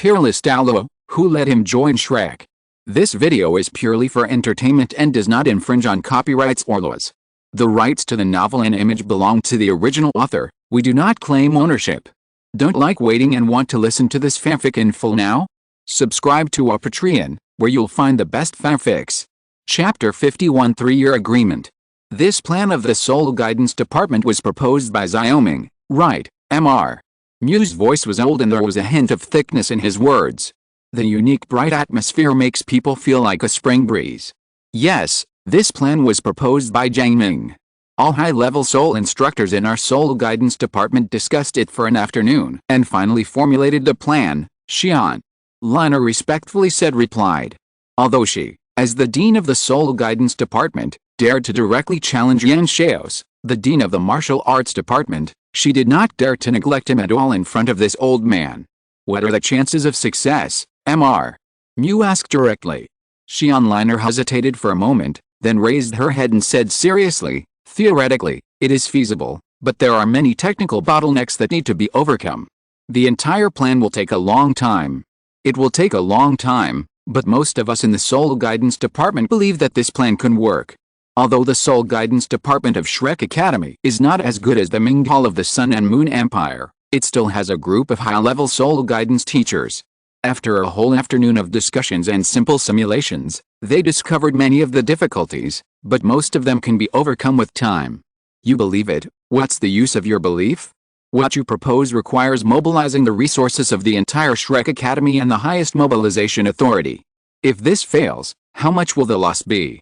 Peerless Douluo, who let him join Shrek. This video is purely for entertainment and does not infringe on copyrights or laws. The rights to the novel and image belong to the original author. We do not claim ownership. Don't like waiting and want to listen to this fanfic in full now? Subscribe to our Patreon, where you'll find the best fanfics. Chapter 51 3-Year Agreement. This plan of the Soul Guidance Department was proposed by Jiang Ming, right, Mr. Mew's voice was old and there was a hint of thickness in his words. The unique bright atmosphere makes people feel like a spring breeze. Yes, this plan was proposed by Jiang Ming. All high-level soul instructors in our Soul Guidance Department discussed it for an afternoon and finally formulated the plan. Xian Liner respectfully replied. Although she, as the dean of the Soul Guidance Department, dared to directly challenge Yan Xiaos, the dean of the Martial Arts Department, she did not dare to neglect him at all in front of this old man. What are the chances of success, Mr. Mew asked directly. Xian Liner hesitated for a moment, then raised her head and said seriously, theoretically, it is feasible, but there are many technical bottlenecks that need to be overcome. The entire plan will take a long time. It will take a long time, but most of us in the Soul Guidance Department believe that this plan can work. Although the Soul Guidance Department of Shrek Academy is not as good as the Ming Hall of the Sun and Moon Empire, it still has a group of high-level soul guidance teachers. After a whole afternoon of discussions and simple simulations, they discovered many of the difficulties, but most of them can be overcome with time. You believe it? What's the use of your belief? What you propose requires mobilizing the resources of the entire Shrek Academy and the highest mobilization authority. If this fails, how much will the loss be?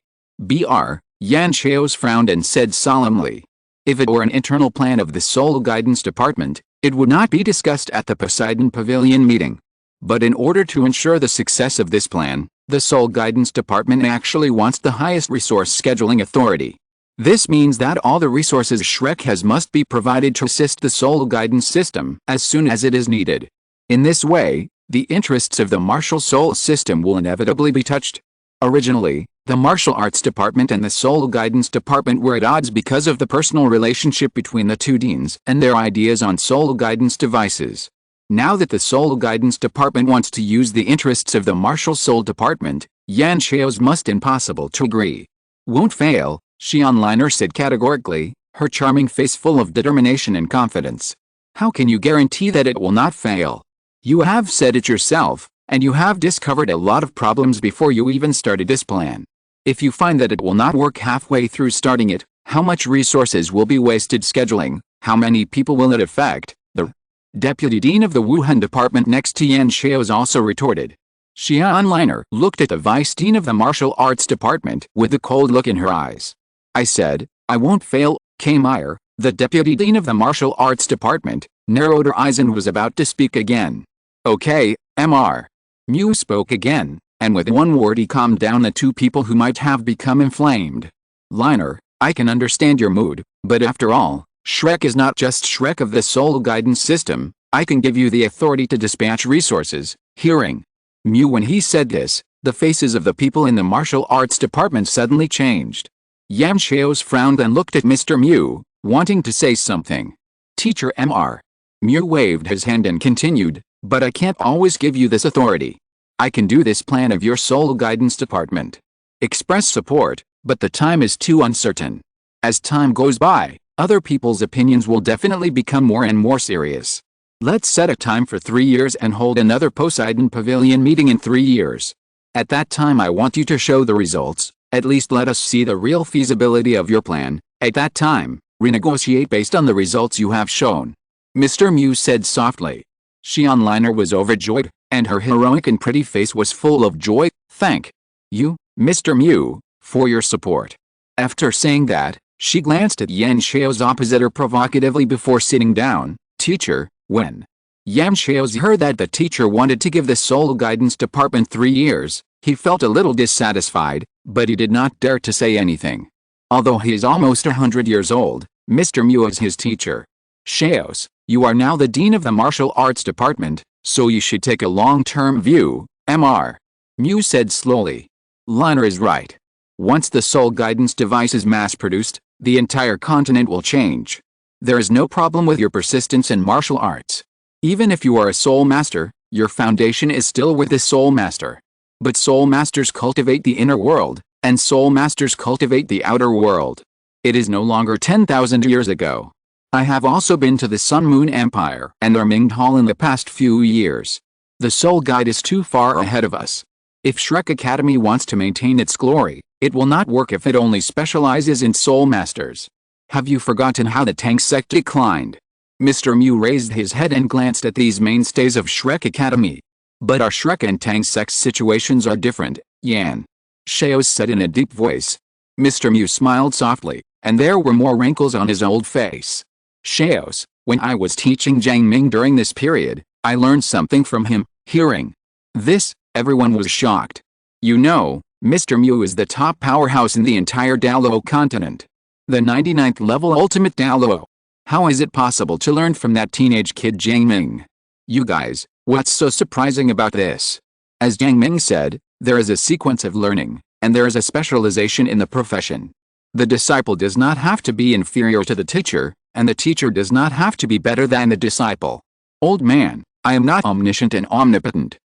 Yan Xiaos frowned and said solemnly. If it were an internal plan of the Soul Guidance Department, it would not be discussed at the Poseidon Pavilion meeting. But in order to ensure the success of this plan, the Soul Guidance Department actually wants the highest resource scheduling authority. This means that all the resources Shrek has must be provided to assist the Soul Guidance System as soon as it is needed. In this way, the interests of the martial soul system will inevitably be touched. Originally, the Martial Arts Department and the Soul Guidance Department were at odds because of the personal relationship between the two deans and their ideas on soul guidance devices. Now that the Soul Guidance Department wants to use the interests of the Martial Soul Department, Yan Xiaos must impossible to agree. Won't fail, Xian Liner said categorically, her charming face full of determination and confidence. How can you guarantee that it will not fail? You have said it yourself, and you have discovered a lot of problems before you even started this plan. If you find that it will not work halfway through starting it, how much resources will be wasted scheduling? How many people will it affect? The deputy dean of the Wuhan department next to Yan Xiaos also retorted. Xian Liner looked at the vice dean of the martial arts department with a cold look in her eyes. I said, I won't fail. Meyer, the deputy dean of the martial arts department, narrowed her eyes and was about to speak again. Okay, Mr. Mew spoke again, and with one word he calmed down the two people who might have become inflamed. Liner, I can understand your mood, but after all, Shrek is not just Shrek of the Soul Guidance System. I can give you the authority to dispatch resources. Hearing Mew when he said this, the faces of the people in the martial arts department suddenly changed. Yan Xiaos frowned and looked at Mr. Mew, wanting to say something. Teacher Mr. Mew waved his hand and continued, but I can't always give you this authority. I can do this plan of your Soul Guidance Department. Express support, but the time is too uncertain. As time goes by, other people's opinions will definitely become more and more serious. Let's set a time for 3 years and hold another Poseidon Pavilion meeting in 3 years. At that time I want you to show the results, at least let us see the real feasibility of your plan. At that time, renegotiate based on the results you have shown. Mr. Mew said softly. Xian Liner was overjoyed, and her heroic and pretty face was full of joy. Thank you, Mr. Mew, for your support. After saying that, she glanced at Yan Xiaos opposite her provocatively before sitting down. Teacher, when Yan Xiaos heard that the teacher wanted to give the Soul Guidance Department 3 years, he felt a little dissatisfied, but he did not dare to say anything. Although he is almost 100 years old, Mr. Mew is his teacher. Xiaos, you are now the dean of the Martial Arts Department, so you should take a long-term view, Mr. Mew said slowly. Liner is right. Once the Soul Guidance device is mass-produced, the entire continent will change. There is no problem with your persistence in martial arts. Even if you are a soul master, Your foundation is still with the Soul Master. But Soul Masters cultivate the inner world, and Soul Masters cultivate the outer world. It is no longer 10,000 years ago. I have also been to the Sun Moon Empire and their Ming Hall in the past few years. The Soul Guide is too far ahead of us. If Shrek Academy wants to maintain its glory, it will not work if it only specializes in Soul Masters. Have you forgotten how the Tang sect declined? Mr. Mew raised his head and glanced at these mainstays of Shrek Academy. But our Shrek and Tang sect situations are different, Yan. Xiao said in a deep voice. Mr. Mew smiled softly, and there were more wrinkles on his old face. Xiao's, when I was teaching Jiang Ming during this period, I learned something from him. Hearing this, everyone was shocked. You know, Mr. Mew is the top powerhouse in the entire Douluo continent. The 99th level ultimate Douluo. How is it possible to learn from that teenage kid Jiang Ming? You guys, what's so surprising about this? As Jiang Ming said, there is a sequence of learning, and there is a specialization in the profession. The disciple does not have to be inferior to the teacher, and the teacher does not have to be better than the disciple. Old man, I am not omniscient and omnipotent.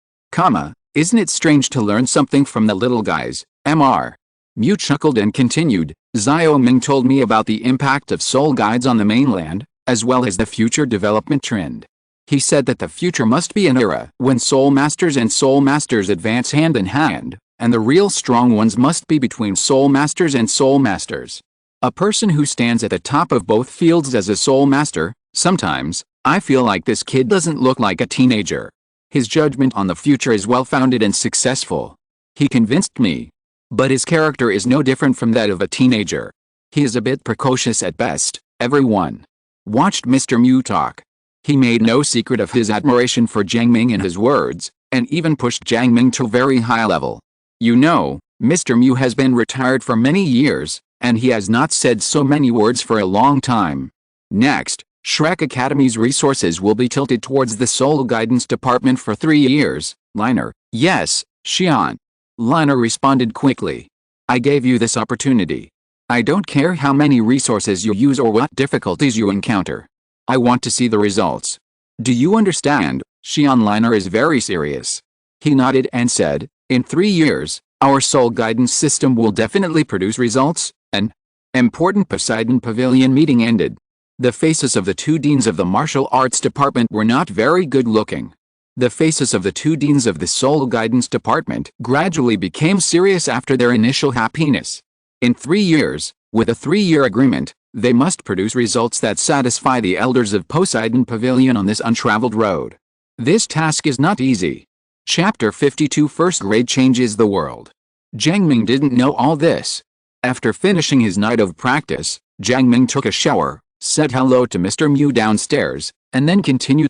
Isn't it strange to learn something from the little guys, Mr. Mew chuckled and continued, Xiao Ming told me about the impact of soul guides on the mainland, as well as the future development trend. He said that the future must be an era when soul masters and soul masters advance hand in hand, and the real strong ones must be between soul masters and soul masters. A person who stands at the top of both fields as a soul master, sometimes, I feel like this kid doesn't look like a teenager. His judgment on the future is well-founded and successful. He convinced me. But his character is no different from that of a teenager. He is a bit precocious at best. Everyone watched Mr. Mew talk. He made no secret of his admiration for Jiang Ming in his words, and even pushed Jiang Ming to a very high level. You know, Mr. Mew has been retired for many years, and he has not said so many words for a long time. Next, Shrek Academy's resources will be tilted towards the Soul Guidance Department for 3 years. Liner, yes, Xian. Liner responded quickly. I gave you this opportunity. I don't care how many resources you use or what difficulties you encounter. I want to see the results. Do you understand? Xian. Liner is very serious. He nodded and said, in 3 years, our soul guidance system will definitely produce results. An important Poseidon Pavilion meeting ended. The faces of the 2 deans of the martial arts department were not very good looking. The faces of the 2 deans of the soul guidance department gradually became serious after their initial happiness. In 3 years, with a 3-year agreement, they must produce results that satisfy the elders of Poseidon Pavilion on this untraveled road. This task is not easy. Chapter 52 First Grade Changes the World. Jiang Ming didn't know all this. After finishing his night of practice, Jiang Ming took a shower, said hello to Mr. Mew downstairs, and then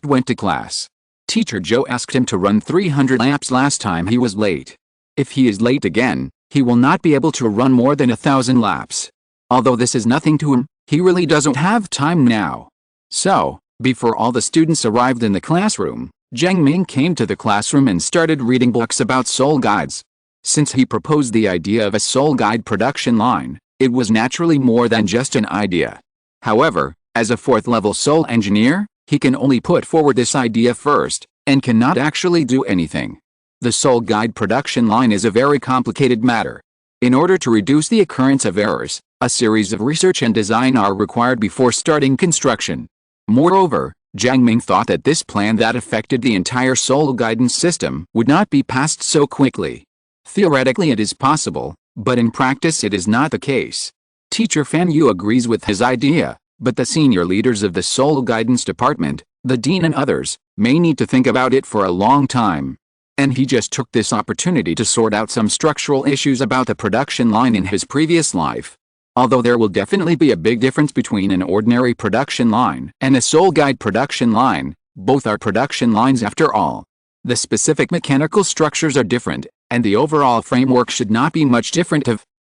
went to class. Teacher Joe asked him to run 300 laps last time he was late. If he is late again, he will not be able to run more than 1,000 laps. Although this is nothing to him, he really doesn't have time now. So, before all the students arrived in the classroom, Jiang Ming came to the classroom and started reading books about soul guides. Since he proposed the idea of a soul guide production line, it was naturally more than just an idea. However, as a 4th-level soul engineer, he can only put forward this idea first, and cannot actually do anything. The soul guide production line is a very complicated matter. In order to reduce the occurrence of errors, a series of research and design are required before starting construction. Moreover, Jiang Ming thought that this plan that affected the entire soul guidance system would not be passed so quickly. Theoretically it is possible, but in practice it is not the case. Teacher Fan Yu agrees with his idea, but the senior leaders of the Soul Guidance Department, the dean and others, may need to think about it for a long time. And he just took this opportunity to sort out some structural issues about the production line in his previous life. Although there will definitely be a big difference between an ordinary production line and a soul guide production line, both are production lines after all. The specific mechanical structures are different, and the overall framework should not be much different.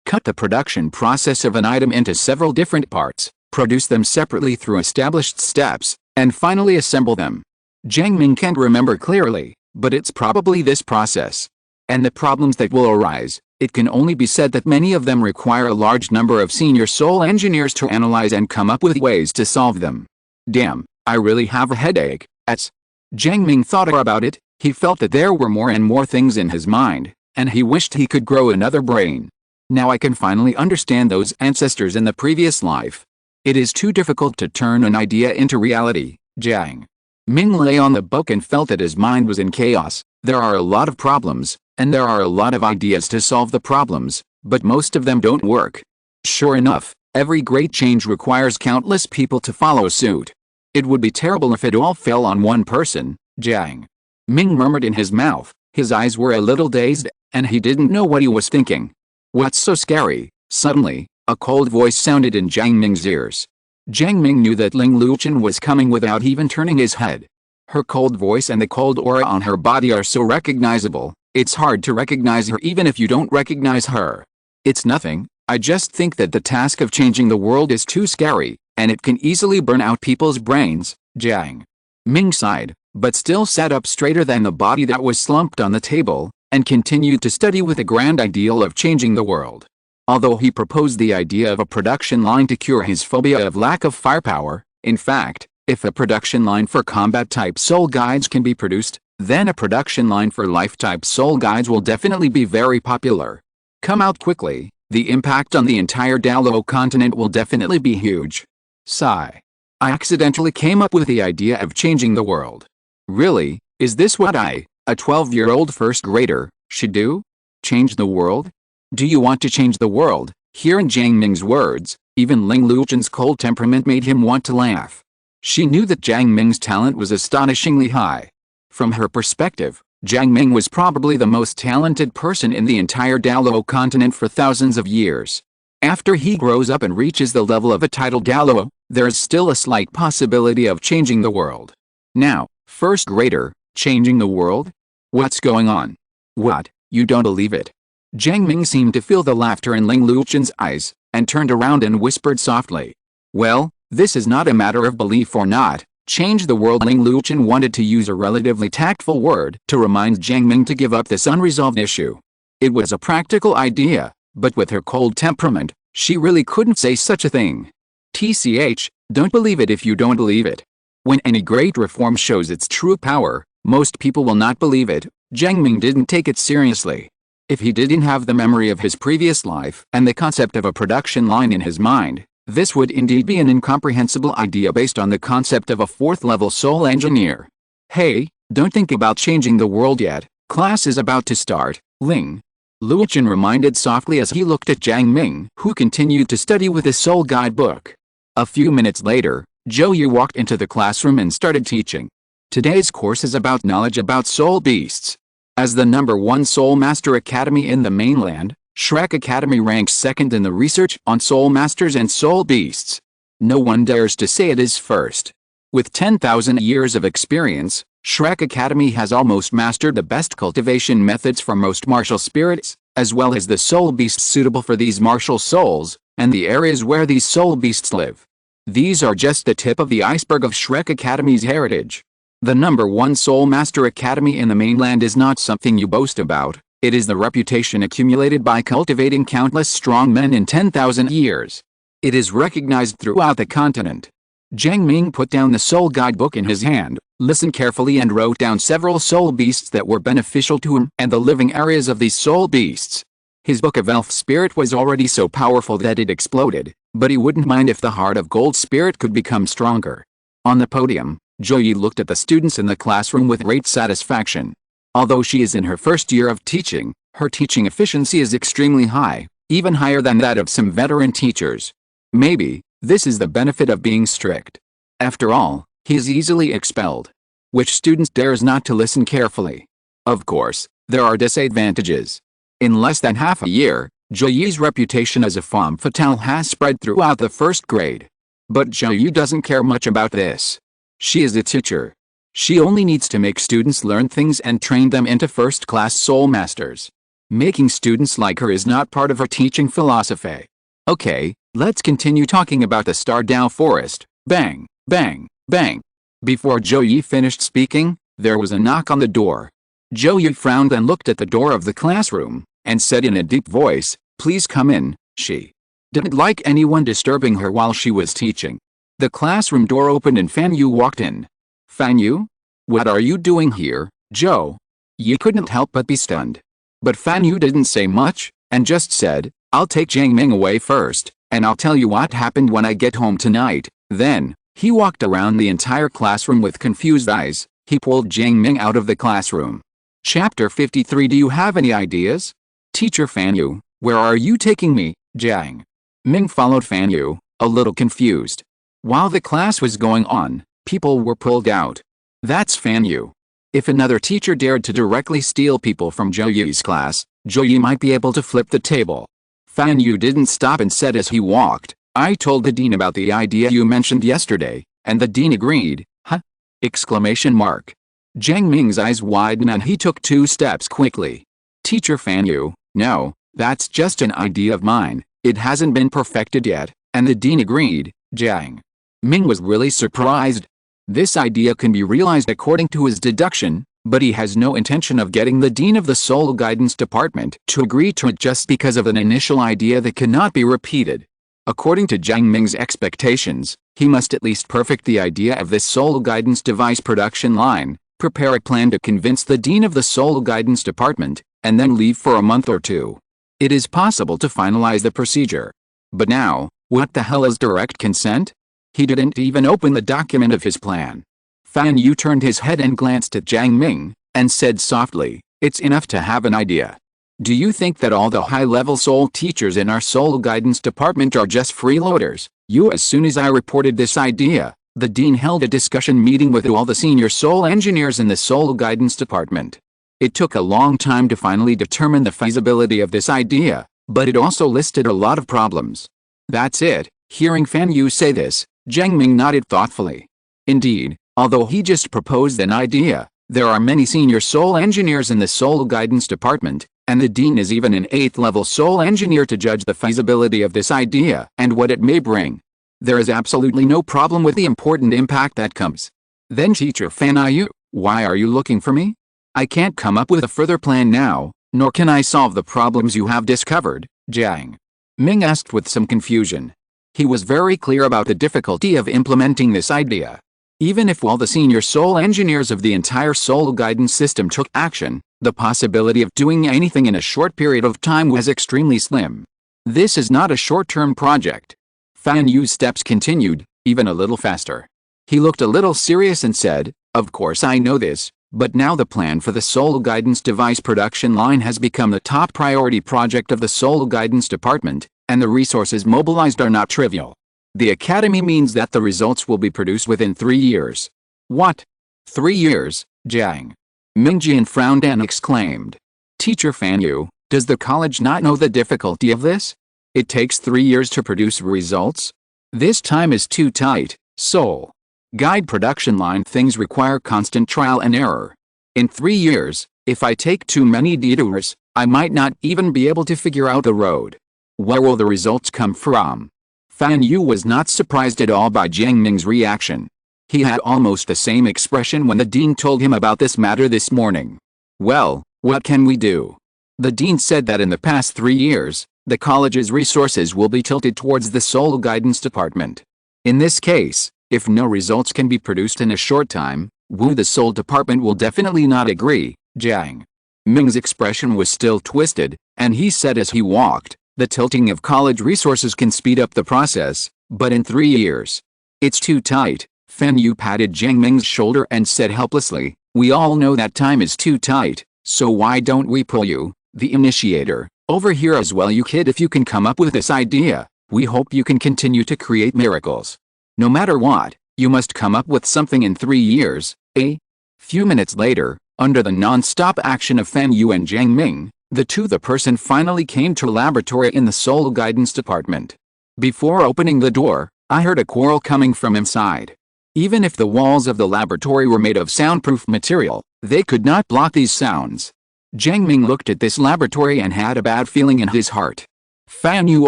Cut the production process of an item into several different parts, produce them separately through established steps, and finally assemble them. Jiang Ming can't remember clearly, but it's probably this process. And the problems that will arise, it can only be said that many of them require a large number of senior soul engineers to analyze and come up with ways to solve them. Damn, I really have a headache. As Jiang Ming thought about it, He felt that there were more and more things in his mind, and he wished he could grow another brain. Now I can finally understand those ancestors in the previous life. It is too difficult to turn an idea into reality. Jiang Ming lay on the book and felt that his mind was in chaos. There are a lot of problems, and there are a lot of ideas to solve the problems, but most of them don't work. Sure enough, every great change requires countless people to follow suit. It would be terrible if it all fell on one person. Jiang Ming murmured in his mouth. His eyes were a little dazed, and he didn't know what he was thinking. What's so scary? Suddenly, a cold voice sounded in Jiang Ming's ears. Jiang Ming knew that Ling Luchen was coming without even turning his head. Her cold voice and the cold aura on her body are so recognizable, it's hard to recognize her even if you don't recognize her. It's nothing, I just think that the task of changing the world is too scary, and it can easily burn out people's brains. Jiang Ming sighed, but still sat up straighter than the body that was slumped on the table, and continued to study with a grand ideal of changing the world. Although he proposed the idea of a production line to cure his phobia of lack of firepower, in fact, if a production line for combat-type soul guides can be produced, then a production line for life-type soul guides will definitely be very popular. Come out quickly, the impact on the entire Douluo continent will definitely be huge. Sigh. I accidentally came up with the idea of changing the world. Really, is this what I, a 12-year-old first grader, should do? Change the world? Do you want to change the world? Hearing Jiang Ming's words, even Ling Luchen's cold temperament made him want to laugh. She knew that Jiang Ming's talent was astonishingly high. From her perspective, Jiang Ming was probably the most talented person in the entire Douluo continent for thousands of years. After he grows up and reaches the level of a titled Douluo, there is still a slight possibility of changing the world. Now, first grader, changing the world? What's going on? What, you don't believe it? Jiang Ming seemed to feel the laughter in Ling Luchen's eyes, and turned around and whispered softly. Well, this is not a matter of belief or not. Change the world. Ling Luchen wanted to use a relatively tactful word to remind Jiang Ming to give up this unresolved issue. It was a practical idea, but with her cold temperament, she really couldn't say such a thing. TCH, don't believe it if you don't believe it. When any great reform shows its true power, most people will not believe it. Jiang Ming didn't take it seriously. If he didn't have the memory of his previous life and the concept of a production line in his mind, this would indeed be an incomprehensible idea based on the concept of a fourth-level soul engineer. Hey, don't think about changing the world yet, class is about to start, Ling Luchen reminded softly as he looked at Jiang Ming, who continued to study with his soul guidebook. A few minutes later, Zhou Yu walked into the classroom and started teaching. Today's course is about knowledge about soul beasts. As the #1 Soul Master Academy in the mainland, Shrek Academy ranks second in the research on soul masters and soul beasts. No one dares to say it is first. With 10,000 years of experience, Shrek Academy has almost mastered the best cultivation methods for most martial spirits, as well as the soul beasts suitable for these martial souls, and the areas where these soul beasts live. These are just the tip of the iceberg of Shrek Academy's heritage. The #1 Soul Master Academy in the mainland is not something you boast about. It is the reputation accumulated by cultivating countless strong men in 10,000 years. It is recognized throughout the continent. Jiang Ming put down the soul guidebook in his hand, listened carefully and wrote down several soul beasts that were beneficial to him and the living areas of these soul beasts. His book of elf spirit was already so powerful that it exploded, but he wouldn't mind if the heart of gold spirit could become stronger. On the podium, Zhou Yu looked at the students in the classroom with great satisfaction. Although she is in her first year of teaching, her teaching efficiency is extremely high, even higher than that of some veteran teachers. Maybe, this is the benefit of being strict. After all, he is easily expelled. Which students dares not to listen carefully? Of course, there are disadvantages. In less than half a year, Zhou Yu's reputation as a femme fatale has spread throughout the first grade. But Zhou Yu doesn't care much about this. She is a teacher. She only needs to make students learn things and train them into first-class soul masters. Making students like her is not part of her teaching philosophy. Okay, let's continue talking about the Star Dao Forest. Bang, bang, bang. Before Zhou Yu finished speaking, there was a knock on the door. Zhou Yu frowned and looked at the door of the classroom, and said in a deep voice, "Please come in." She didn't like anyone disturbing her while she was teaching. The classroom door opened and Fan Yu walked in. "Fan Yu? What are you doing here?" Joe. Yi couldn't help but be stunned. But Fan Yu didn't say much, and just said, I'll take Jiang Ming away first, and I'll tell you what happened when I get home tonight. Then, he walked around the entire classroom with confused eyes. He pulled Jiang Ming out of the classroom. Chapter 53. Do you have any ideas? Teacher Fan Yu, where are you taking me? Jiang Ming followed Fan Yu, a little confused. While the class was going on, people were pulled out. That's Fan Yu. If another teacher dared to directly steal people from Zhou Yi's class, Zhou Yi might be able to flip the table. Fan Yu didn't stop and said as he walked, I told the dean about the idea you mentioned yesterday, and the dean agreed. Huh? Exclamation mark. Jiang Ming's eyes widened and he took 2 steps quickly. Teacher Fan Yu, no, that's just an idea of mine, it hasn't been perfected yet, and the dean agreed. Jiang Ming was really surprised. This idea can be realized according to his deduction, but he has no intention of getting the dean of the Soul Guidance Department to agree to it just because of an initial idea that cannot be repeated. According to Jiang Ming's expectations, he must at least perfect the idea of this Soul Guidance device production line, prepare a plan to convince the dean of the Soul Guidance Department, and then leave for a month or 2. It is possible to finalize the procedure. But now, what the hell is direct consent? He didn't even open the document of his plan. Fan Yu turned his head and glanced at Jiang Ming, and said softly, it's enough to have an idea. Do you think that all the high-level soul teachers in our Soul Guidance Department are just freeloaders? As soon as I reported this idea, the dean held a discussion meeting with all the senior soul engineers in the Soul Guidance Department. It took a long time to finally determine the feasibility of this idea, but it also listed a lot of problems. That's it. Hearing Fan Yu say this, Jiang Ming nodded thoughtfully. Indeed, although he just proposed an idea, there are many senior soul engineers in the Soul Guidance Department, and the dean is even an 8th-level soul engineer to judge the feasibility of this idea and what it may bring. There is absolutely no problem with the important impact that comes. Then Teacher Fan Yu, why are you looking for me? I can't come up with a further plan now, nor can I solve the problems you have discovered, Jiang Ming asked with some confusion. He was very clear about the difficulty of implementing this idea. Even if all the senior soul engineers of the entire soul guidance system took action, the possibility of doing anything in a short period of time was extremely slim. This is not a short-term project. Fan Yu's steps continued, even a little faster. He looked a little serious and said, of course I know this, but now the plan for the Soul Guidance device production line has become the top priority project of the Soul Guidance Department, and the resources mobilized are not trivial. The Academy means that the results will be produced within 3 years. What? 3 years? Jiang Ming frowned and exclaimed. Teacher Fan Yu, does the college not know the difficulty of this? It takes 3 years to produce results? This time is too tight. Soul Guide production line things require constant trial and error. In 3 years, if I take too many detours, I might not even be able to figure out the road. Where will the results come from? Fan Yu was not surprised at all by Jiang Ming's reaction. He had almost the same expression when the dean told him about this matter this morning. Well, what can we do? The dean said that in the past 3 years, the college's resources will be tilted towards the Soul Guidance Department. In this case, if no results can be produced in a short time, the Soul Department will definitely not agree. Jiang Ming's expression was still twisted, and he said as he walked, the tilting of college resources can speed up the process, but in 3 years, it's too tight. Fan Yu patted Jiang Ming's shoulder and said helplessly, we all know that time is too tight, so why don't we pull you, the initiator, over here as well? You kid, if you can come up with this idea, we hope you can continue to create miracles. No matter what, you must come up with something in 3 years. A few minutes later, under the non-stop action of Fan Yu and Jiang Ming, the person finally came to a laboratory in the Soul Guidance Department. Before opening the door, I heard a quarrel coming from inside. Even if the walls of the laboratory were made of soundproof material, they could not block these sounds. Jiang Ming looked at this laboratory and had a bad feeling in his heart. Fan Yu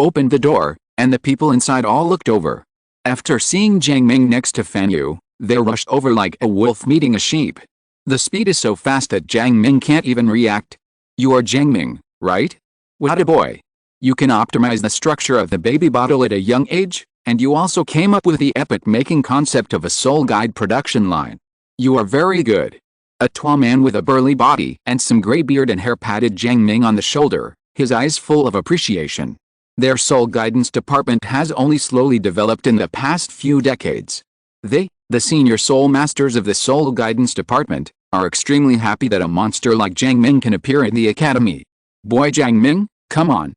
opened the door, and the people inside all looked over. After seeing Jiang Ming next to Fan Yu, they rushed over like a wolf meeting a sheep. The speed is so fast that Jiang Ming can't even react. You are Jiang Ming, right? What a boy. You can optimize the structure of the baby bottle at a young age, and you also came up with the epoch-making concept of a soul guide production line. You are very good. A tall man with a burly body and some gray beard and hair patted Jiang Ming on the shoulder, his eyes full of appreciation. Their soul guidance department has only slowly developed in the past few decades. They, the senior soul masters of the soul guidance department, are extremely happy that a monster like Jiang Ming can appear in the academy. Boy Jiang Ming, come on.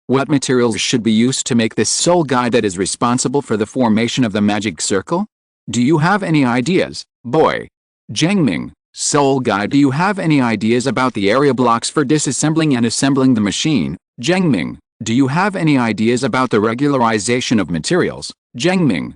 What materials should be used to make this soul guide that is responsible for the formation of the magic circle? Do you have any ideas, boy? Jiang Ming, soul guide, do you have any ideas about the area blocks for disassembling and assembling the machine? Jiang Ming, do you have any ideas about the regularization of materials? Jiang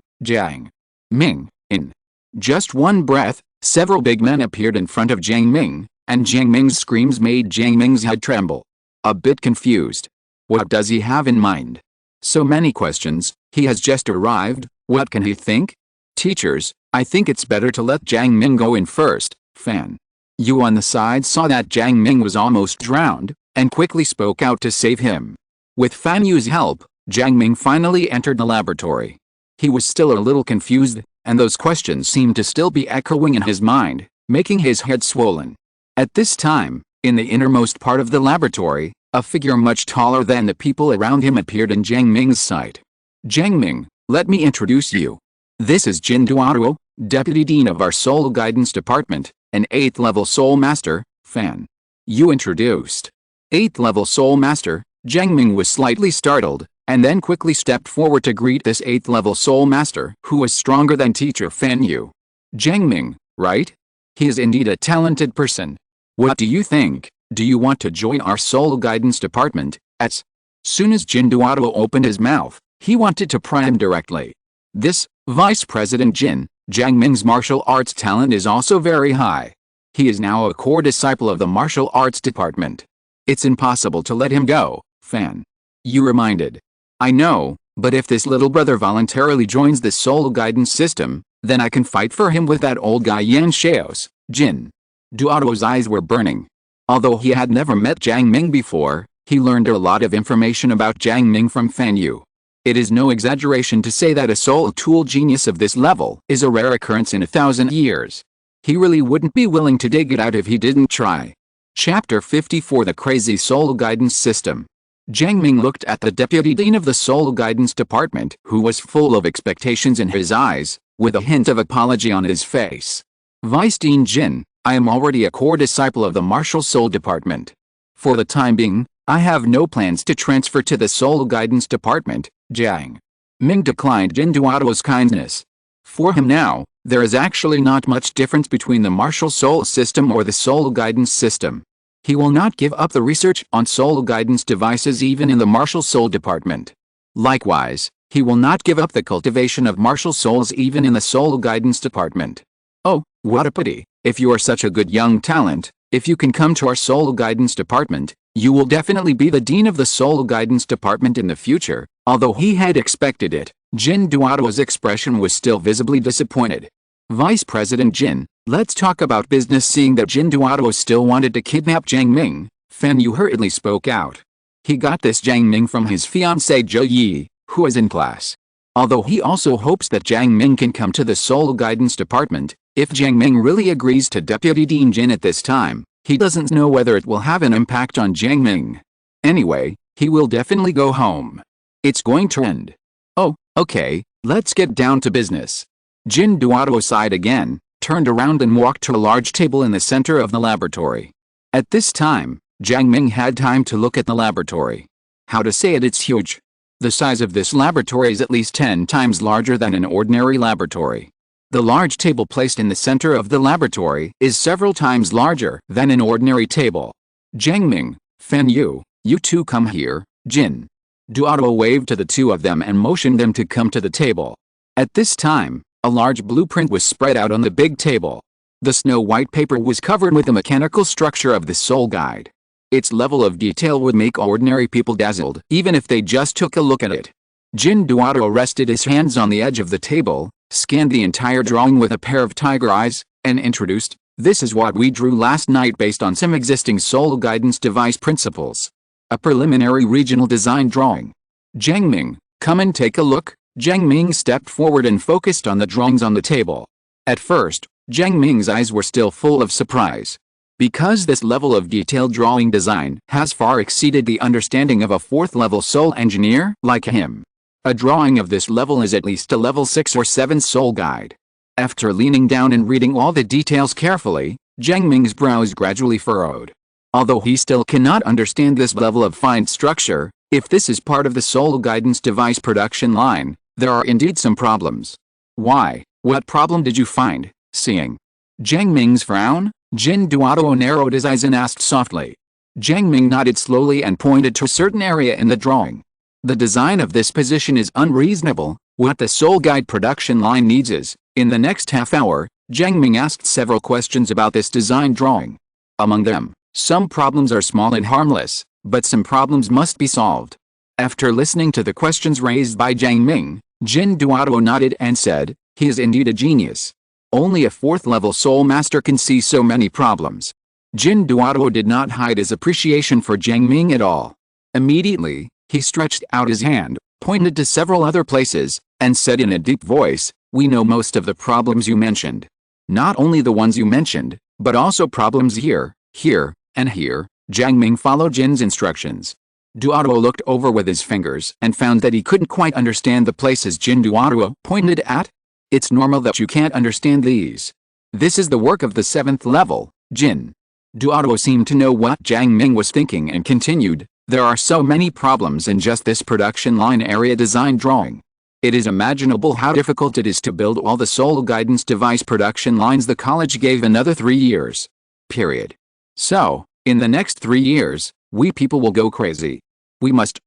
Ming, in just one breath, several big men appeared in front of Jiang Ming, and Jiang Ming's screams made Jiang Ming's head tremble. A bit confused. What does he have in mind? So many questions, he has just arrived, what can he think? Teachers, I think it's better to let Jiang Ming go in first. Fan Yu on the side saw that Jiang Ming was almost drowned, and quickly spoke out to save him. With Fan Yu's help, Jiang Ming finally entered the laboratory. He was still a little confused, and those questions seemed to still be echoing in his mind, making his head swollen. At this time, in the innermost part of the laboratory, a figure much taller than the people around him appeared in Jiang Ming's sight. Jiang Ming, let me introduce you. This is Jin Duoluo, Deputy Dean of our Soul Guidance Department, an 8th level Soul Master. Fan Yu introduced. 8th level Soul Master. Jiang Ming was slightly startled, and then quickly stepped forward to greet this 8th level Soul Master who was stronger than teacher Fan Yu. Jiang Ming, right? He is indeed a talented person. What do you think? Do you want to join our Soul Guidance Department? As soon as Jin Duoluo opened his mouth, he wanted to pry him directly. This, Vice President Jin, Jiang Ming's martial arts talent is also very high. He is now a core disciple of the martial arts department. It's impossible to let him go, Fan Yu reminded. I know, but if this little brother voluntarily joins the Soul Guidance system, then I can fight for him with that old guy Yan Shao's. Jin Duoluo's eyes were burning. Although he had never met Jiang Ming before, he learned a lot of information about Jiang Ming from Fan Yu. It is no exaggeration to say that a soul tool genius of this level is a rare occurrence in 1,000 years. He really wouldn't be willing to dig it out if he didn't try. Chapter 54 The Crazy Soul Guidance System. Jiang Ming looked at the Deputy Dean of the Soul Guidance Department, who was full of expectations in his eyes, with a hint of apology on his face. Vice Dean Jin, I am already a core disciple of the Martial Soul Department. For the time being, I have no plans to transfer to the Soul Guidance Department. Jiang Ming declined Jin Duoluo's kindness. For him now, there is actually not much difference between the Martial Soul System or the Soul Guidance System. He will not give up the research on soul guidance devices even in the Martial Soul Department. Likewise, he will not give up the cultivation of martial souls even in the Soul Guidance Department. Oh, what a pity. If you are such a good young talent, if you can come to our Soul Guidance Department, you will definitely be the Dean of the Soul Guidance Department in the future. Although he had expected it, Jin Duoluo's expression was still visibly disappointed. Vice President Jin, let's talk about business. Seeing that Jin Duoluo still wanted to kidnap Jiang Ming, Fan Yu hurriedly spoke out. He got this Jiang Ming from his fiancée Zhou Yi, who is in class. Although he also hopes that Jiang Ming can come to the Soul Guidance Department, if Jiang Ming really agrees to Deputy Dean Jin at this time, he doesn't know whether it will have an impact on Jiang Ming. Anyway, he will definitely go home. It's going to end. Oh, okay, let's get down to business. Jin Duoluo sighed again, turned around and walked to a large table in the center of the laboratory. At this time, Jiang Ming had time to look at the laboratory. How to say it, it's huge. The size of this laboratory is at least 10 times larger than an ordinary laboratory. The large table placed in the center of the laboratory is several times larger than an ordinary table. Jiang Ming, Fan Yu, you two come here. Jin Duoluo waved to the two of them and motioned them to come to the table. At this time, a large blueprint was spread out on the big table. The snow-white paper was covered with the mechanical structure of the soul guide. Its level of detail would make ordinary people dazzled, even if they just took a look at it. Jin Duoluo rested his hands on the edge of the table, scanned the entire drawing with a pair of tiger eyes, and introduced, "This is what we drew last night based on some existing soul guidance device principles. A preliminary regional design drawing. Jiang Ming, come and take a look." Jiang Ming stepped forward and focused on the drawings on the table. At first, Jiang Ming's eyes were still full of surprise. Because this level of detailed drawing design has far exceeded the understanding of a 4th-level soul engineer like him. A drawing of this level is at least a level 6 or 7 soul guide. After leaning down and reading all the details carefully, Jiang Ming's brows gradually furrowed. Although he still cannot understand this level of fine structure, if this is part of the soul guidance device production line, there are indeed some problems. Why? What problem did you find, seeing Jiang Ming's frown? Jin Duoduo narrowed his eyes and asked softly. Jiang Ming nodded slowly and pointed to a certain area in the drawing. The design of this position is unreasonable. What the soul guide production line needs is, in the next half hour, Jiang Ming asked several questions about this design drawing. Among them, some problems are small and harmless, but some problems must be solved. After listening to the questions raised by Jiang Ming, Jin Duoduo nodded and said, he is indeed a genius. Only a 4th-level soul master can see so many problems. Jin Duoduo did not hide his appreciation for Jiang Ming at all. Immediately, he stretched out his hand, pointed to several other places, and said in a deep voice, we know most of the problems you mentioned. Not only the ones you mentioned, but also problems here, here, and here. Jiang Ming followed Jin's instructions. Duoduo looked over with his fingers and found that he couldn't quite understand the places Jin Duoduo pointed at. It's normal that you can't understand these. This is the work of the 7th level, Jin. Duoduo seemed to know what Jiang Ming was thinking and continued, there are so many problems in just this production line area design drawing. It is imaginable how difficult it is to build all the soul guidance device production lines. The college gave another 3 years. Period. So, in the next 3 years, we people will go crazy. We must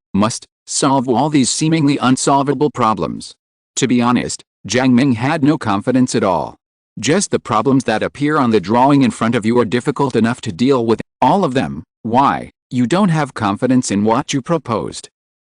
solve all these seemingly unsolvable problems. To be honest, Jiang Ming had no confidence at all. Just the problems that appear on the drawing in front of you are difficult enough to deal with, all of them. Why? You don't have confidence in what you proposed.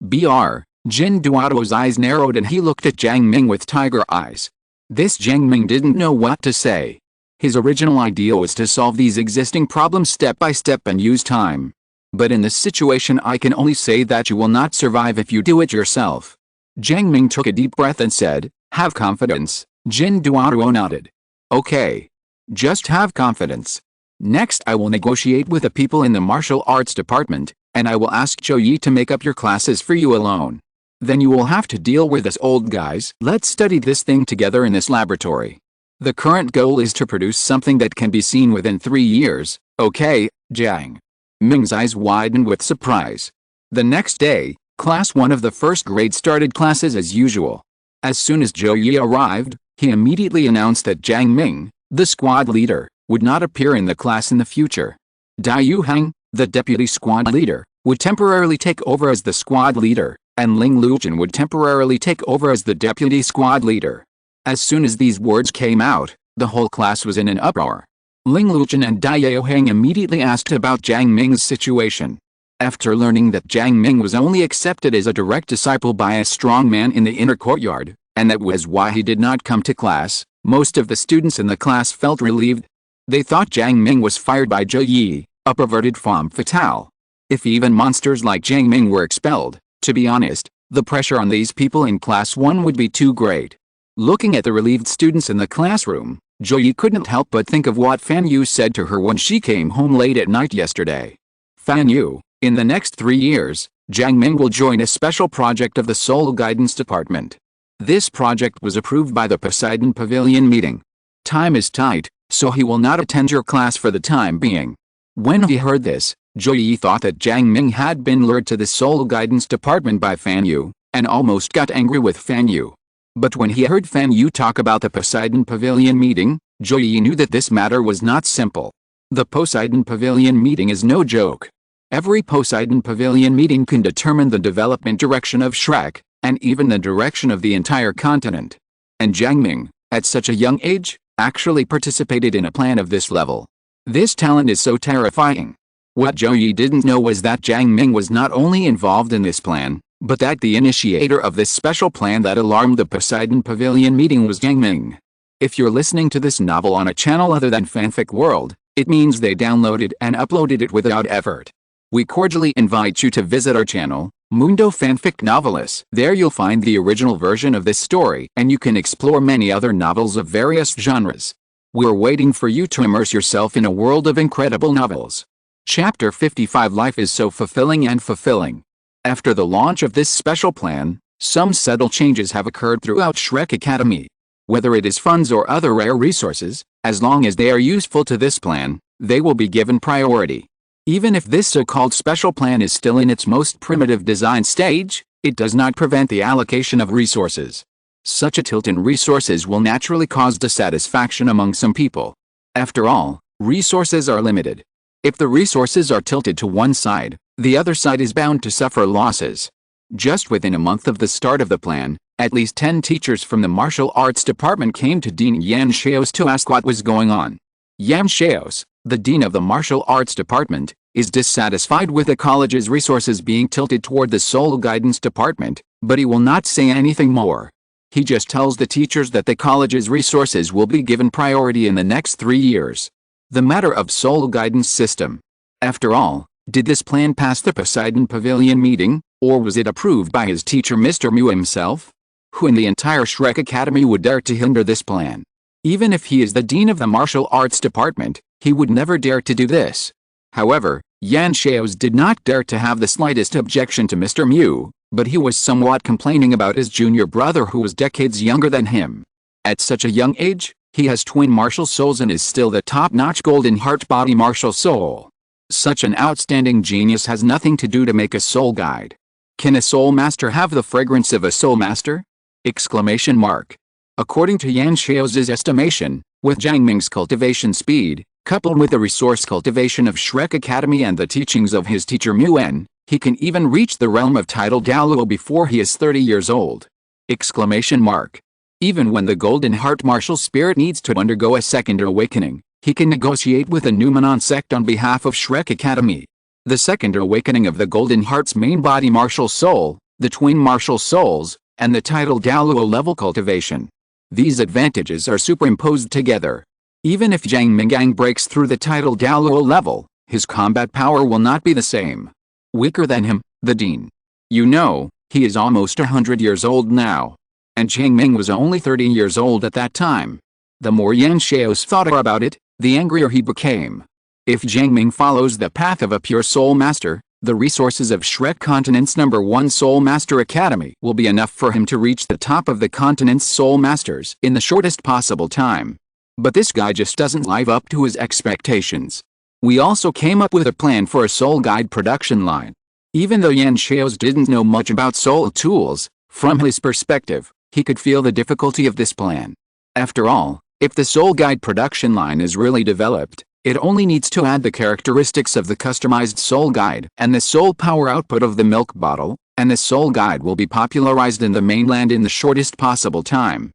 Jin Duoduo's eyes narrowed and he looked at Jiang Ming with tiger eyes. This Jiang Ming didn't know what to say. His original idea was to solve these existing problems step by step and use time. But in this situation I can only say that you will not survive if you do it yourself. Jiang Ming took a deep breath and said, have confidence. Jin Duoduo nodded. Okay. Just have confidence. Next I will negotiate with the people in the martial arts department, and I will ask Zhou Yi to make up your classes for you alone. Then you will have to deal with us old guys. Let's study this thing together in this laboratory. The current goal is to produce something that can be seen within 3 years, okay? Jiang Ming's eyes widened with surprise. The next day, Class 1 of the 1st grade started classes as usual. As soon as Zhou Yi arrived, he immediately announced that Jiang Ming, the squad leader, would not appear in the class in the future. Dai Yuhang, the deputy squad leader, would temporarily take over as the squad leader, and Ling Luqian would temporarily take over as the deputy squad leader. As soon as these words came out, the whole class was in an uproar. Ling Luqian and Dai Yuhang immediately asked about Jiang Ming's situation. After learning that Jiang Ming was only accepted as a direct disciple by a strong man in the inner courtyard, and that was why he did not come to class, most of the students in the class felt relieved. They thought Jiang Ming was fired by Zhou Yi, a perverted femme fatale. If even monsters like Jiang Ming were expelled, to be honest, the pressure on these people in Class 1 would be too great. Looking at the relieved students in the classroom, Zhou Yi couldn't help but think of what Fan Yu said to her when she came home late at night yesterday. Fan Yu, in the next 3 years, Jiang Ming will join a special project of the Soul Guidance Department. This project was approved by the Poseidon Pavilion meeting. Time is tight, so he will not attend your class for the time being. When he heard this, Zhou Yi thought that Jiang Ming had been lured to the Soul Guidance Department by Fan Yu, and almost got angry with Fan Yu. But when he heard Fan Yu talk about the Poseidon Pavilion meeting, Zhou Yi knew that this matter was not simple. The Poseidon Pavilion meeting is no joke. Every Poseidon Pavilion meeting can determine the development direction of Shrek, and even the direction of the entire continent. And Jiang Ming, at such a young age, actually participated in a plan of this level. This talent is so terrifying. What Zhou Yi didn't know was that Jiang Ming was not only involved in this plan, but that the initiator of this special plan that alarmed the Poseidon Pavilion meeting was Jiang Ming. If you're listening to this novel on a channel other than Fanfic World, it means they downloaded and uploaded it without effort. We cordially invite you to visit our channel, Mundo Fanfic Novelis. There you'll find the original version of this story, and you can explore many other novels of various genres. We're waiting for you to immerse yourself in a world of incredible novels. Chapter 55 Life is so fulfilling and fulfilling. After the launch of this special plan, some subtle changes have occurred throughout Shrek Academy. Whether it is funds or other rare resources, as long as they are useful to this plan, they will be given priority. Even if this so-called special plan is still in its most primitive design stage, it does not prevent the allocation of resources. Such a tilt in resources will naturally cause dissatisfaction among some people. After all, resources are limited. If the resources are tilted to one side, the other side is bound to suffer losses. Just within a month of the start of the plan, at least 10 teachers from the martial arts department came to Dean Yan Xiaos to ask what was going on. Yan Xiaos, the dean of the martial arts department, is dissatisfied with the college's resources being tilted toward the soul guidance department, but he will not say anything more. He just tells the teachers that the college's resources will be given priority in the next 3 years. The matter of soul guidance system. After all, did this plan pass the Poseidon Pavilion meeting, or was it approved by his teacher Mr. Mu himself? Who in the entire Shrek Academy would dare to hinder this plan? Even if he is the dean of the martial arts department, he would never dare to do this. However, Yan Xiaos did not dare to have the slightest objection to Mr. Mu, but he was somewhat complaining about his junior brother who was decades younger than him. At such a young age, he has twin martial souls and is still the top-notch golden heart body martial soul. Such an outstanding genius has nothing to do to make a soul guide. Can a soul master have the fragrance of a soul master? Exclamation mark. According to Yan Xiaos's estimation, with Jiang Ming's cultivation speed, coupled with the resource cultivation of Shrek Academy and the teachings of his teacher Muen, he can even reach the realm of title Douluo before he is 30 years old. Exclamation mark. Even when the golden heart martial spirit needs to undergo a second awakening, he can negotiate with the Numenon sect on behalf of Shrek Academy. The second awakening of the golden heart's main body martial soul, the twin martial souls, and the title Douluo level cultivation. These advantages are superimposed together. Even if Jiang Ming breaks through the title Douluo level, his combat power will not be the same. Weaker than him, the dean. You know, he is almost 100 years old now. And Jiang Ming was only 30 years old at that time. The more Yan Xiaos thought about it, the angrier he became. If Jiang Ming follows the path of a pure soul master, the resources of Shrek Continent's #1 Soul Master Academy will be enough for him to reach the top of the continent's soul masters in the shortest possible time. But this guy just doesn't live up to his expectations. We also came up with a plan for a soul guide production line. Even though Yan Xiaos didn't know much about soul tools, from his perspective, he could feel the difficulty of this plan. After all, if the soul guide production line is really developed, it only needs to add the characteristics of the customized soul guide and the soul power output of the milk bottle, and the soul guide will be popularized in the mainland in the shortest possible time.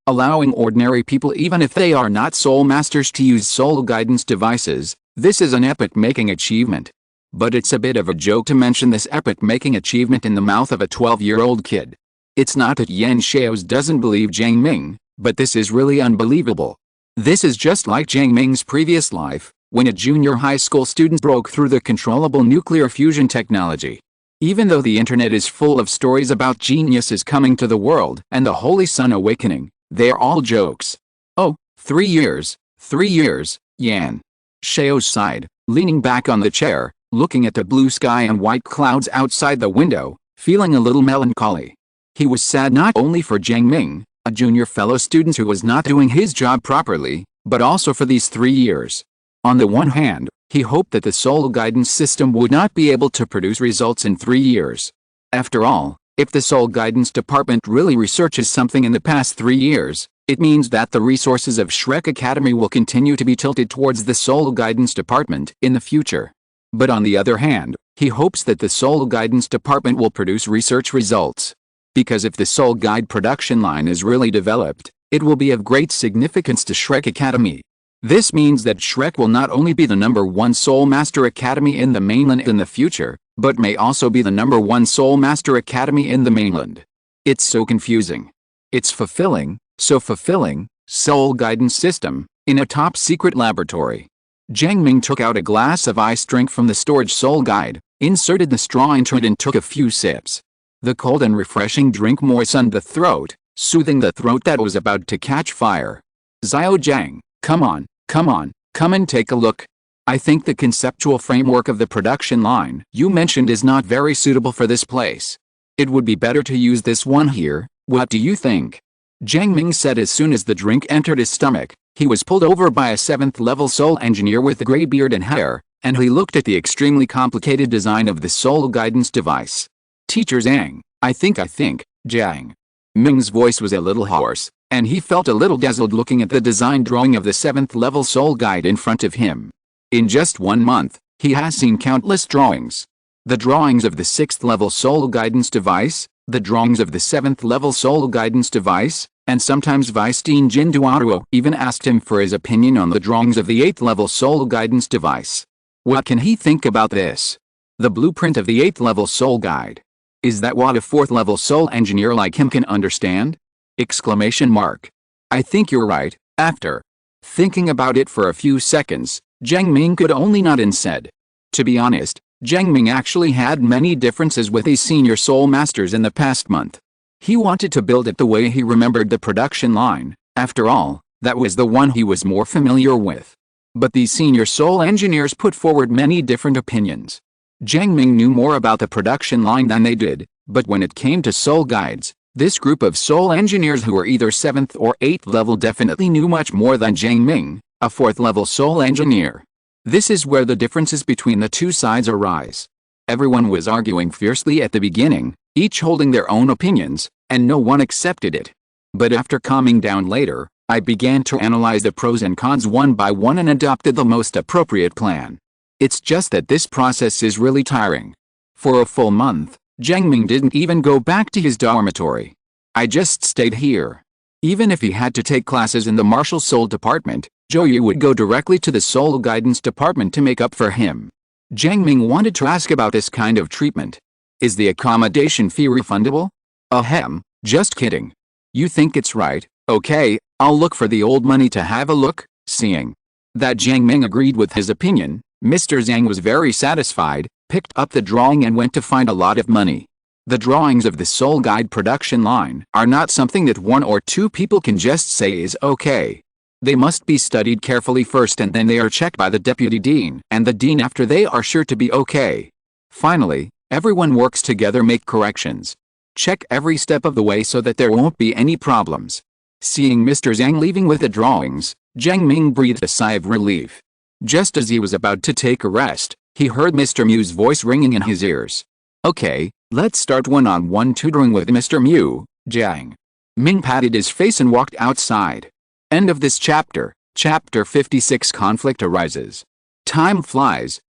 Allowing ordinary people even if they are not soul masters to use soul guidance devices, this is an epoch-making achievement. But it's a bit of a joke to mention this epoch-making achievement in the mouth of a 12-year-old kid. It's not that Yan Xiaos doesn't believe Jiang Ming, but this is really unbelievable. This is just like Jiang Ming's previous life, when a junior high school student broke through the controllable nuclear fusion technology. Even though the internet is full of stories about geniuses coming to the world and the Holy Sun awakening, they are all jokes. Oh, 3 years, 3 years, Yan Xiaos sighed, leaning back on the chair, looking at the blue sky and white clouds outside the window, feeling a little melancholy. He was sad not only for Jiang Ming, a junior fellow student who was not doing his job properly, but also for these 3 years. On the one hand, he hoped that the soul guidance system would not be able to produce results in 3 years. After all, if the soul guidance department really researches something in the past 3 years, it means that the resources of Shrek Academy will continue to be tilted towards the soul guidance department in the future. But on the other hand, he hopes that the soul guidance department will produce research results. Because if the soul guide production line is really developed, it will be of great significance to Shrek Academy. This means that Shrek will not only be the #1 Soul Master Academy in the mainland in the future, but may also be the #1 Soul Master Academy in the mainland. It's so confusing. It's fulfilling, so fulfilling, soul guidance system, in a top-secret laboratory. Jiang Ming took out a glass of ice drink from the storage soul guide, inserted the straw into it and took a few sips. The cold and refreshing drink moistened the throat, soothing the throat that was about to catch fire. Xiao Jiang, come on, come and take a look. I think the conceptual framework of the production line you mentioned is not very suitable for this place. It would be better to use this one here, what do you think? Jiang Ming said as soon as the drink entered his stomach. He was pulled over by a 7th-level soul engineer with a gray beard and hair, and he looked at the extremely complicated design of the soul guidance device. Teacher Zhang, I think, Jiang Ming's voice was a little hoarse, and he felt a little dazzled looking at the design drawing of the 7th-level soul guide in front of him. In just 1 month, he has seen countless drawings. The drawings of the 6th-level soul guidance device, the drawings of the 7th-level soul guidance device, and sometimes Vice-Dean Jiang Duoduo even asked him for his opinion on the drawings of the 8th-level soul guidance device. What can he think about this? The blueprint of the 8th-level soul guide. Is that what a 4th-level soul engineer like him can understand? Exclamation mark. I think you're right. After thinking about it for a few seconds, Jiang Ming could only nod and said. To be honest, Jiang Ming actually had many differences with his senior soul masters in the past month. He wanted to build it the way he remembered the production line. After all, that was the one he was more familiar with. But these senior soul engineers put forward many different opinions. Jiang Ming knew more about the production line than they did, but when it came to soul guides, this group of soul engineers who were either 7th or 8th level definitely knew much more than Jiang Ming, a 4th level soul engineer. This is where the differences between the two sides arise. Everyone was arguing fiercely at the beginning, each holding their own opinions, and no one accepted it. But after calming down later, I began to analyze the pros and cons one by one and adopted the most appropriate plan. It's just that this process is really tiring. For a full month, Jiang Ming didn't even go back to his dormitory. I just stayed here. Even if he had to take classes in the martial soul department, Zhou Yu would go directly to the soul guidance department to make up for him. Jiang Ming wanted to ask about this kind of treatment. Is the accommodation fee refundable? Ahem, just kidding. You think it's right, okay, I'll look for the old money to have a look. Seeing that Jiang Ming agreed with his opinion, Mr. Zhang was very satisfied, picked up the drawing and went to find a lot of money. The drawings of the soul guide production line are not something that 1 or 2 people can just say is okay. They must be studied carefully first and then they are checked by the deputy dean and the dean after they are sure to be okay. Finally, everyone works together, make corrections. Check every step of the way so that there won't be any problems. Seeing Mr. Zhang leaving with the drawings, Jiang Ming breathed a sigh of relief. Just as he was about to take a rest, he heard Mr. Mu's voice ringing in his ears. Okay, let's start one-on-one tutoring with Mr. Mu. Jiang Ming patted his face and walked outside. End of this chapter. Chapter 56. Conflict arises. Time flies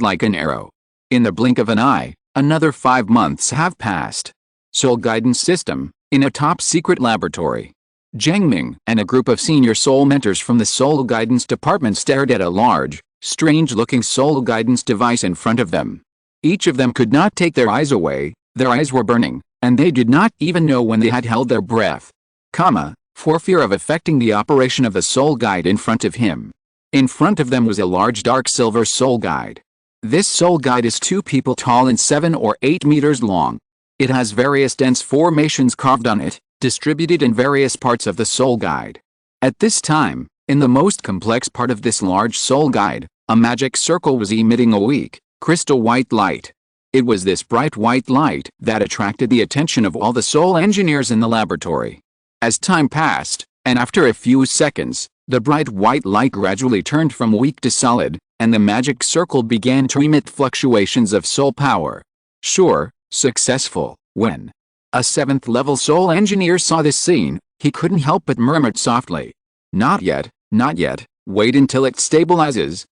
like an arrow. In the blink of an eye, another 5 months have passed. Soul guidance system, in a top-secret laboratory. Jiang Ming and a group of senior soul mentors from the soul guidance department stared at a large, strange-looking soul guidance device in front of them. Each of them could not take their eyes away, their eyes were burning, and they did not even know when they had held their breath. For fear of affecting the operation of the soul guide in front of him. In front of them was a large dark silver soul guide. This soul guide is 2 people tall and 7 or 8 meters long. It has various dense formations carved on it, distributed in various parts of the soul guide. At this time, in the most complex part of this large soul guide, a magic circle was emitting a weak, crystal white light. It was this bright white light that attracted the attention of all the soul engineers in the laboratory. As time passed, and after a few seconds, the bright white light gradually turned from weak to solid, and the magic circle began to emit fluctuations of soul power. Sure, successful. When a 7th level soul engineer saw this scene, he couldn't help but murmur softly. Not yet, wait until it stabilizes,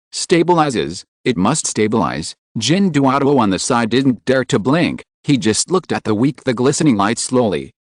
it must stabilize. Jiang Duoduo on the side didn't dare to blink, he just looked at the glistening light slowly,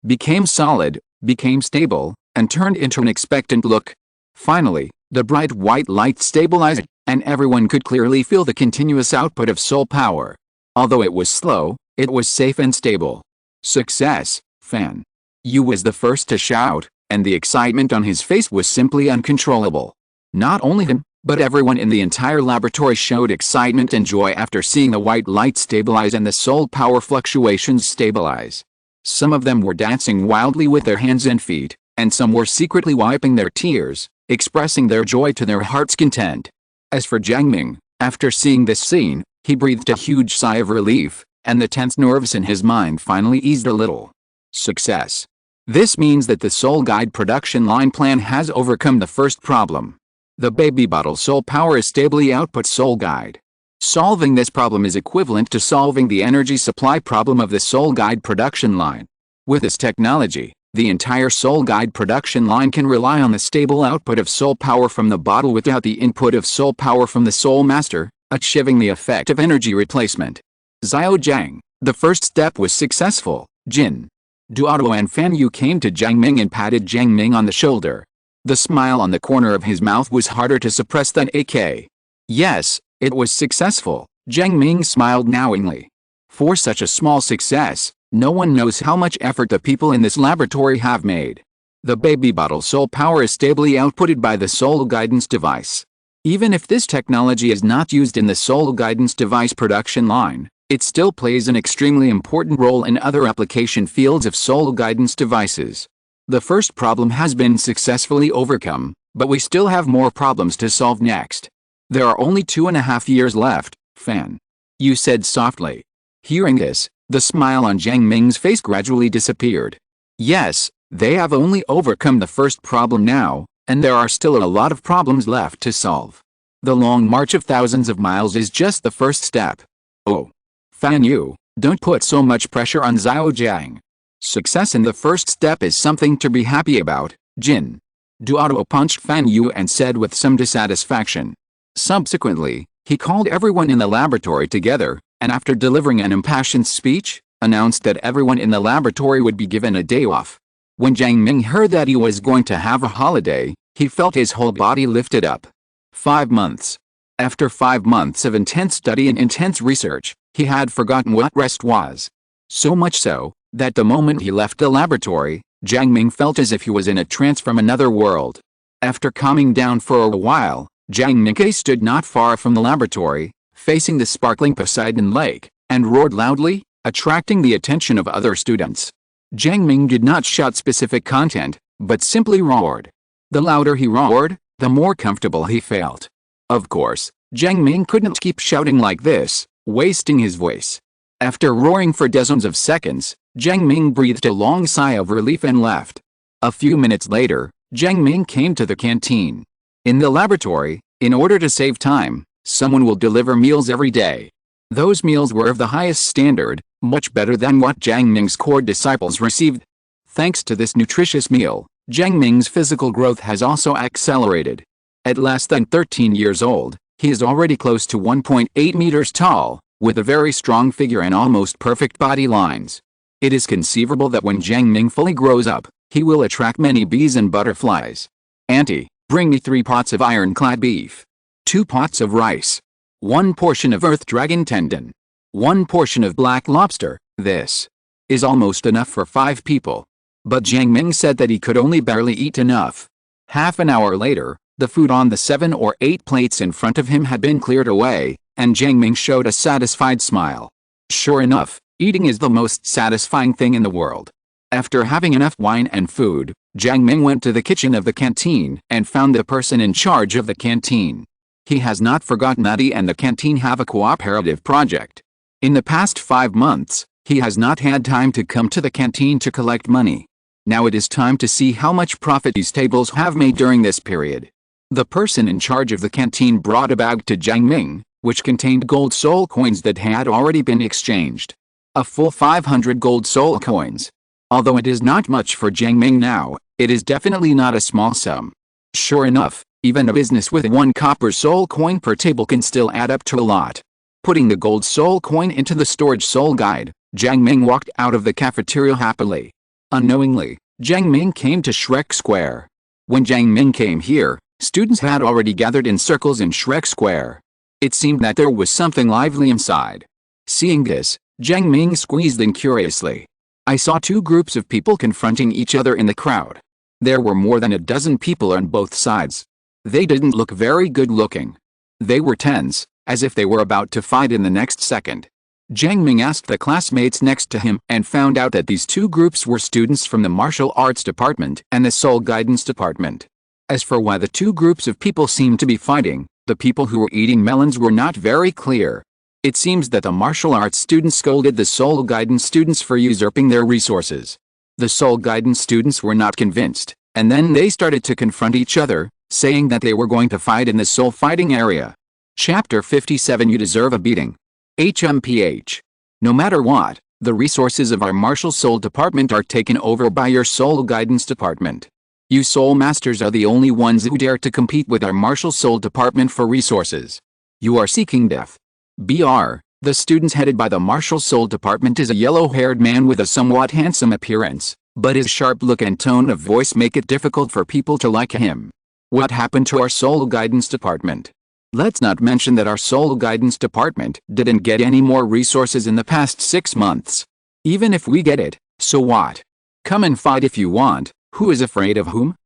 became solid, became stable, and turned into an expectant look. Finally, the bright white light stabilized, and everyone could clearly feel the continuous output of soul power. Although it was slow, it was safe and stable. Success, Fan Yu was the first to shout, and the excitement on his face was simply uncontrollable. Not only him, but everyone in the entire laboratory showed excitement and joy after seeing the white light stabilize and the soul power fluctuations stabilize. Some of them were dancing wildly with their hands and feet, and some were secretly wiping their tears, expressing their joy to their heart's content. As for Jiang Ming, after seeing this scene, he breathed a huge sigh of relief, and the tense nerves in his mind finally eased a little. Success. This means that the Soul Guide production line plan has overcome the first problem. The baby bottle soul power is stably output Soul Guide. Solving this problem is equivalent to solving the energy supply problem of the Soul Guide production line. With this technology, the entire Soul Guide production line can rely on the stable output of soul power from the bottle without the input of soul power from the Soul Master, achieving the effect of energy replacement. Zhaojiang, the first step was successful. Jin, Duoduo and Fan Yu came to Jiang Ming and patted Jiang Ming on the shoulder. The smile on the corner of his mouth was harder to suppress than AK. Yes, it was successful. Jiang Ming smiled knowingly. For such a small success, no one knows how much effort the people in this laboratory have made. The baby bottle soul power is stably outputted by the soul guidance device. Even if this technology is not used in the soul guidance device production line, it still plays an extremely important role in other application fields of soul guidance devices. The first problem has been successfully overcome, but we still have more problems to solve next. There are only 2.5 years left, Fan Yu said softly. Hearing this, the smile on Jiang Ming's face gradually disappeared. Yes, they have only overcome the first problem now, and there are still a lot of problems left to solve. The long march of thousands of miles is just the first step. Oh, Fan Yu, don't put so much pressure on Zhaojiang. Success in the first step is something to be happy about. Jin Duoduo punched Fan Yu and said with some dissatisfaction. Subsequently, he called everyone in the laboratory together, and after delivering an impassioned speech, announced that everyone in the laboratory would be given a day off. When Jiang Ming heard that he was going to have a holiday, he felt his whole body lifted up. 5 months. After 5 months of intense study and intense research, he had forgotten what rest was. So much so, that the moment he left the laboratory, Jiang Ming felt as if he was in a trance from another world. After calming down for a while, Jiang Ming stood not far from the laboratory, facing the sparkling Poseidon Lake, and roared loudly, attracting the attention of other students. Jiang Ming did not shout specific content, but simply roared. The louder he roared, the more comfortable he felt. Of course, Jiang Ming couldn't keep shouting like this, wasting his voice. After roaring for dozens of seconds, Jiang Ming breathed a long sigh of relief and left. A few minutes later, Jiang Ming came to the canteen. In the laboratory, in order to save time, someone will deliver meals every day. Those meals were of the highest standard, much better than what Jiang Ming's core disciples received. Thanks to this nutritious meal, Jiang Ming's physical growth has also accelerated. At less than 13 years old, he is already close to 1.8 meters tall, with a very strong figure and almost perfect body lines. It is conceivable that when Jiang Ming fully grows up, he will attract many bees and butterflies. Auntie, bring me 3 pots of ironclad beef, 2 pots of rice, 1 portion of earth dragon tendon, 1 portion of black lobster. This is almost enough for 5 people. But Jiang Ming said that he could only barely eat enough. Half an hour later, the food on the 7 or 8 plates in front of him had been cleared away, and Jiang Ming showed a satisfied smile. Sure enough, eating is the most satisfying thing in the world. After having enough wine and food, Jiang Ming went to the kitchen of the canteen and found the person in charge of the canteen. He has not forgotten that he and the canteen have a cooperative project. In the past 5 months, he has not had time to come to the canteen to collect money. Now it is time to see how much profit these tables have made during this period. The person in charge of the canteen brought a bag to Jiang Ming, which contained gold soul coins that had already been exchanged. A full 500 gold soul coins. Although it is not much for Jiang Ming now, it is definitely not a small sum. Sure enough, even a business with 1 copper soul coin per table can still add up to a lot. Putting the gold soul coin into the storage soul guide, Jiang Ming walked out of the cafeteria happily. Unknowingly, Jiang Ming came to Shrek Square. When Jiang Ming came here, students had already gathered in circles in Shrek Square. It seemed that there was something lively inside. Seeing this, Jiang Ming squeezed in curiously. I saw 2 groups of people confronting each other in the crowd. There were more than a dozen people on both sides. They didn't look very good looking. They were tense, as if they were about to fight in the next second. Jiang Ming asked the classmates next to him and found out that these two groups were students from the martial arts department and the soul guidance department. As for why the two groups of people seemed to be fighting, the people who were eating melons were not very clear. It seems that the martial arts students scolded the soul guidance students for usurping their resources. The soul guidance students were not convinced, and then they started to confront each other, saying that they were going to fight in the soul fighting area. Chapter 57. You deserve a beating. HMPH. No matter what, the resources of our martial soul department are taken over by your soul guidance department. You soul masters are the only ones who dare to compete with our martial soul department for resources. You are seeking death. Br. The students headed by the martial soul department is a yellow-haired man with a somewhat handsome appearance, but his sharp look and tone of voice make it difficult for people to like him. What happened to our soul guidance department? Let's not mention that our soul guidance department didn't get any more resources in the past 6 months. Even if we get it, so what? Come and fight if you want. Who is afraid of whom?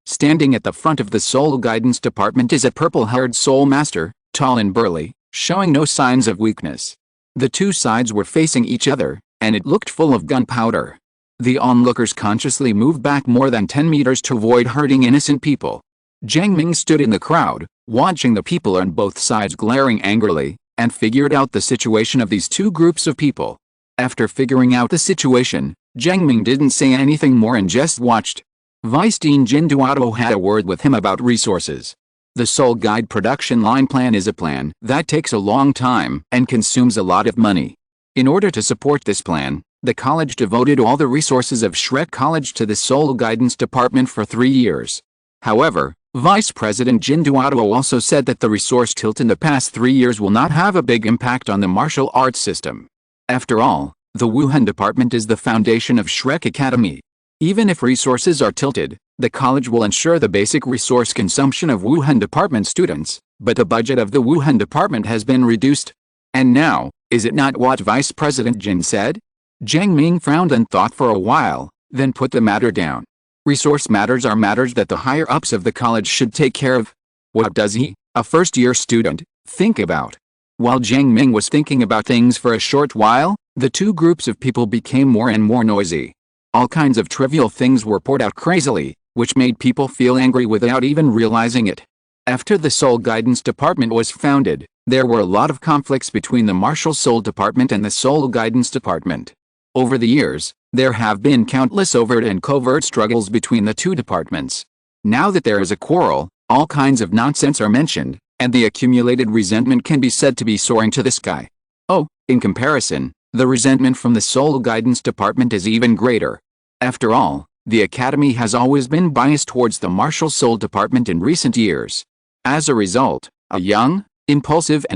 Standing at the front of the soul guidance department is a purple-haired soul master, tall and burly, showing no signs of weakness. The two sides were facing each other, and it looked full of gunpowder. The onlookers consciously moved back more than 10 meters to avoid hurting innocent people. Jiang Ming stood in the crowd, watching the people on both sides glaring angrily, and figured out the situation of these two groups of people. After figuring out the situation, Jiang Ming didn't say anything more and just watched. Vice Dean Jiang Duoduo had a word with him about resources. The Soul Guide production line plan is a plan that takes a long time and consumes a lot of money. In order to support this plan, the college devoted all the resources of Shrek College to the Soul Guidance Department for 3 years. However, Vice President Jiang Duoduo also said that the resource tilt in the past 3 years will not have a big impact on the martial arts system. After all, the Wuhan department is the foundation of Shrek Academy. Even if resources are tilted, the college will ensure the basic resource consumption of Wuhan department students, but the budget of the Wuhan department has been reduced. And now, is it not what Vice President Jin said? Jiang Ming frowned and thought for a while, then put the matter down. Resource matters are matters that the higher-ups of the college should take care of. What does he, a first-year student, think about? While Jiang Ming was thinking about things for a short while, the two groups of people became more and more noisy. All kinds of trivial things were poured out crazily, which made people feel angry without even realizing it. After the Soul Guidance Department was founded, there were a lot of conflicts between the Martial Soul Department and the Soul Guidance Department. Over the years, there have been countless overt and covert struggles between the two departments. Now that there is a quarrel, all kinds of nonsense are mentioned, and the accumulated resentment can be said to be soaring to the sky. Oh, in comparison, the resentment from the Soul Guidance Department is even greater. After all, the Academy has always been biased towards the Martial Soul Department in recent years. As a result, a young, impulsive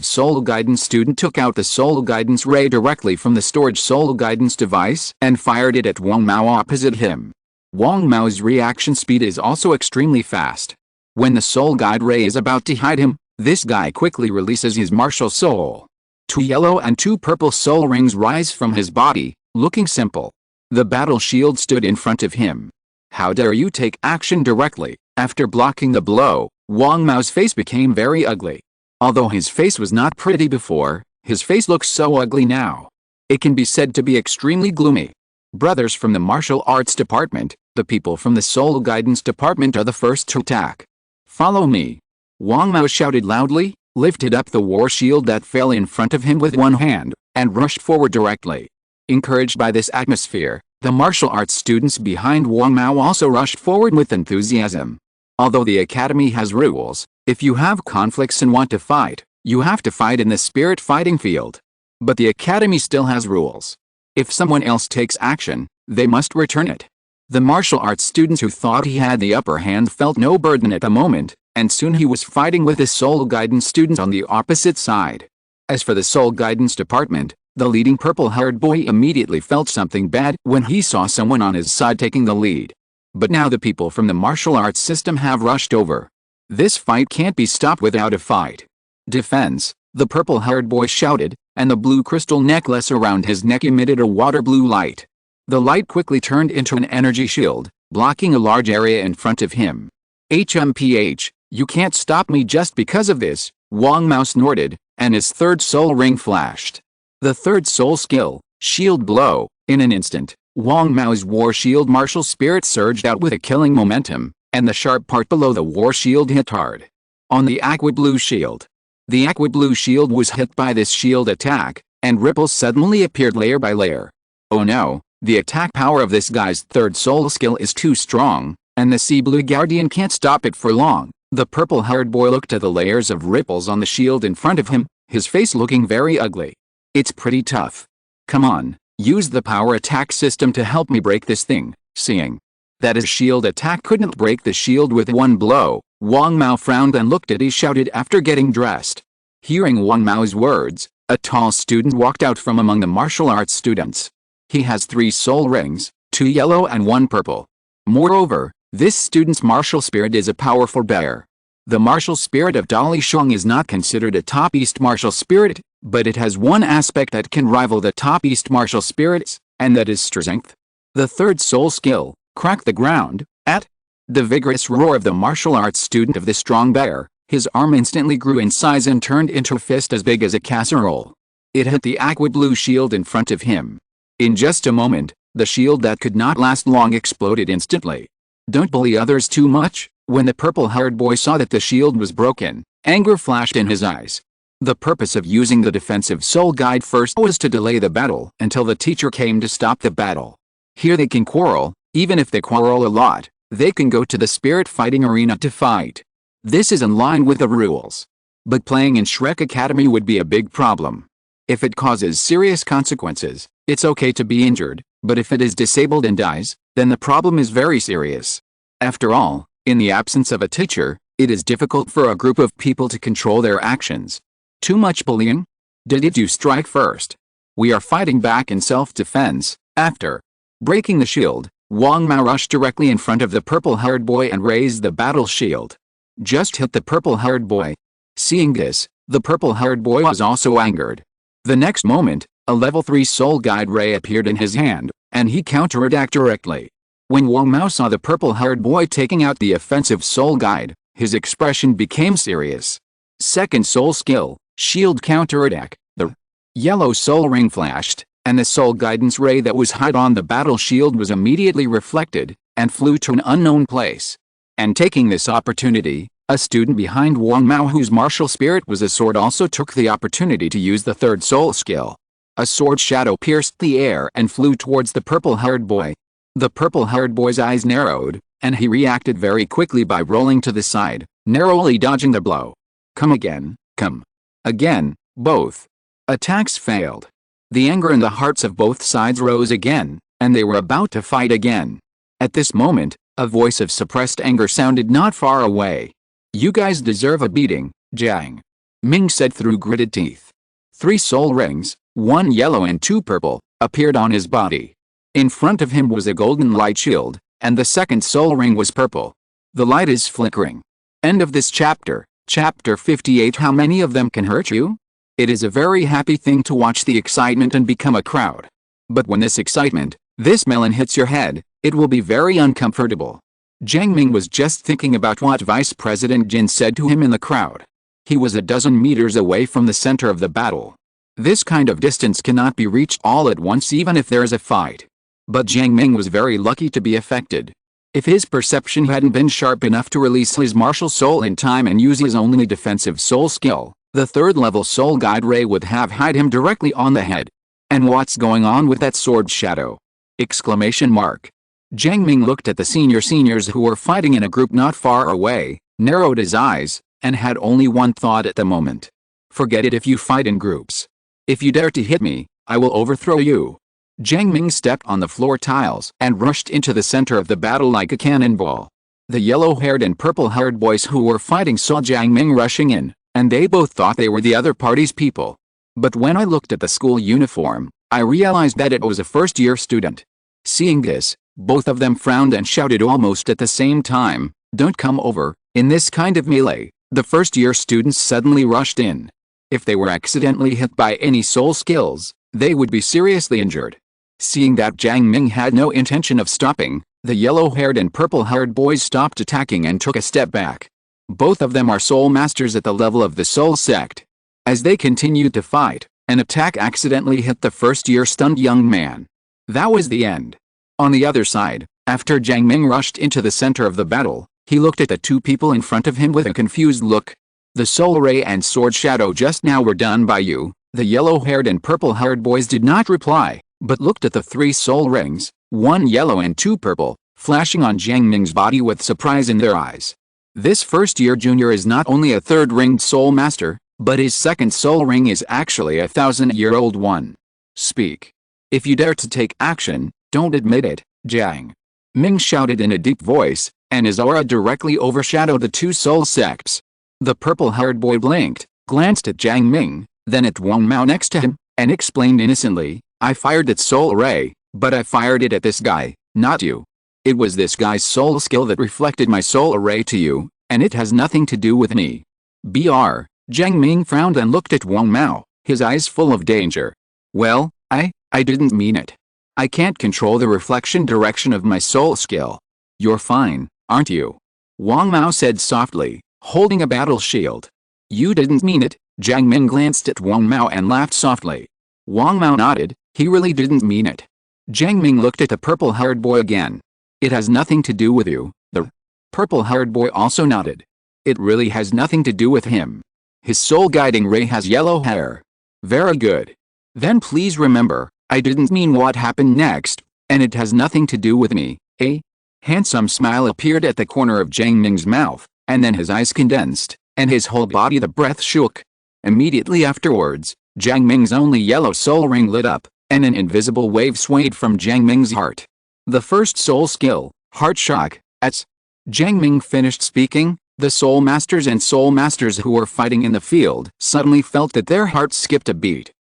Soul Guidance student took out the Soul Guidance Ray directly from the storage Soul Guidance device and fired it at Wang Mao opposite him. Wang Mao's reaction speed is also extremely fast. When the Soul Guide Ray is about to hit him, this guy quickly releases his martial soul. 2 yellow and 2 purple soul rings rise from his body, looking simple. The battle shield stood in front of him. How dare you take action directly? After blocking the blow, Wang Mao's face became very ugly. Although his face was not pretty before, his face looks so ugly now. It can be said to be extremely gloomy. Brothers from the Martial Arts Department, the people from the Soul Guidance Department are the first to attack. Follow me. Wang Mao shouted loudly, lifted up the war shield that fell in front of him with one hand, and rushed forward directly. Encouraged by this atmosphere, the martial arts students behind Wang Mao also rushed forward with enthusiasm. Although the Academy has rules, if you have conflicts and want to fight, you have to fight in the spirit fighting field. But the Academy still has rules. If someone else takes action, they must return it. The martial arts students who thought he had the upper hand felt no burden at the moment, and soon he was fighting with the Soul Guidance students on the opposite side. As for the Soul Guidance Department, the leading purple-haired boy immediately felt something bad when he saw someone on his side taking the lead. But now the people from the martial arts system have rushed over. This fight can't be stopped without a fight. Defense, the purple-haired boy shouted, and the blue crystal necklace around his neck emitted a water blue light. The light quickly turned into an energy shield, blocking a large area in front of him. HMPH, you can't stop me just because of this, Wang Mao snorted, and his third soul ring flashed. The third soul skill, Shield Blow. In an instant, Wang Mao's War Shield martial spirit surged out with a killing momentum, and the sharp part below the War Shield hit hard on the Aqua Blue Shield. The Aqua Blue Shield was hit by this shield attack, and ripples suddenly appeared layer by layer. Oh no, the attack power of this guy's third soul skill is too strong, and the Sea Blue Guardian can't stop it for long. The purple-haired boy looked at the layers of ripples on the shield in front of him, his face looking very ugly. It's pretty tough. Come on, use the power attack system to help me break this thing. Seeing that his shield attack couldn't break the shield with one blow, Wang Mao frowned and looked at he shouted after getting dressed. Hearing Wang Mao's words, a tall student walked out from among the martial arts students. He has 3 soul rings, 2 yellow and 1 purple. Moreover, this student's martial spirit is a powerful bear. The martial spirit of Dali Shang is not considered a top East martial spirit, but it has one aspect that can rival the top East martial spirits, and that is strength. The third soul skill, Crack the Ground. At the vigorous roar of the martial arts student of the strong bear, his arm instantly grew in size and turned into a fist as big as a casserole. It hit the Aqua Blue Shield in front of him. In just a moment, the shield that could not last long exploded instantly. Don't bully others too much. When the purple-haired boy saw that the shield was broken, anger flashed in his eyes. The purpose of using the defensive soul guide first was to delay the battle until the teacher came to stop the battle. Here they can quarrel, even if they quarrel a lot, they can go to the spirit fighting arena to fight. This is in line with the rules. But playing in Shrek Academy would be a big problem. If it causes serious consequences, it's okay to be injured, but if it is disabled and dies, then the problem is very serious. After all, in the absence of a teacher, it is difficult for a group of people to control their actions. Too much bullying? Did you strike first? We are fighting back in self-defense. After breaking the shield, Wang Mao rushed directly in front of the purple-haired boy and raised the battle shield. Just hit the purple-haired boy. Seeing this, the purple-haired boy was also angered. The next moment, a level 3 soul guide ray appeared in his hand, and he counterattacked directly. When Wang Mao saw the purple-haired boy taking out the offensive soul guide, his expression became serious. Second soul skill, Shield Counterattack. The yellow soul ring flashed, and the soul guidance ray that was hid on the battle shield was immediately reflected, and flew to an unknown place. And taking this opportunity, a student behind Wang Mao whose martial spirit was a sword also took the opportunity to use the third soul skill. A sword shadow pierced the air and flew towards the purple-haired boy. The purple-haired boy's eyes narrowed, and he reacted very quickly by rolling to the side, narrowly dodging the blow. Come again, come again, both attacks failed. The anger in the hearts of both sides rose again, and they were about to fight again. At this moment, a voice of suppressed anger sounded not far away. You guys deserve a beating, Jiang Ming said through gritted teeth. 3 soul rings, 1 yellow and 2 purple, appeared on his body. In front of him was a golden light shield, and the second soul ring was purple. The light is flickering. End of this chapter. Chapter 58. How many of them can hurt you? It is a very happy thing to watch the excitement and become a crowd. But when this excitement, this melon hits your head, it will be very uncomfortable. Jiang Ming was just thinking about what Vice President Jin said to him in the crowd. He was a dozen meters away from the center of the battle. This kind of distance cannot be reached all at once even if there is a fight. But Jiang Ming was very lucky to be affected. If his perception hadn't been sharp enough to release his martial soul in time and use his only defensive soul skill, the third-level soul guide ray would have hit him directly on the head. And what's going on with that sword shadow? Exclamation mark. Jiang Ming looked at the seniors who were fighting in a group not far away, narrowed his eyes, and had only one thought at the moment. Forget it if you fight in groups. If you dare to hit me, I will overthrow you. Jiang Ming stepped on the floor tiles and rushed into the center of the battle like a cannonball. The yellow-haired and purple-haired boys who were fighting saw Jiang Ming rushing in, and they both thought they were the other party's people. But when I looked at the school uniform, I realized that it was a first-year student. Seeing this, both of them frowned and shouted almost at the same time, "Don't come over." In this kind of melee, the first-year students suddenly rushed in. If they were accidentally hit by any soul skills, they would be seriously injured. Seeing that Jiang Ming had no intention of stopping, the yellow-haired and purple-haired boys stopped attacking and took a step back. Both of them are soul masters at the level of the soul sect. As they continued to fight, an attack accidentally hit the first-year stunned young man. That was the end. On the other side, after Jiang Ming rushed into the center of the battle, he looked at the two people in front of him with a confused look. The soul ray and sword shadow just now were done by you. The yellow-haired and purple-haired boys did not reply, but looked at the three soul rings, one yellow and two purple, flashing on Jiang Ming's body with surprise in their eyes. This first-year junior is not only a third-ringed soul master, but his second soul ring is actually a 1,000-year-old one. Speak. If you dare to take action, don't admit it, Jiang Ming shouted in a deep voice, and his aura directly overshadowed the two soul sects. The purple-haired boy blinked, glanced at Jiang Ming, then at Wang Mao next to him, and explained innocently, I fired that soul ray, but I fired it at this guy, not you. It was this guy's soul skill that reflected my soul array to you, and it has nothing to do with me. Br. Jiang Ming frowned and looked at Wang Mao, his eyes full of danger. Well, I didn't mean it. I can't control the reflection direction of my soul skill. You're fine, aren't you? Wang Mao said softly, holding a battle shield. You didn't mean it. Jiang Ming glanced at Wang Mao and laughed softly. Wang Mao nodded, he really didn't mean it. Jiang Ming looked at the purple-haired boy again. It has nothing to do with you. The purple-haired boy also nodded. It really has nothing to do with him. His soul guiding ray has yellow hair. Very good. Then please remember, I didn't mean what happened next, and it has nothing to do with me. A handsome smile appeared at the corner of Jiang Ming's mouth, and then his eyes condensed, and his whole body the breath shook. Immediately afterwards, Jiang Ming's only yellow soul ring lit up, and an invisible wave swayed from Jiang Ming's heart. The first soul skill, Heart Shock. As Jiang Ming finished speaking, the soul masters and soul masters who were fighting in the field suddenly felt that their hearts skipped a beat.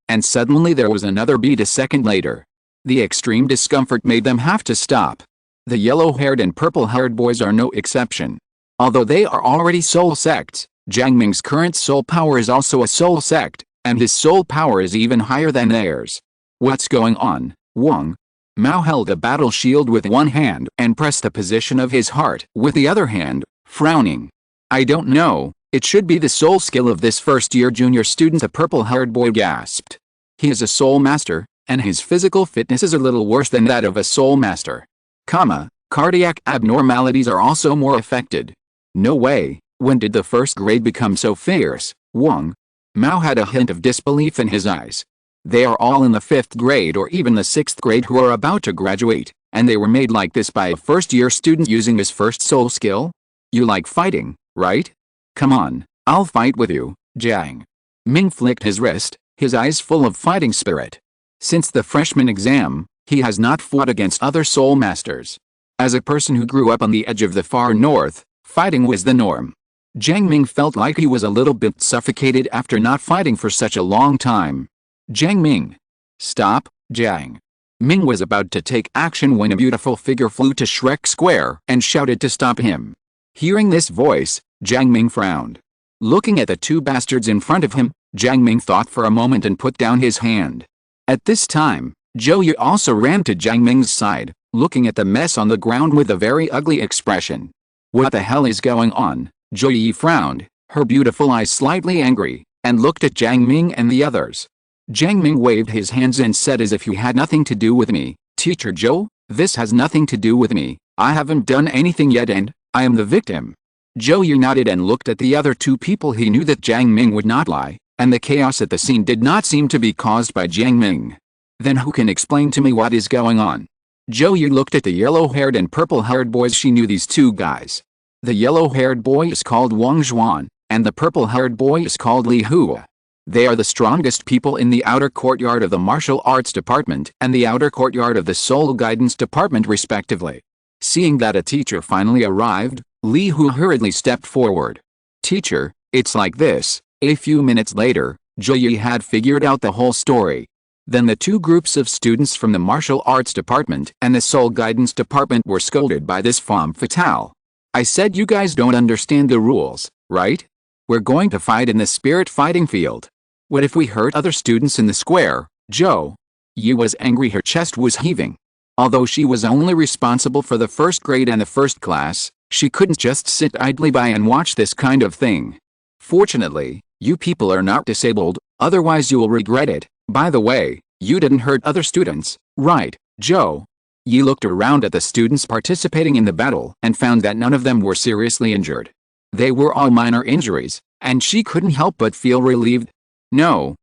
And suddenly there was another beat a second later. The extreme discomfort made them have to stop. The yellow-haired and purple-haired boys are no exception. Although they are already soul sects, Jiang Ming's current soul power is also a soul sect, and his soul power is even higher than theirs. What's going on? Wang Mao held a battle shield with one hand and pressed the position of his heart with the other hand, frowning. I don't know, it should be the soul skill of this first-year junior student, the purple-haired boy gasped. He is a soul master, and his physical fitness is a little worse than that of a soul master. Cardiac abnormalities are also more affected. No way, when did the first grade become so fierce? Wang Mao had a hint of disbelief in his eyes. They are all in the 5th grade or even the 6th grade who are about to graduate, and they were made like this by a first-year student using his first soul skill? You like fighting, right? Come on, I'll fight with you. Jiang Ming flicked his wrist, his eyes full of fighting spirit. Since the freshman exam, he has not fought against other soul masters. As a person who grew up on the edge of the far north, fighting was the norm. Jiang Ming felt like he was a little bit suffocated after not fighting for such a long time. Jiang Ming. Stop. Jiang Ming was about to take action when a beautiful figure flew to Shrek Square and shouted to stop him. Hearing this voice, Jiang Ming frowned. Looking at the two bastards in front of him, Jiang Ming thought for a moment and put down his hand. At this time, Zhou Yu also ran to Jiang Ming's side, looking at the mess on the ground with a very ugly expression. What the hell is going on? Zhou Yu frowned, her beautiful eyes slightly angry, and looked at Jiang Ming and the others. Jiang Ming waved his hands and said as if he had nothing to do with me, Teacher Zhou, this has nothing to do with me, I haven't done anything yet and I am the victim. Zhou Yu nodded and looked at the other two people. He knew that Jiang Ming would not lie, and the chaos at the scene did not seem to be caused by Jiang Ming. Then who can explain to me what is going on? Zhou Yu looked at the yellow-haired and purple-haired boys. She knew these two guys. The yellow-haired boy is called Wang Zhuan, and the purple-haired boy is called Li Hua. They are the strongest people in the outer courtyard of the martial arts department and the outer courtyard of the soul guidance department respectively. Seeing that a teacher finally arrived, Li Hua hurriedly stepped forward. Teacher, it's like this. A few minutes later, Zhou Yu had figured out the whole story. Then the two groups of students from the martial arts department and the soul guidance department were scolded by this femme fatale. I said you guys don't understand the rules, right? We're going to fight in the spirit fighting field. What if we hurt other students in the square? Zhou Yu was angry. Her chest was heaving. Although she was only responsible for the first grade and the first class, she couldn't just sit idly by and watch this kind of thing. Fortunately, You people are not disabled, otherwise you will regret it. By the way, you didn't hurt other students, right, Joe? Yi looked around at the students participating in the battle and found that none of them were seriously injured. They were all minor injuries, and she couldn't help but feel relieved. No,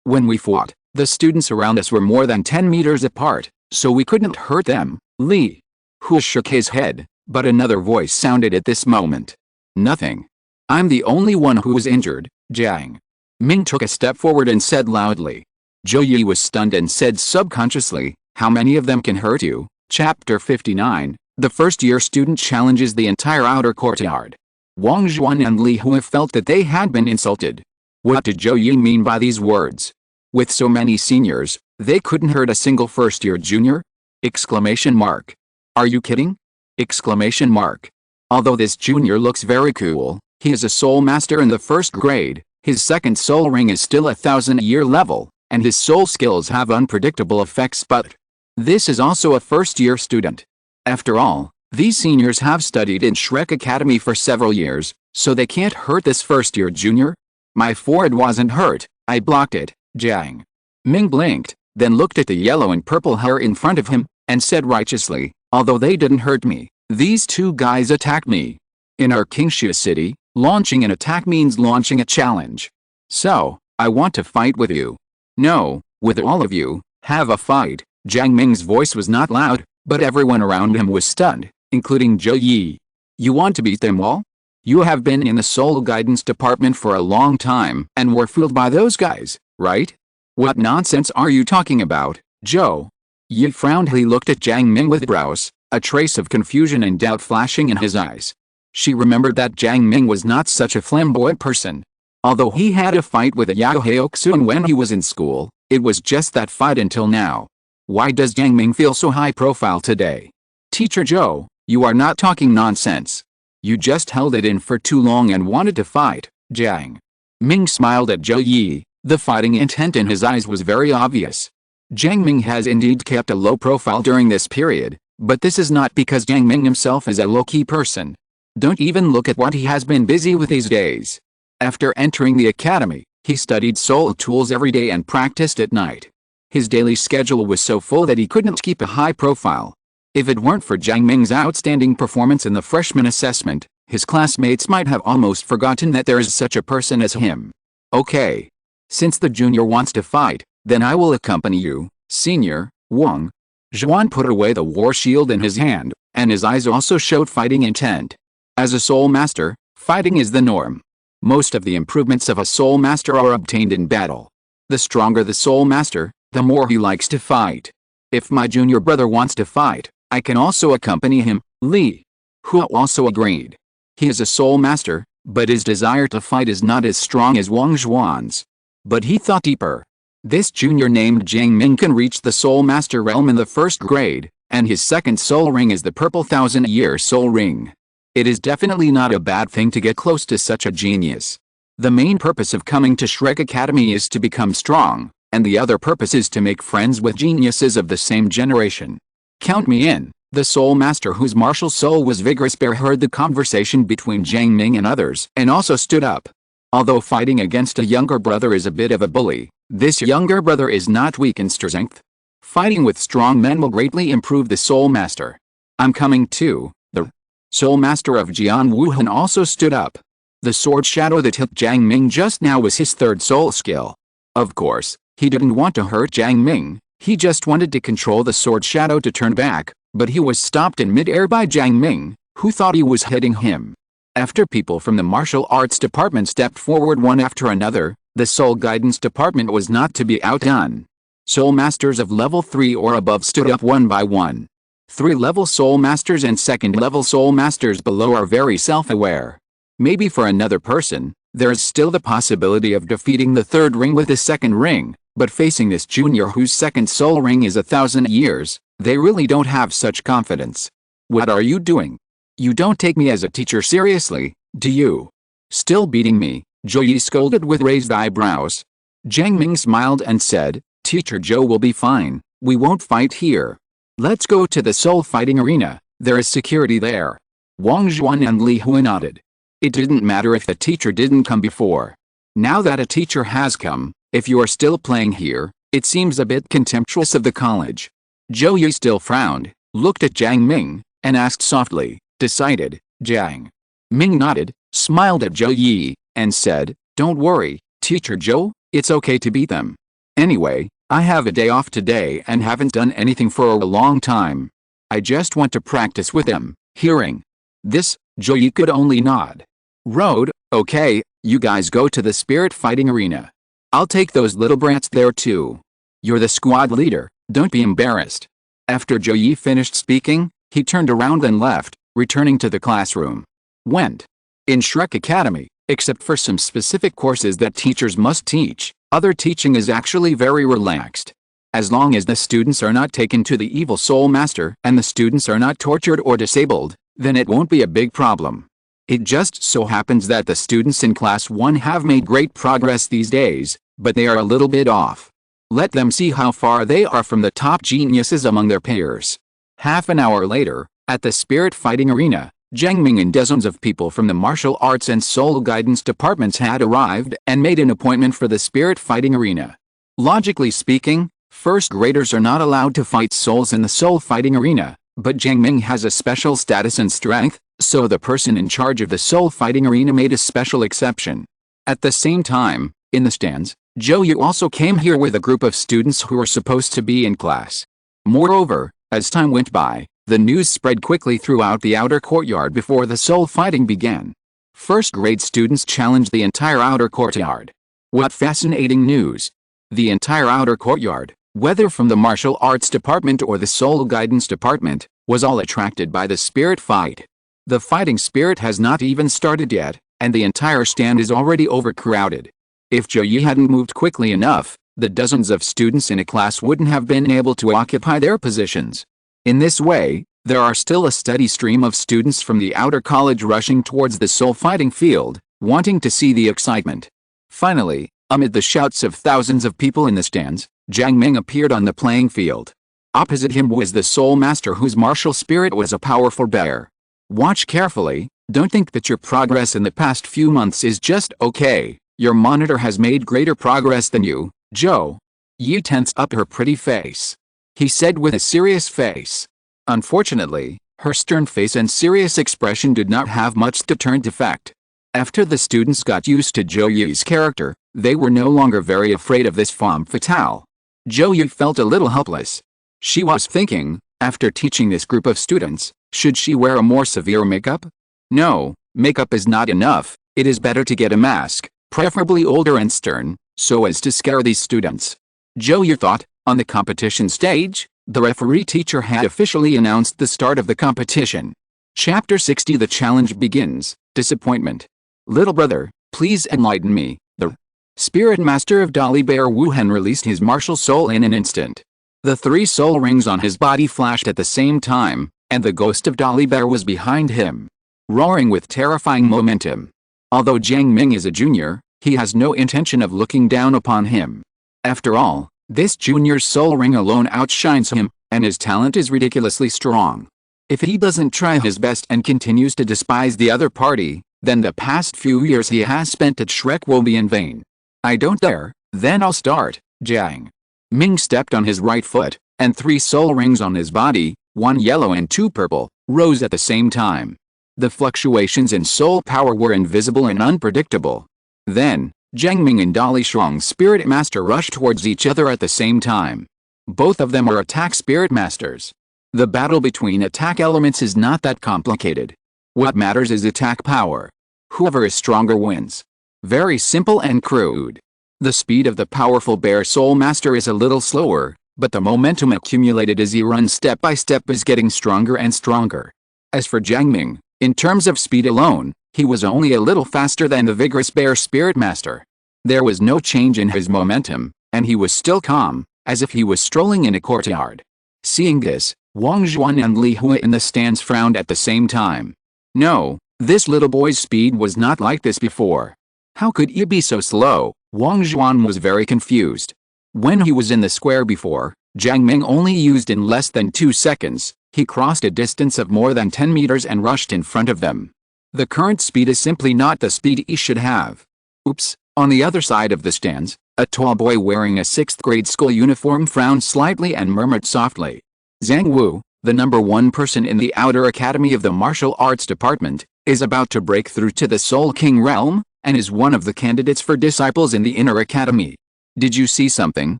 when we fought, the students around us were more than 10 meters apart, so we couldn't hurt them. Li Hu shook his head, but another voice sounded at this moment. Nothing. I'm the only one who was injured. Jiang Ming took a step forward and said loudly. Zhou Yi was stunned and said subconsciously, how many of them can hurt you? Chapter 59, the first-year student challenges the entire outer courtyard. Wang Zhuan and Li Hu felt that they had been insulted. What did Zhou Yi mean by these words? With so many seniors, they couldn't hurt a single first-year junior? Exclamation mark. Are you kidding? Exclamation mark. Although this junior looks very cool, he is a soul master in the first grade, his second soul ring is still 1,000-year level, and his soul skills have unpredictable effects, but this is also a first-year student. After all, these seniors have studied in Shrek Academy for several years, so they can't hurt this first-year junior? My forehead wasn't hurt, I blocked it. Jiang Ming blinked, then looked at the yellow and purple hair in front of him, and said righteously, although they didn't hurt me, these two guys attacked me. In our Qingshu city, launching an attack means launching a challenge. So, I want to fight with you. No, with all of you, have a fight. Jiang Ming's voice was not loud, but everyone around him was stunned, including Zhou Yi. You want to beat them all? You have been in the Soul Guidance Department for a long time and were fooled by those guys, right? What nonsense are you talking about, Zhou? Yi frowned. He looked at Jiang Ming with brows, a trace of confusion and doubt flashing in his eyes. She remembered that Jiang Ming was not such a flamboyant person. Although he had a fight with a Yao Heoxun when he was in school, it was just that fight until now. Why does Jiang Ming feel so high profile today? Teacher Zhou, you are not talking nonsense. You just held it in for too long and wanted to fight. Jiang Ming smiled at Zhou Yi. The fighting intent in his eyes was very obvious. Jiang Ming has indeed kept a low profile during this period, but this is not because Jiang Ming himself is a low-key person. Don't even look at what he has been busy with these days. After entering the academy, he studied soul tools every day and practiced at night. His daily schedule was so full that he couldn't keep a high profile. If it weren't for Jiang Ming's outstanding performance in the freshman assessment, his classmates might have almost forgotten that there is such a person as him. Okay. Since the junior wants to fight, then I will accompany you, senior. Wang Zhuan put away the war shield in his hand, and his eyes also showed fighting intent. As a soul master, fighting is the norm. Most of the improvements of a soul master are obtained in battle. The stronger the soul master, the more he likes to fight. If my junior brother wants to fight, I can also accompany him. Li Hu also agreed. He is a soul master, but his desire to fight is not as strong as Wang Zhuan's. But he thought deeper. This junior named Jiang Ming can reach the soul master realm in the first grade, and his second soul ring is the purple 1,000-year soul ring. It is definitely not a bad thing to get close to such a genius. The main purpose of coming to Shrek Academy is to become strong, and the other purpose is to make friends with geniuses of the same generation. Count me in. The soul master whose martial soul was vigorous bear heard the conversation between Jiang Ming and others and also stood up. Although fighting against a younger brother is a bit of a bully, this younger brother is not weak in strength. Fighting with strong men will greatly improve the soul master. I'm coming too. The soul master of Jian Wuhan also stood up. The sword shadow that hit Jiang Ming just now was his third soul skill. Of course, he didn't want to hurt Jiang Ming, he just wanted to control the sword shadow to turn back, but he was stopped in mid-air by Jiang Ming, who thought he was hitting him. After people from the martial arts department stepped forward one after another, the soul guidance department was not to be outdone. Soul masters of level 3 or above stood up one by one. 3-level soul masters and 2nd-level soul masters below are very self-aware. Maybe for another person, there is still the possibility of defeating the 3rd ring with the 2nd ring, but facing this junior whose 2nd soul ring is 1,000 years, they really don't have such confidence. What are you doing? You don't take me as a teacher seriously, do you? Still beating me? Zhou Yi scolded with raised eyebrows. Jiang Ming smiled and said, Teacher Zhou will be fine, we won't fight here. Let's go to the soul fighting arena, there is security there. Wang Zhuan and Li Hu nodded. It didn't matter if the teacher didn't come before. Now that a teacher has come, if you are still playing here, it seems a bit contemptuous of the college. Zhou Yu still frowned, looked at Jiang Ming, and asked softly, decided, Jiang. Ming nodded, smiled at Zhou Yi, and said, don't worry, Teacher Zhou, it's okay to beat them. Anyway, I have a day off today and haven't done anything for a long time. I just want to practice with them. Hearing this, Zhou Yi could only nod. Road, okay, you guys go to the spirit fighting arena. I'll take those little brats there too. You're the squad leader, don't be embarrassed. After Zhou Yi finished speaking, he turned around and left, returning to the classroom. Went. In Shrek Academy, except for some specific courses that teachers must teach, other teaching is actually very relaxed. As long as the students are not taken to the evil soul master and the students are not tortured or disabled, then it won't be a big problem. It just so happens that the students in Class 1 have made great progress these days, but they are a little bit off. Let them see how far they are from the top geniuses among their peers. Half an hour later, at the spirit fighting arena, Jiang Ming and dozens of people from the martial arts and soul guidance departments had arrived and made an appointment for the spirit fighting arena. Logically speaking, first graders are not allowed to fight souls in the soul fighting arena, but Jiang Ming has a special status and strength, so the person in charge of the soul fighting arena made a special exception. At the same time, in the stands, Zhou Yu also came here with a group of students who were supposed to be in class. Moreover, as time went by, the news spread quickly throughout the outer courtyard before the soul fighting began. First grade students challenged the entire outer courtyard. What fascinating news! The entire outer courtyard, whether from the martial arts department or the soul guidance department, was all attracted by the spirit fight. The fighting spirit has not even started yet, and the entire stand is already overcrowded. If Zhou Yi hadn't moved quickly enough, the dozens of students in a class wouldn't have been able to occupy their positions. In this way, there are still a steady stream of students from the outer college rushing towards the soul fighting field, wanting to see the excitement. Finally, amid the shouts of thousands of people in the stands, Jiang Ming appeared on the playing field. Opposite him was the soul master whose martial spirit was a powerful bear. Watch carefully, don't think that your progress in the past few months is just okay. Your monitor has made greater progress than you, Zhou. Yi tensed up her pretty face. He said with a serious face. Unfortunately, her stern face and serious expression did not have much deterrent effect. After the students got used to Zhou Yi's character, they were no longer very afraid of this femme fatale. Zhou Yi felt a little helpless. She was thinking, after teaching this group of students, should she wear a more severe makeup? No, makeup is not enough, it is better to get a mask, preferably older and stern, so as to scare these students. Zhou Yi thought. On the competition stage, the referee teacher had officially announced the start of the competition. Chapter 60 The challenge begins. Disappointment. Little brother, please enlighten me. The spirit master of Dolly Bear Wuhan released his martial soul in an instant. The 3 soul rings on his body flashed at the same time, and the ghost of Dolly Bear was behind him, roaring with terrifying momentum. Although Jiang Ming is a junior, he has no intention of looking down upon him. After all, this junior's soul ring alone outshines him, and his talent is ridiculously strong. If he doesn't try his best and continues to despise the other party, then the past few years he has spent at Shrek will be in vain. I don't dare, then I'll start. Jiang Ming stepped on his right foot, and 3 soul rings on his body, 1 yellow and 2 purple, rose at the same time. The fluctuations in soul power were invisible and unpredictable. Then, Jiang Ming and Dolly Shuang's spirit master rushed towards each other at the same time. Both of them are attack spirit masters. The battle between attack elements is not that complicated. What matters is attack power. Whoever is stronger wins. Very simple and crude. The speed of the powerful bear soul master is a little slower, but the momentum accumulated as he runs step by step is getting stronger and stronger. As for Jiang Ming, in terms of speed alone, he was only a little faster than the vigorous bear spirit master. There was no change in his momentum, and he was still calm, as if he was strolling in a courtyard. Seeing this, Wang Zhuan and Li Hua in the stands frowned at the same time. No, this little boy's speed was not like this before. How could he be so slow? Wang Zhuan was very confused. When he was in the square before, Jiang Ming only used in less than 2 seconds, he crossed a distance of more than 10 meters and rushed in front of them. The current speed is simply not the speed he should have. Oops, On the other side of the stands, a tall boy wearing a 6th grade school uniform frowned slightly and murmured softly. Zhang Wu, the #1 person in the Outer Academy of the Martial Arts Department, is about to break through to the Soul King realm, and is one of the candidates for disciples in the Inner Academy. Did you see something?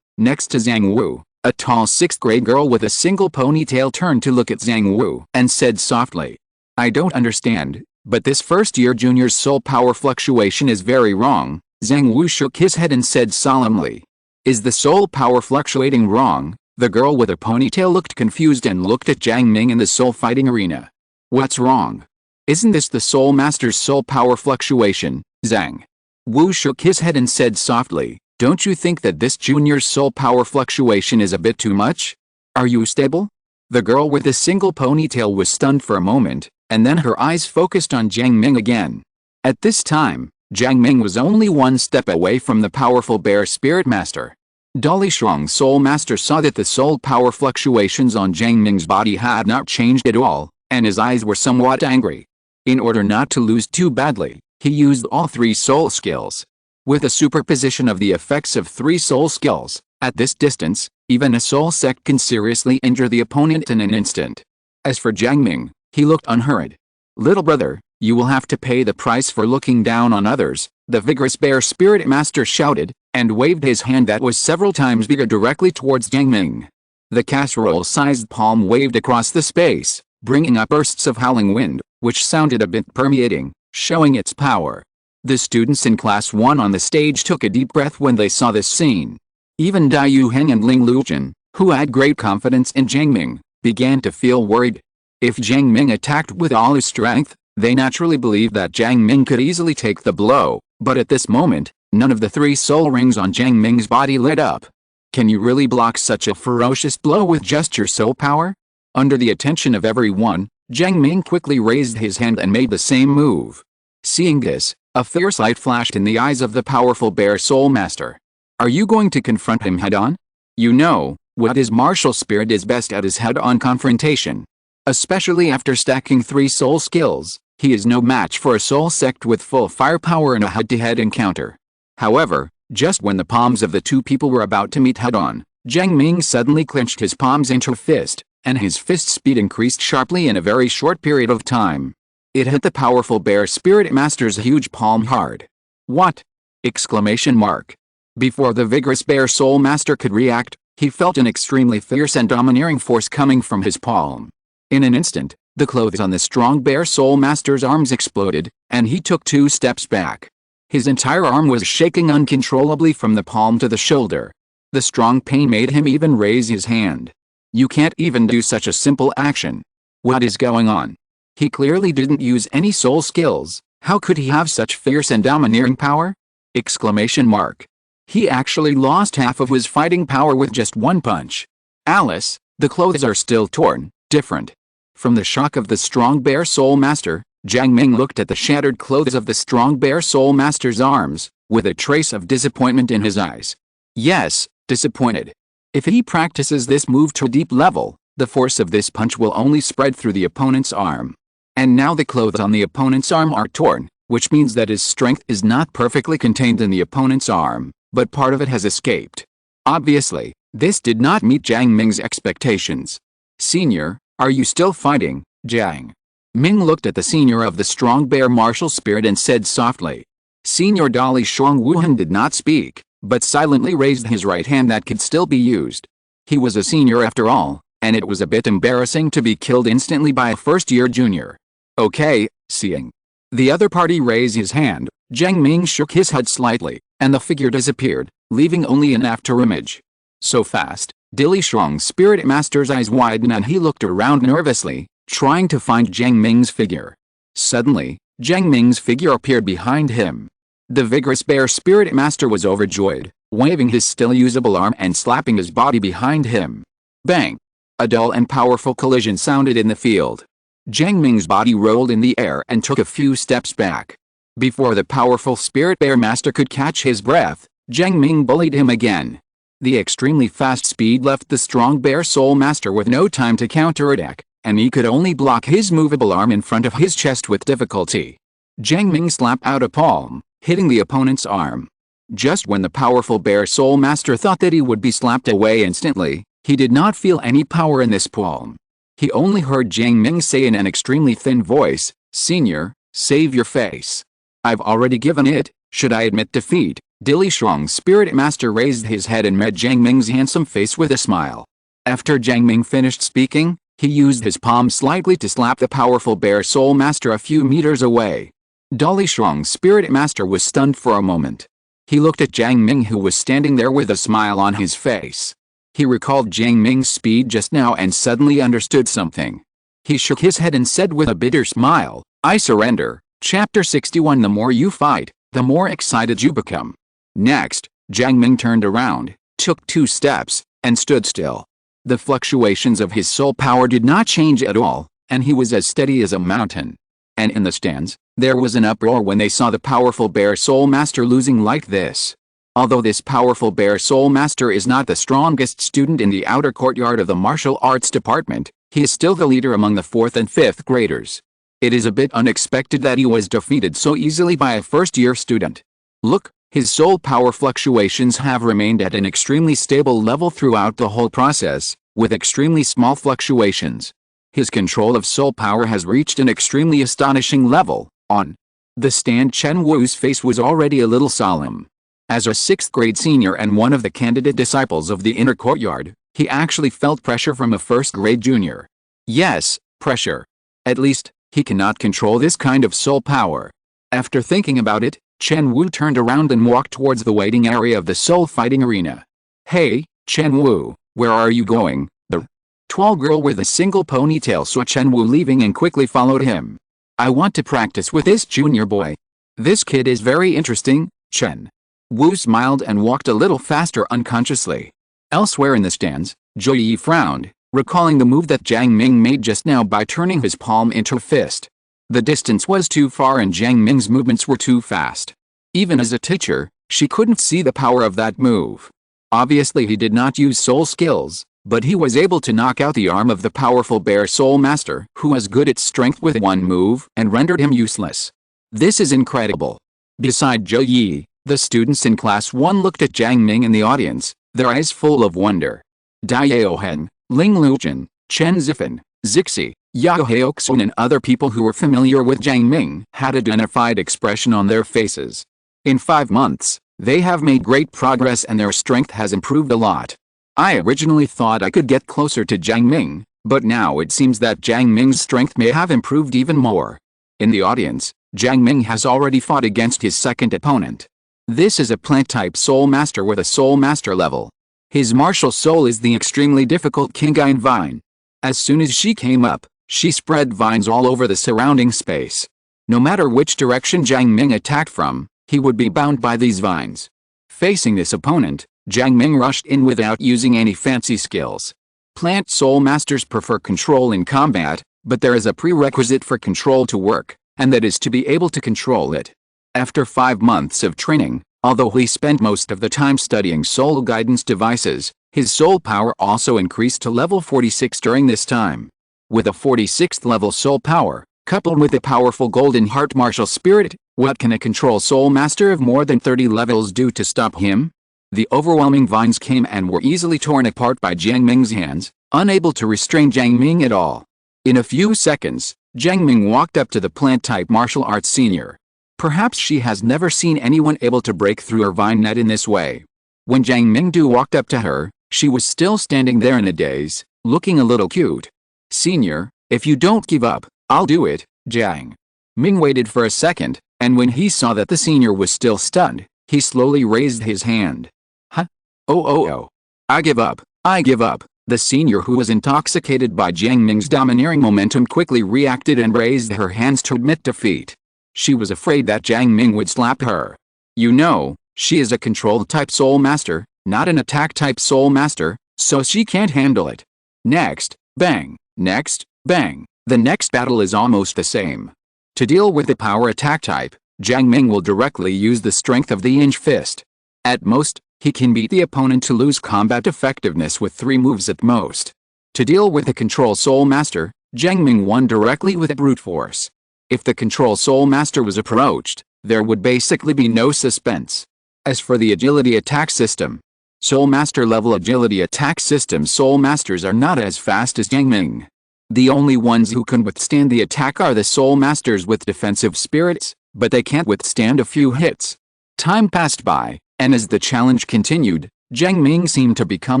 Next to Zhang Wu, a tall 6th grade girl with a single ponytail turned to look at Zhang Wu and said softly, "I don't understand, but this first-year junior's soul power fluctuation is very wrong." Zhang Wu shook his head and said solemnly, "Is the soul power fluctuating wrong?" The girl with a ponytail looked confused and looked at Jiang Ming in the soul fighting arena. "What's wrong? Isn't this the Soul Master's soul power fluctuation?" Zhang Wu shook his head and said softly, "Don't you think that this junior's soul power fluctuation is a bit too much? Are you stable?" The girl with the single ponytail was stunned for a moment, and then her eyes focused on Jiang Ming again. At this time, Jiang Ming was only one step away from the powerful Bear Spirit Master. Dolly Shuang's Soul Master saw that the soul power fluctuations on Jiang Ming's body had not changed at all, and his eyes were somewhat angry. In order not to lose too badly, he used all 3 soul skills. With a superposition of the effects of 3 soul skills, at this distance, even a soul sect can seriously injure the opponent in an instant. As for Jiang Ming, he looked unhurried. "Little brother, you will have to pay the price for looking down on others," the vigorous Bear Spirit Master shouted, and waved his hand that was several times bigger directly towards Jiang Ming. The casserole-sized palm waved across the space, bringing up bursts of howling wind, which sounded a bit permeating, showing its power. The students in Class 1 on the stage took a deep breath when they saw this scene. Even Dai Yuheng and Ling Lujin, who had great confidence in Jiang Ming, began to feel worried. If Jiang Ming attacked with all his strength, they naturally believed that Jiang Ming could easily take the blow, but at this moment, none of the 3 soul rings on Jiang Ming's body lit up. Can you really block such a ferocious blow with just your soul power? Under the attention of everyone, Jiang Ming quickly raised his hand and made the same move. Seeing this, a fierce light flashed in the eyes of the powerful Bear Soul Master. Are you going to confront him head-on? You know, what his martial spirit is best at is head-on confrontation. Especially after stacking 3 soul skills, he is no match for a soul sect with full firepower in a head-to-head encounter. However, just when the palms of the 2 people were about to meet head-on, Jiang Ming suddenly clenched his palms into a fist, and his fist speed increased sharply in a very short period of time. It hit the powerful Bear Spirit Master's huge palm hard. "What?" Exclamation mark. Before the vigorous Bear Soul Master could react, he felt an extremely fierce and domineering force coming from his palm. In an instant, the clothes on the strong Bear Soul Master's arms exploded, and he took 2 steps back. His entire arm was shaking uncontrollably from the palm to the shoulder. The strong pain made him even raise his hand. You can't even do such a simple action. What is going on? He clearly didn't use any soul skills. How could he have such fierce and domineering power? Exclamation mark. He actually lost half of his fighting power with just 1 punch. Alice, the clothes are still torn, different. From the shock of the strong Bear Soul Master, Jiang Ming looked at the shattered clothes of the strong Bear Soul Master's arms, with a trace of disappointment in his eyes. Yes, disappointed. If he practices this move to a deep level, the force of this punch will only spread through the opponent's arm. And now the clothes on the opponent's arm are torn, which means that his strength is not perfectly contained in the opponent's arm, but part of it has escaped. Obviously, this did not meet Jiang Ming's expectations. "Senior, are you still fighting?" Jiang Ming looked at the senior of the strong bear martial spirit and said softly. Senior Dolly Shuang Wuhan did not speak, but silently raised his right hand that could still be used. He was a senior after all, and it was a bit embarrassing to be killed instantly by a first-year junior. Okay, seeing the other party raise his hand, Jiang Ming shook his head slightly, and the figure disappeared, leaving only an afterimage. So fast, Dilly Shuang's spirit master's eyes widened and he looked around nervously, trying to find Jiang Ming's figure. Suddenly, Jiang Ming's figure appeared behind him. The vigorous bear spirit master was overjoyed, waving his still usable arm and slapping his body behind him. Bang! A dull and powerful collision sounded in the field. Jiang Ming's body rolled in the air and took a few steps back. Before the powerful spirit bear master could catch his breath, Jiang Ming bullied him again. The extremely fast speed left the strong bear soul master with no time to counterattack, and he could only block his movable arm in front of his chest with difficulty. Jiang Ming slapped out a palm, hitting the opponent's arm. Just when the powerful bear soul master thought that he would be slapped away instantly, he did not feel any power in this palm. He only heard Jiang Ming say in an extremely thin voice, "Senior, save your face. I've already given it, should I admit defeat?" Dilly Shuang's spirit master raised his head and met Jiang Ming's handsome face with a smile. After Jiang Ming finished speaking, he used his palm slightly to slap the powerful bear soul master a few meters away. Dilly Shuang's spirit master was stunned for a moment. He looked at Jiang Ming, who was standing there with a smile on his face. He recalled Jiang Ming's speed just now and suddenly understood something. He shook his head and said with a bitter smile, "I surrender." Chapter 61. The more you fight, the more excited you become. Next, Jiang Ming turned around, took 2 steps, and stood still. The fluctuations of his soul power did not change at all, and he was as steady as a mountain. And in the stands, there was an uproar when they saw the powerful bear soul master losing like this. Although this powerful bear soul master is not the strongest student in the outer courtyard of the martial arts department, he is still the leader among the 4th and 5th graders. It is a bit unexpected that he was defeated so easily by a first-year student. Look, his soul power fluctuations have remained at an extremely stable level throughout the whole process, with extremely small fluctuations. His control of soul power has reached an extremely astonishing level. On the stand, Chen Wu's face was already a little solemn. As a 6th grade senior and one of the candidate disciples of the inner courtyard, he actually felt pressure from a 1st grade junior. Yes, pressure. At least, he cannot control this kind of soul power. After thinking about it, Chen Wu turned around and walked towards the waiting area of the soul fighting arena. "Hey, Chen Wu, where are you going?" The tall girl with a single ponytail saw Chen Wu leaving and quickly followed him. "I want to practice with this junior boy. This kid is very interesting." Chen Wu smiled and walked a little faster unconsciously. Elsewhere in the stands, Zhou Yi frowned, recalling the move that Jiang Ming made just now by turning his palm into a fist. The distance was too far and Jiang Ming's movements were too fast. Even as a teacher, she couldn't see the power of that move. Obviously he did not use soul skills, but he was able to knock out the arm of the powerful bear soul master, who was good at strength with one move, and rendered him useless. This is incredible. Beside Zhou Yi, the students in Class 1 looked at Jiang Ming in the audience, their eyes full of wonder. Dai Yaohen, Ling Luqian, Chen Zifan, Zixi, Yao Heoxun and other people who were familiar with Jiang Ming had a dignified expression on their faces. In 5 months, they have made great progress and their strength has improved a lot. I originally thought I could get closer to Jiang Ming, but now it seems that Jiang Ming's strength may have improved even more. In the audience, Jiang Ming has already fought against his 2nd opponent. This is a plant-type soul master with a soul master level. His martial soul is the extremely difficult Kingine vine. As soon as she came up, she spread vines all over the surrounding space. No matter which direction Jiang Ming attacked from, he would be bound by these vines. Facing this opponent, Jiang Ming rushed in without using any fancy skills. Plant soul masters prefer control in combat, but there is a prerequisite for control to work, and that is to be able to control it. After 5 months of training, although he spent most of the time studying soul guidance devices, his soul power also increased to level 46 during this time. With a 46th level soul power, coupled with a powerful golden heart martial spirit, what can a control soul master of more than 30 levels do to stop him? The overwhelming vines came and were easily torn apart by Jiang Ming's hands, unable to restrain Jiang Ming at all. In a few seconds, Jiang Ming walked up to the plant-type martial arts senior. Perhaps she has never seen anyone able to break through her vine net in this way. When Jiang Ming walked up to her, she was still standing there in a daze, looking a little cute. "Senior, if you don't give up, I'll do it." Jiang Ming waited for a second, and when he saw that the senior was still stunned, he slowly raised his hand. "Huh? Oh. I give up. The senior, who was intoxicated by Jiang Ming's domineering momentum, quickly reacted and raised her hands to admit defeat. She was afraid that Jiang Ming would slap her. You know, she is a control-type soul master, not an attack-type soul master, so she can't handle it. Next, bang. Next, bang. The next battle is almost the same. To deal with the power attack type, Jiang Ming will directly use the strength of the inch fist. At most, he can beat the opponent to lose combat effectiveness with 3 moves at most. To deal with the control soul master, Jiang Ming won directly with brute force. If the control soul master was approached, there would basically be no suspense. As for the agility attack system, Soul Master level agility attack system Soul Masters are not as fast as Jiang Ming. The only ones who can withstand the attack are the Soul Masters with defensive spirits, but they can't withstand a few hits. Time passed by, and as the challenge continued, Jiang Ming seemed to become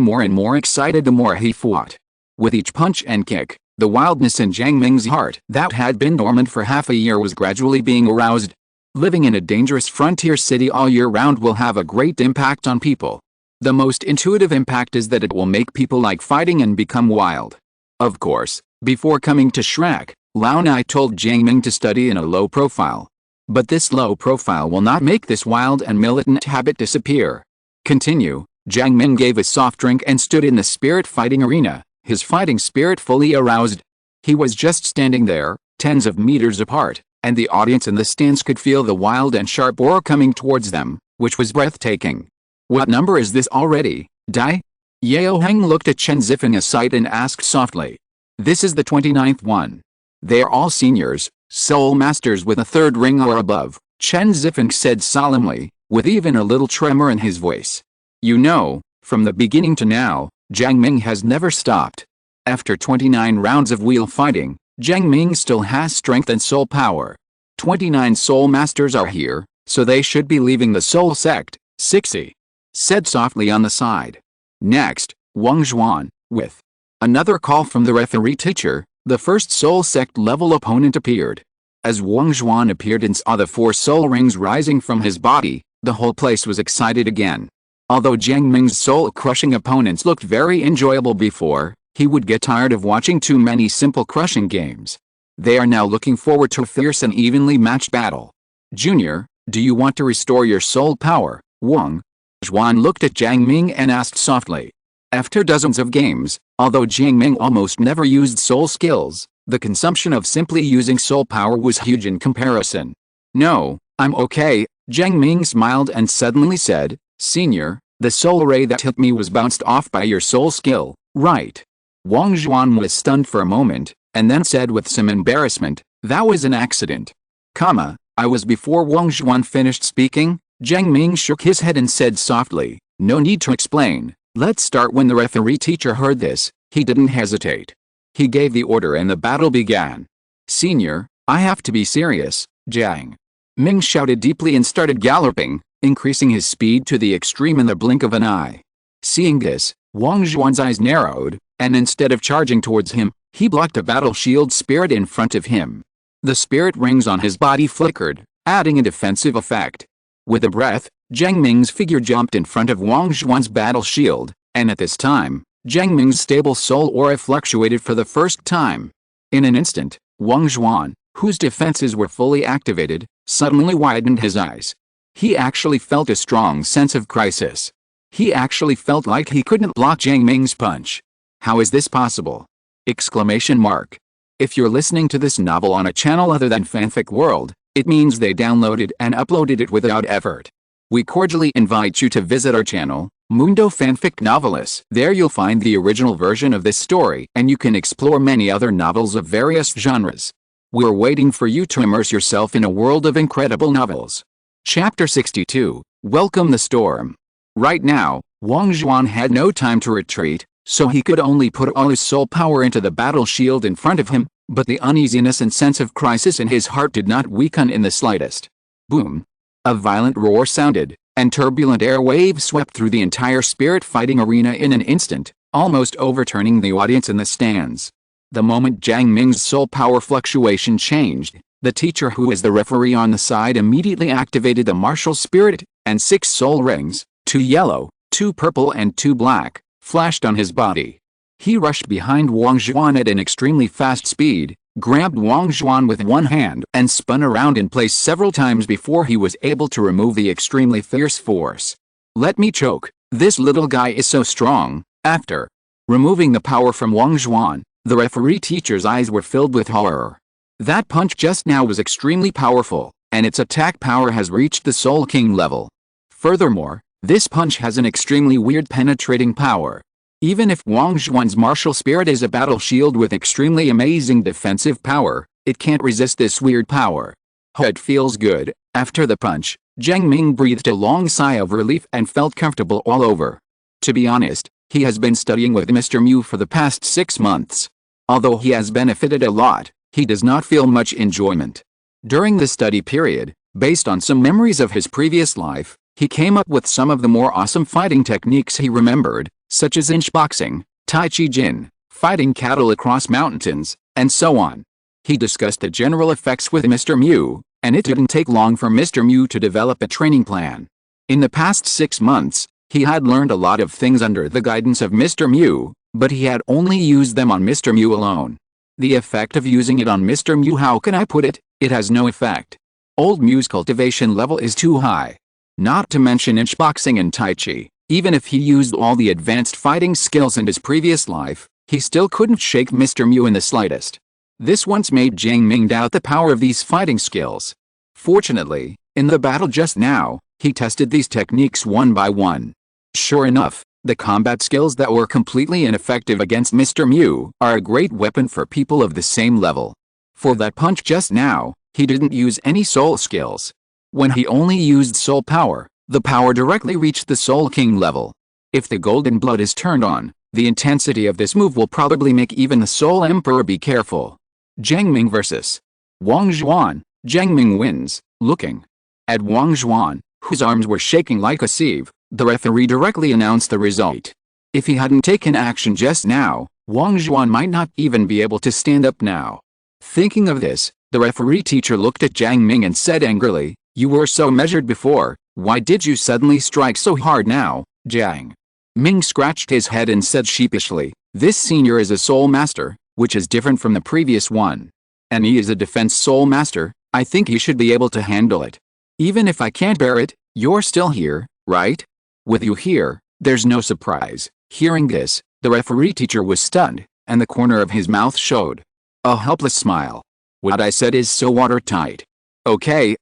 more and more excited the more he fought. With each punch and kick, the wildness in Jiang Ming's heart that had been dormant for half a year was gradually being aroused. Living in a dangerous frontier city all year round will have a great impact on people. The most intuitive impact is that it will make people like fighting and become wild. Of course, before coming to Shrek, Lao Nai told Jiang Ming to study in a low profile. But this low profile will not make this wild and militant habit disappear. Continue. Jiang Ming gave a soft drink and stood in the spirit fighting arena, his fighting spirit fully aroused. He was just standing there, tens of meters apart, and the audience in the stands could feel the wild and sharp aura coming towards them, which was breathtaking. What number is this already, Dai? Yao Heng looked at Chen Zifeng aside and asked softly. This is the 29th one. They are all seniors, Soul Masters with a third ring or above, Chen Zifeng said solemnly, with even a little tremor in his voice. You know, from the beginning to now, Jiang Ming has never stopped. After 29 rounds of wheel fighting, Jiang Ming still has strength and soul power. 29 Soul Masters are here, so they should be leaving the Soul Sect, Sixi said softly on the side. Next, Wang Zhuan, with another call from the referee teacher, the first Soul Sect level opponent appeared. As Wang Zhuan appeared and saw the 4 soul rings rising from his body, the whole place was excited again. Although Jiang Ming's soul-crushing opponents looked very enjoyable before, he would get tired of watching too many simple crushing games. They are now looking forward to a fierce and evenly matched battle. Junior, do you want to restore your soul power, Wang? Zhuan looked at Jiang Ming and asked softly. After dozens of games, although Jiang Ming almost never used soul skills, the consumption of simply using soul power was huge in comparison. No, I'm okay, Jiang Ming smiled and suddenly said, Senior, the soul ray that hit me was bounced off by your soul skill, right? Wang Zhuan was stunned for a moment, and then said with some embarrassment, that was an accident. I was before Wang Zhuan finished speaking, Jiang Ming shook his head and said softly, no need to explain, let's start. When the referee teacher heard this, he didn't hesitate. He gave the order and the battle began. Senior, I have to be serious, Jiang Ming shouted deeply and started galloping, increasing his speed to the extreme in the blink of an eye. Seeing this, Wang Zhuan's eyes narrowed, and instead of charging towards him, he blocked a battle shield spirit in front of him. The spirit rings on his body flickered, adding a defensive effect. With a breath, Jiang Ming's figure jumped in front of Wang Zhuan's battle shield, and at this time, Jiang Ming's stable soul aura fluctuated for the first time. In an instant, Wang Zhuan, whose defenses were fully activated, suddenly widened his eyes. He actually felt a strong sense of crisis. He actually felt like he couldn't block Jiang Ming's punch. How is this possible? Exclamation mark. If you're listening to this novel on a channel other than Fanfic World, it means they downloaded and uploaded it without effort. We cordially invite you to visit our channel, Mundo Fanfic Novelis. There you'll find the original version of this story and you can explore many other novels of various genres. We're waiting for you to immerse yourself in a world of incredible novels. Chapter 62, Welcome the Storm. Right now, Wang Zhuan had no time to retreat, so he could only put all his soul power into the battle shield in front of him, but the uneasiness and sense of crisis in his heart did not weaken in the slightest. Boom! A violent roar sounded, and turbulent air waves swept through the entire spirit fighting arena in an instant, almost overturning the audience in the stands. The moment Jiang Ming's soul power fluctuation changed, the teacher who is the referee on the side immediately activated the martial spirit, and 6 soul rings, 2 yellow, 2 purple and 2 black, flashed on his body. He rushed behind Wang Zhuan at an extremely fast speed, grabbed Wang Zhuan with one hand and spun around in place several times before he was able to remove the extremely fierce force. Let me choke, this little guy is so strong. After removing the power from Wang Zhuan, the referee teacher's eyes were filled with horror. That punch just now was extremely powerful, and its attack power has reached the Soul King level. Furthermore, this punch has an extremely weird penetrating power. Even if Wang Zhuan's martial spirit is a battle shield with extremely amazing defensive power, it can't resist this weird power. Oh, it feels good. After the punch, Jiang Ming breathed a long sigh of relief and felt comfortable all over. To be honest, he has been studying with Mr. Mu for the past 6 months. Although he has benefited a lot, he does not feel much enjoyment. During the study period, based on some memories of his previous life, he came up with some of the more awesome fighting techniques he remembered, such as inch boxing, Tai Chi Jin, fighting cattle across mountains, and so on. He discussed the general effects with Mr. Mu, and it didn't take long for Mr. Mu to develop a training plan. In the past 6 months, he had learned a lot of things under the guidance of Mr. Mu, but he had only used them on Mr. Mu alone. The effect of using it on Mr. Mu, how can I put it? It has no effect. Old Mu's cultivation level is too high. Not to mention inch boxing and Tai Chi. Even if he used all the advanced fighting skills in his previous life, he still couldn't shake Mr. Mu in the slightest. This once made Jiang Ming doubt the power of these fighting skills. Fortunately, in the battle just now, he tested these techniques one by one. Sure enough, the combat skills that were completely ineffective against Mr. Mu are a great weapon for people of the same level. For that punch just now, he didn't use any soul skills. When he only used soul power, the power directly reached the Soul King level. If the golden blood is turned on, the intensity of this move will probably make even the Soul Emperor be careful. Jiang Ming vs. Wang Zhuan. Jiang Ming wins. Looking at Wang Zhuan, whose arms were shaking like a sieve, the referee directly announced the result. If he hadn't taken action just now, Wang Zhuan might not even be able to stand up now. Thinking of this, the referee teacher looked at Jiang Ming and said angrily, "You were so measured before, why did you suddenly strike so hard now?" Jiang Ming scratched his head and said sheepishly, "This senior is a soul master, which is different from the previous one. And he is a defense soul master. I think he should be able to handle it. Even if I can't bear it, you're still here, right? With you here, there's no surprise." Hearing this, the referee teacher was stunned, and the corner of his mouth showed a helpless smile. "What I said is so watertight. Okay,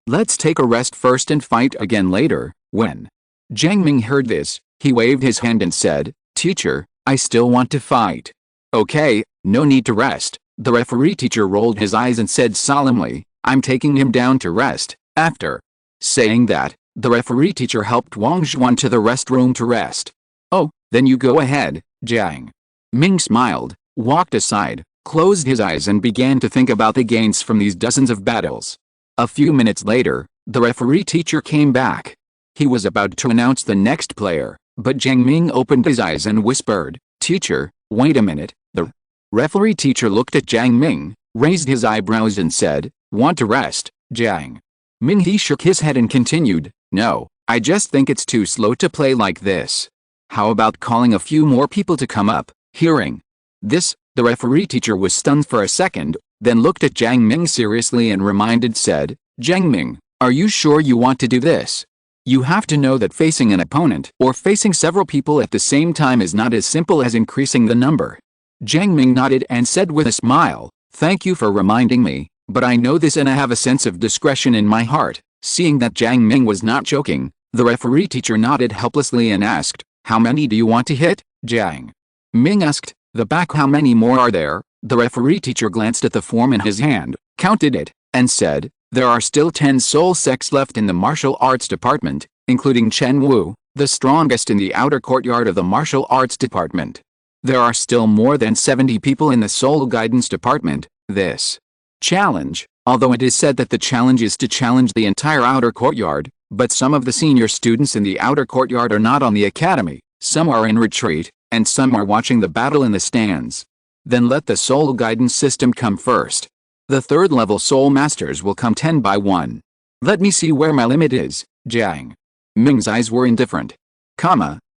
let's take a rest first and fight again later." When Jiang Ming heard this, he waved his hand and said, "Teacher, I still want to fight." "Okay, no need to rest." The referee teacher rolled his eyes and said solemnly, "I'm taking him down to rest." After saying that, the referee teacher helped Wang Zhuan to the restroom to rest. "Oh, then you go ahead." Jiang Ming smiled, walked aside, closed his eyes and began to think about the gains from these dozens of battles. A few minutes later, the referee teacher came back. He was about to announce the next player, but Jiang Ming opened his eyes and whispered, "Teacher, wait a minute." The referee teacher looked at Jiang Ming, raised his eyebrows and said, "Want to rest, Jiang Ming?" He shook his head and continued, "No, I just think it's too slow to play like this. How about calling a few more people to come up?" Hearing this, the referee teacher was stunned for a second, then looked at Jiang Ming seriously and said, "Jiang Ming, are you sure you want to do this? You have to know that facing an opponent or facing several people at the same time is not as simple as increasing the number." Jiang Ming nodded and said with a smile, "Thank you for reminding me, but I know this and I have a sense of discretion in my heart." Seeing that Jiang Ming was not joking, the referee teacher nodded helplessly and asked, "How many do you want to hit?" Jiang Ming asked, "The back, how many more are there?" The referee teacher glanced at the form in his hand, counted it, and said, "There are still 10 soul sects left in the martial arts department, including Chen Wu, the strongest in the outer courtyard of the martial arts department. There are still more than 70 people in the soul guidance department. This challenge, although it is said that the challenge is to challenge the entire outer courtyard, but some of the senior students in the outer courtyard are not on the academy, some are in retreat, and some are watching the battle in the stands. Then let the soul guidance system come first. The third level soul masters will come 10 by 1. Let me see where my limit is." Jiang Ming's eyes were indifferent.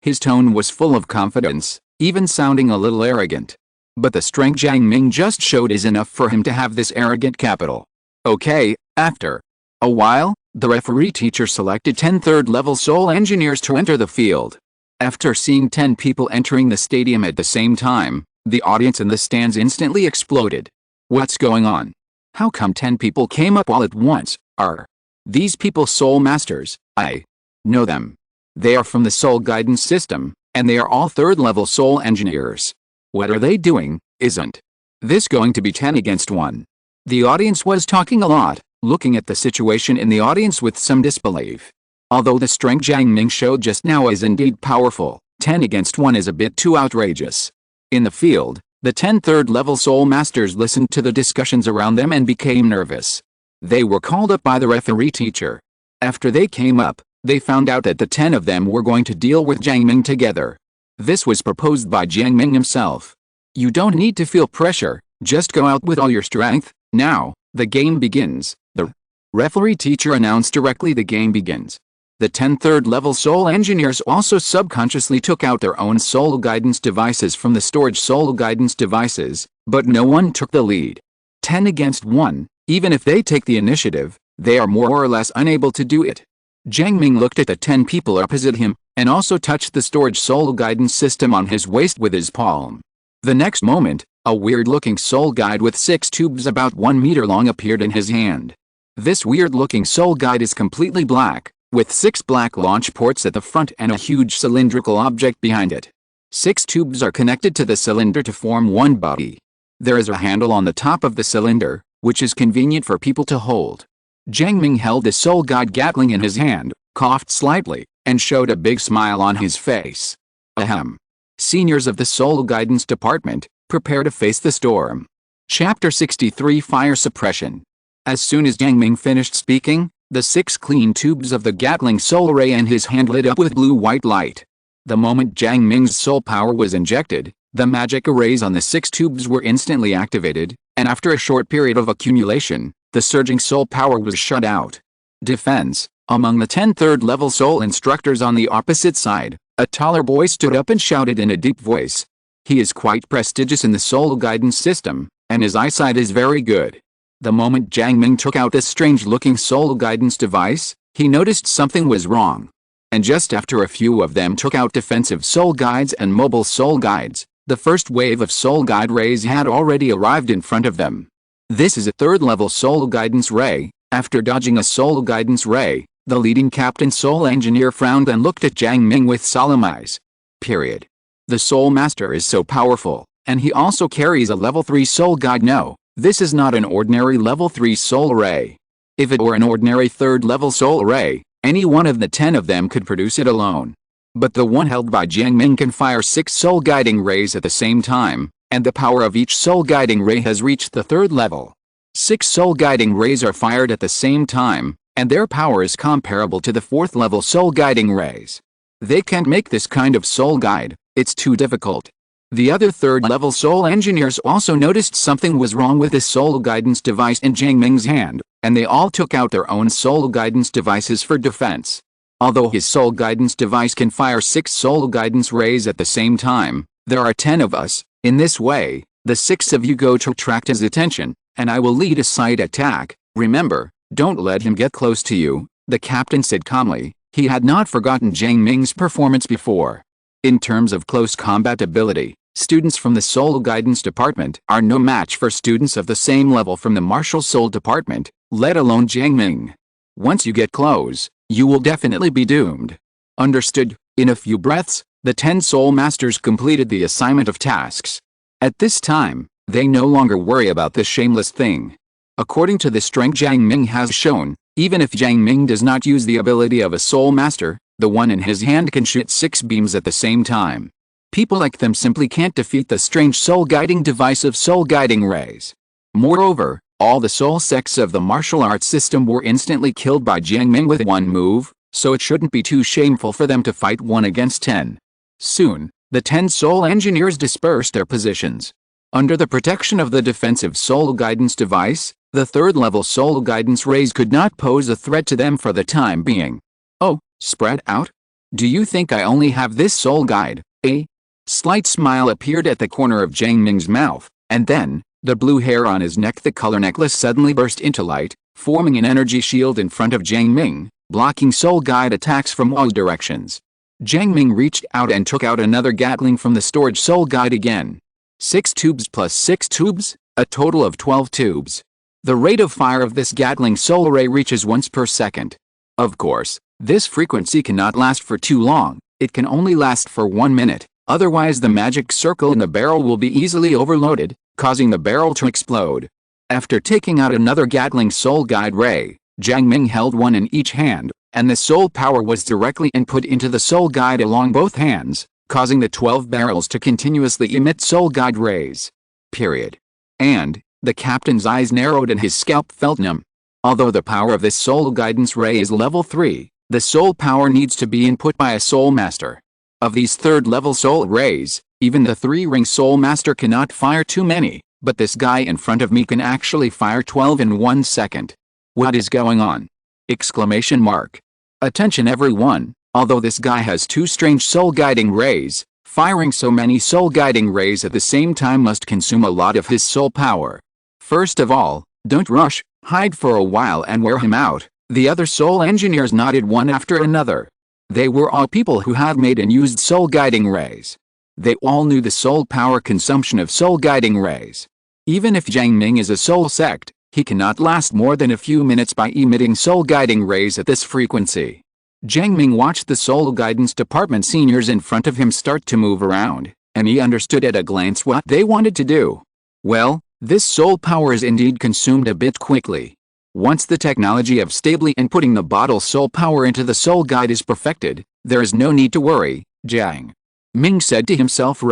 His tone was full of confidence, even sounding a little arrogant. But the strength Jiang Ming just showed is enough for him to have this arrogant capital. Okay, after a while, the referee teacher selected 10 third-level soul engineers to enter the field. After seeing 10 people entering the stadium at the same time, the audience in the stands instantly exploded. What's going on? How come 10 people came up all at once? Are these people soul masters? I know them. They are from the soul guidance system, and they are all third-level soul engineers. What are they doing? Isn't this going to be 10 against 1? The audience was talking a lot, looking at the situation in the audience with some disbelief. Although the strength Jiang Ming showed just now is indeed powerful, 10 against 1 is a bit too outrageous. In the field, the 10 third-level soul masters listened to the discussions around them and became nervous. They were called up by the referee teacher. After they came up, they found out that the 10 of them were going to deal with Jiang Ming together. This was proposed by Jiang Ming himself. You don't need to feel pressure, just go out with all your strength. Now, the game begins. The referee teacher announced directly the game begins. The 10 third-level soul engineers also subconsciously took out their own soul guidance devices from the storage soul guidance devices, but no one took the lead. 10 against 1, even if they take the initiative, they are more or less unable to do it. Jiang Ming looked at the 10 people opposite him, and also touched the storage soul guidance system on his waist with his palm. The next moment, a weird-looking soul guide with 6 tubes about 1 meter long appeared in his hand. This weird-looking soul guide is completely black, with 6 black launch ports at the front and a huge cylindrical object behind it. 6 tubes are connected to the cylinder to form one body. There is a handle on the top of the cylinder, which is convenient for people to hold. Jiang Ming held the soul guide Gatling in his hand, coughed slightly, and showed a big smile on his face. Ahem. Seniors of the Soul Guidance Department, prepare to face the storm. Chapter 63 Fire Suppression. As soon as Jiang Ming finished speaking, the 6 clean tubes of the Gatling soul ray in his hand lit up with blue-white light. The moment Jiang Ming's soul power was injected, the magic arrays on the 6 tubes were instantly activated, and after a short period of accumulation, the surging soul power was shut out. Defense. Among the 10 third-level soul instructors on the opposite side, a taller boy stood up and shouted in a deep voice. He is quite prestigious in the soul guidance system, and his eyesight is very good. The moment Jiang Ming took out this strange-looking soul guidance device, he noticed something was wrong. And just after a few of them took out defensive soul guides and mobile soul guides, the first wave of soul guide rays had already arrived in front of them. This is a third-level soul guidance ray. After dodging a soul guidance ray, the leading captain soul engineer frowned and looked at Jiang Ming with solemn eyes. Period. The soul master is so powerful, and he also carries a level 3 soul guide. No, this is not an ordinary level 3 soul ray. If it were an ordinary third-level soul ray, any one of the 10 of them could produce it alone. But the one held by Jiang Ming can fire 6 soul guiding rays at the same time, and the power of each soul guiding ray has reached the 3rd level. 6 soul guiding rays are fired at the same time, and their power is comparable to the 4th level soul guiding rays. They can't make this kind of soul guide, it's too difficult. The other 3rd level soul engineers also noticed something was wrong with the soul guidance device in Jiang Ming's hand, and they all took out their own soul guidance devices for defense. Although his soul guidance device can fire 6 soul guidance rays at the same time, there are 10 of us. In this way, the 6 of you go to attract his attention, and I will lead a side attack. Remember, don't let him get close to you, the captain said calmly. He had not forgotten Jiang Ming's performance before. In terms of close combat ability, students from the Soul Guidance Department are no match for students of the same level from the Martial Soul Department, let alone Jiang Ming. Once you get close, you will definitely be doomed. Understood? In a few breaths, the 10 Soul Masters completed the assignment of tasks. At this time, they no longer worry about this shameless thing. According to the strength Jiang Ming has shown, even if Jiang Ming does not use the ability of a Soul Master, the one in his hand can shoot 6 beams at the same time. People like them simply can't defeat the strange soul guiding device of soul guiding rays. Moreover, all the soul sects of the martial arts system were instantly killed by Jiang Ming with one move, so it shouldn't be too shameful for them to fight 1 against 10. Soon, the 10 soul engineers dispersed their positions. Under the protection of the defensive soul guidance device, the 3rd level soul guidance rays could not pose a threat to them for the time being. Oh, spread out? Do you think I only have this soul guide, eh? Slight smile appeared at the corner of Jiang Ming's mouth, and then, the blue hair on his neck, the color necklace, suddenly burst into light, forming an energy shield in front of Jiang Ming, blocking soul guide attacks from all directions. Jiang Ming reached out and took out another Gatling from the storage soul guide again. 6 tubes plus 6 tubes, a total of 12 tubes. The rate of fire of this Gatling soul ray reaches once per second. Of course, this frequency cannot last for too long, it can only last for 1 minute, otherwise the magic circle in the barrel will be easily overloaded, causing the barrel to explode. After taking out another Gatling Soul Guide Ray, Jiang Ming held one in each hand, and the soul power was directly input into the soul guide along both hands, causing the 12 barrels to continuously emit soul guide rays. Period. And the captain's eyes narrowed and his scalp felt numb. Although the power of this soul guidance ray is level 3, the soul power needs to be input by a soul master. Of these third-level soul rays, even the 3-ring soul master cannot fire too many, but this guy in front of me can actually fire 12 in 1 second. What is going on? Exclamation mark. Attention everyone, although this guy has 2 strange soul guiding rays, firing so many soul guiding rays at the same time must consume a lot of his soul power. First of all, don't rush, hide for a while and wear him out. The other soul engineers nodded one after another. They were all people who had made and used soul guiding rays. They all knew the soul power consumption of soul guiding rays. Even if Jiang Ming is a soul sect, he cannot last more than a few minutes by emitting soul guiding rays at this frequency. Jiang Ming watched the soul guidance department seniors in front of him start to move around, and he understood at a glance what they wanted to do. Well, this soul power is indeed consumed a bit quickly. Once the technology of stably inputting the bottle soul power into the soul guide is perfected, there is no need to worry, Jiang Ming said to himself.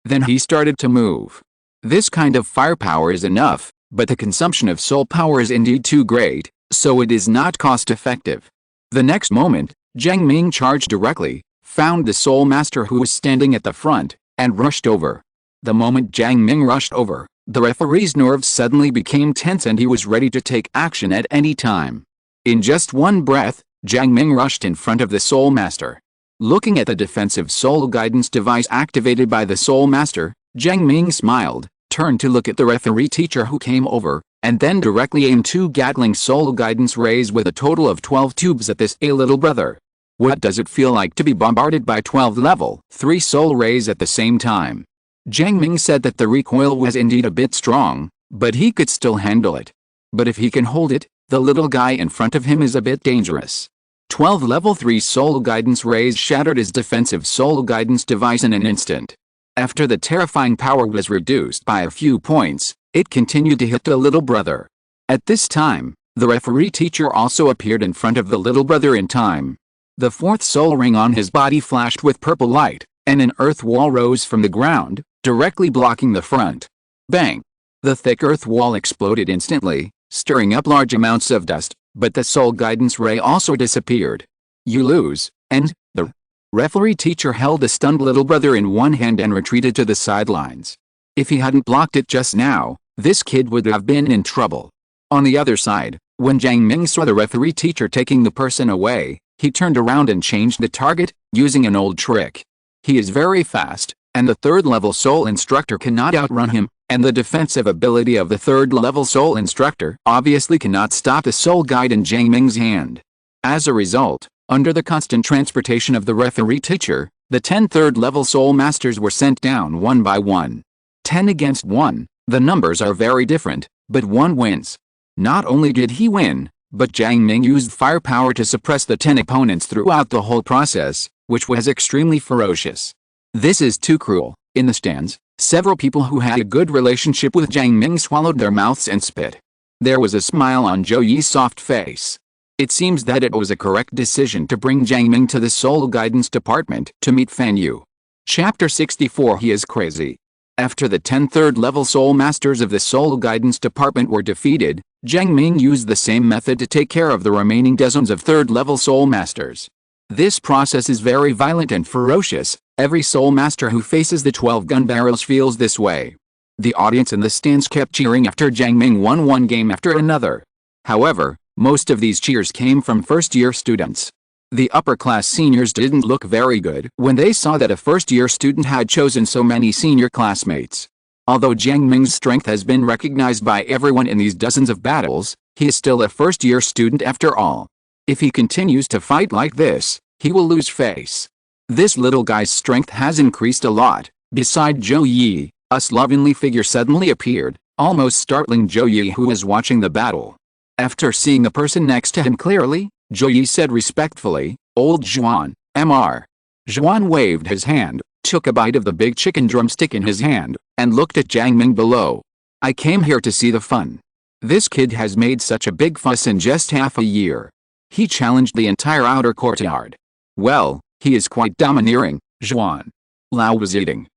Then he started to move. This kind of firepower is enough, but the consumption of soul power is indeed too great, so it is not cost-effective. The next moment, Jiang Ming charged directly, found the soul master who was standing at the front, and rushed over. The moment Jiang Ming rushed over, the referee's nerves suddenly became tense and he was ready to take action at any time. In just one breath, Jiang Ming rushed in front of the soul master. Looking at the defensive soul guidance device activated by the soul master, Jiang Ming smiled, turned to look at the referee teacher who came over, and then directly aimed 2 Gatling soul guidance rays with a total of 12 tubes at this little brother. What does it feel like to be bombarded by 12 level 3 soul rays at the same time? Jiang Ming said that the recoil was indeed a bit strong, but he could still handle it. But if he can hold it, the little guy in front of him is a bit dangerous. 12 level 3 soul guidance rays shattered his defensive soul guidance device in an instant. After the terrifying power was reduced by a few points, it continued to hit the little brother. At this time, the referee teacher also appeared in front of the little brother in time. The 4th soul ring on his body flashed with purple light, and an earth wall rose from the ground, directly blocking the front. Bang! The thick earth wall exploded instantly, stirring up large amounts of dust, but the soul guidance ray also disappeared. You lose, and the referee teacher held the stunned little brother in one hand and retreated to the sidelines. If he hadn't blocked it just now, this kid would have been in trouble. On the other side, when Jiang Ming saw the referee teacher taking the person away, he turned around and changed the target, using an old trick. He is very fast, and the 3rd-level soul instructor cannot outrun him, and the defensive ability of the 3rd-level soul instructor obviously cannot stop the soul guide in Jiang Ming's hand. As a result, under the constant transportation of the referee teacher, the 10 3rd-level soul masters were sent down one by one. 10 against 1, the numbers are very different, but 1 wins. Not only did he win, but Jiang Ming used firepower to suppress the 10 opponents throughout the whole process, which was extremely ferocious. This is too cruel. In the stands, several people who had a good relationship with Jiang Ming swallowed their mouths and spit. There was a smile on Zhou Yi's soft face. It seems that it was a correct decision to bring Jiang Ming to the Soul Guidance Department to meet Fan Yu. Chapter 64. He is crazy. After the 10 3rd-level Soul Masters of the Soul Guidance Department were defeated, Jiang Ming used the same method to take care of the remaining dozens of 3rd-level Soul Masters. This process is very violent and ferocious. Every Soul Master who faces the 12 gun barrels feels this way. The audience in the stands kept cheering after Jiang Ming won one game after another. However, most of these cheers came from first-year students. The upper-class seniors didn't look very good when they saw that a first-year student had chosen so many senior classmates. Although Jiang Ming's strength has been recognized by everyone in these dozens of battles, he is still a first-year student after all. If he continues to fight like this, he will lose face. This little guy's strength has increased a lot. Beside Zhou Yi, a slovenly figure suddenly appeared, almost startling Zhou Yi, who was watching the battle. After seeing the person next to him clearly, Zhou Yi said respectfully, "Old Zhuan, Mr." Zhuan waved his hand, took a bite of the big chicken drumstick in his hand, and looked at Jiang Ming below. I came here to see the fun. This kid has made such a big fuss in just half a year. He challenged the entire outer courtyard. Well, he is quite domineering, Zhuan. Lao was eating.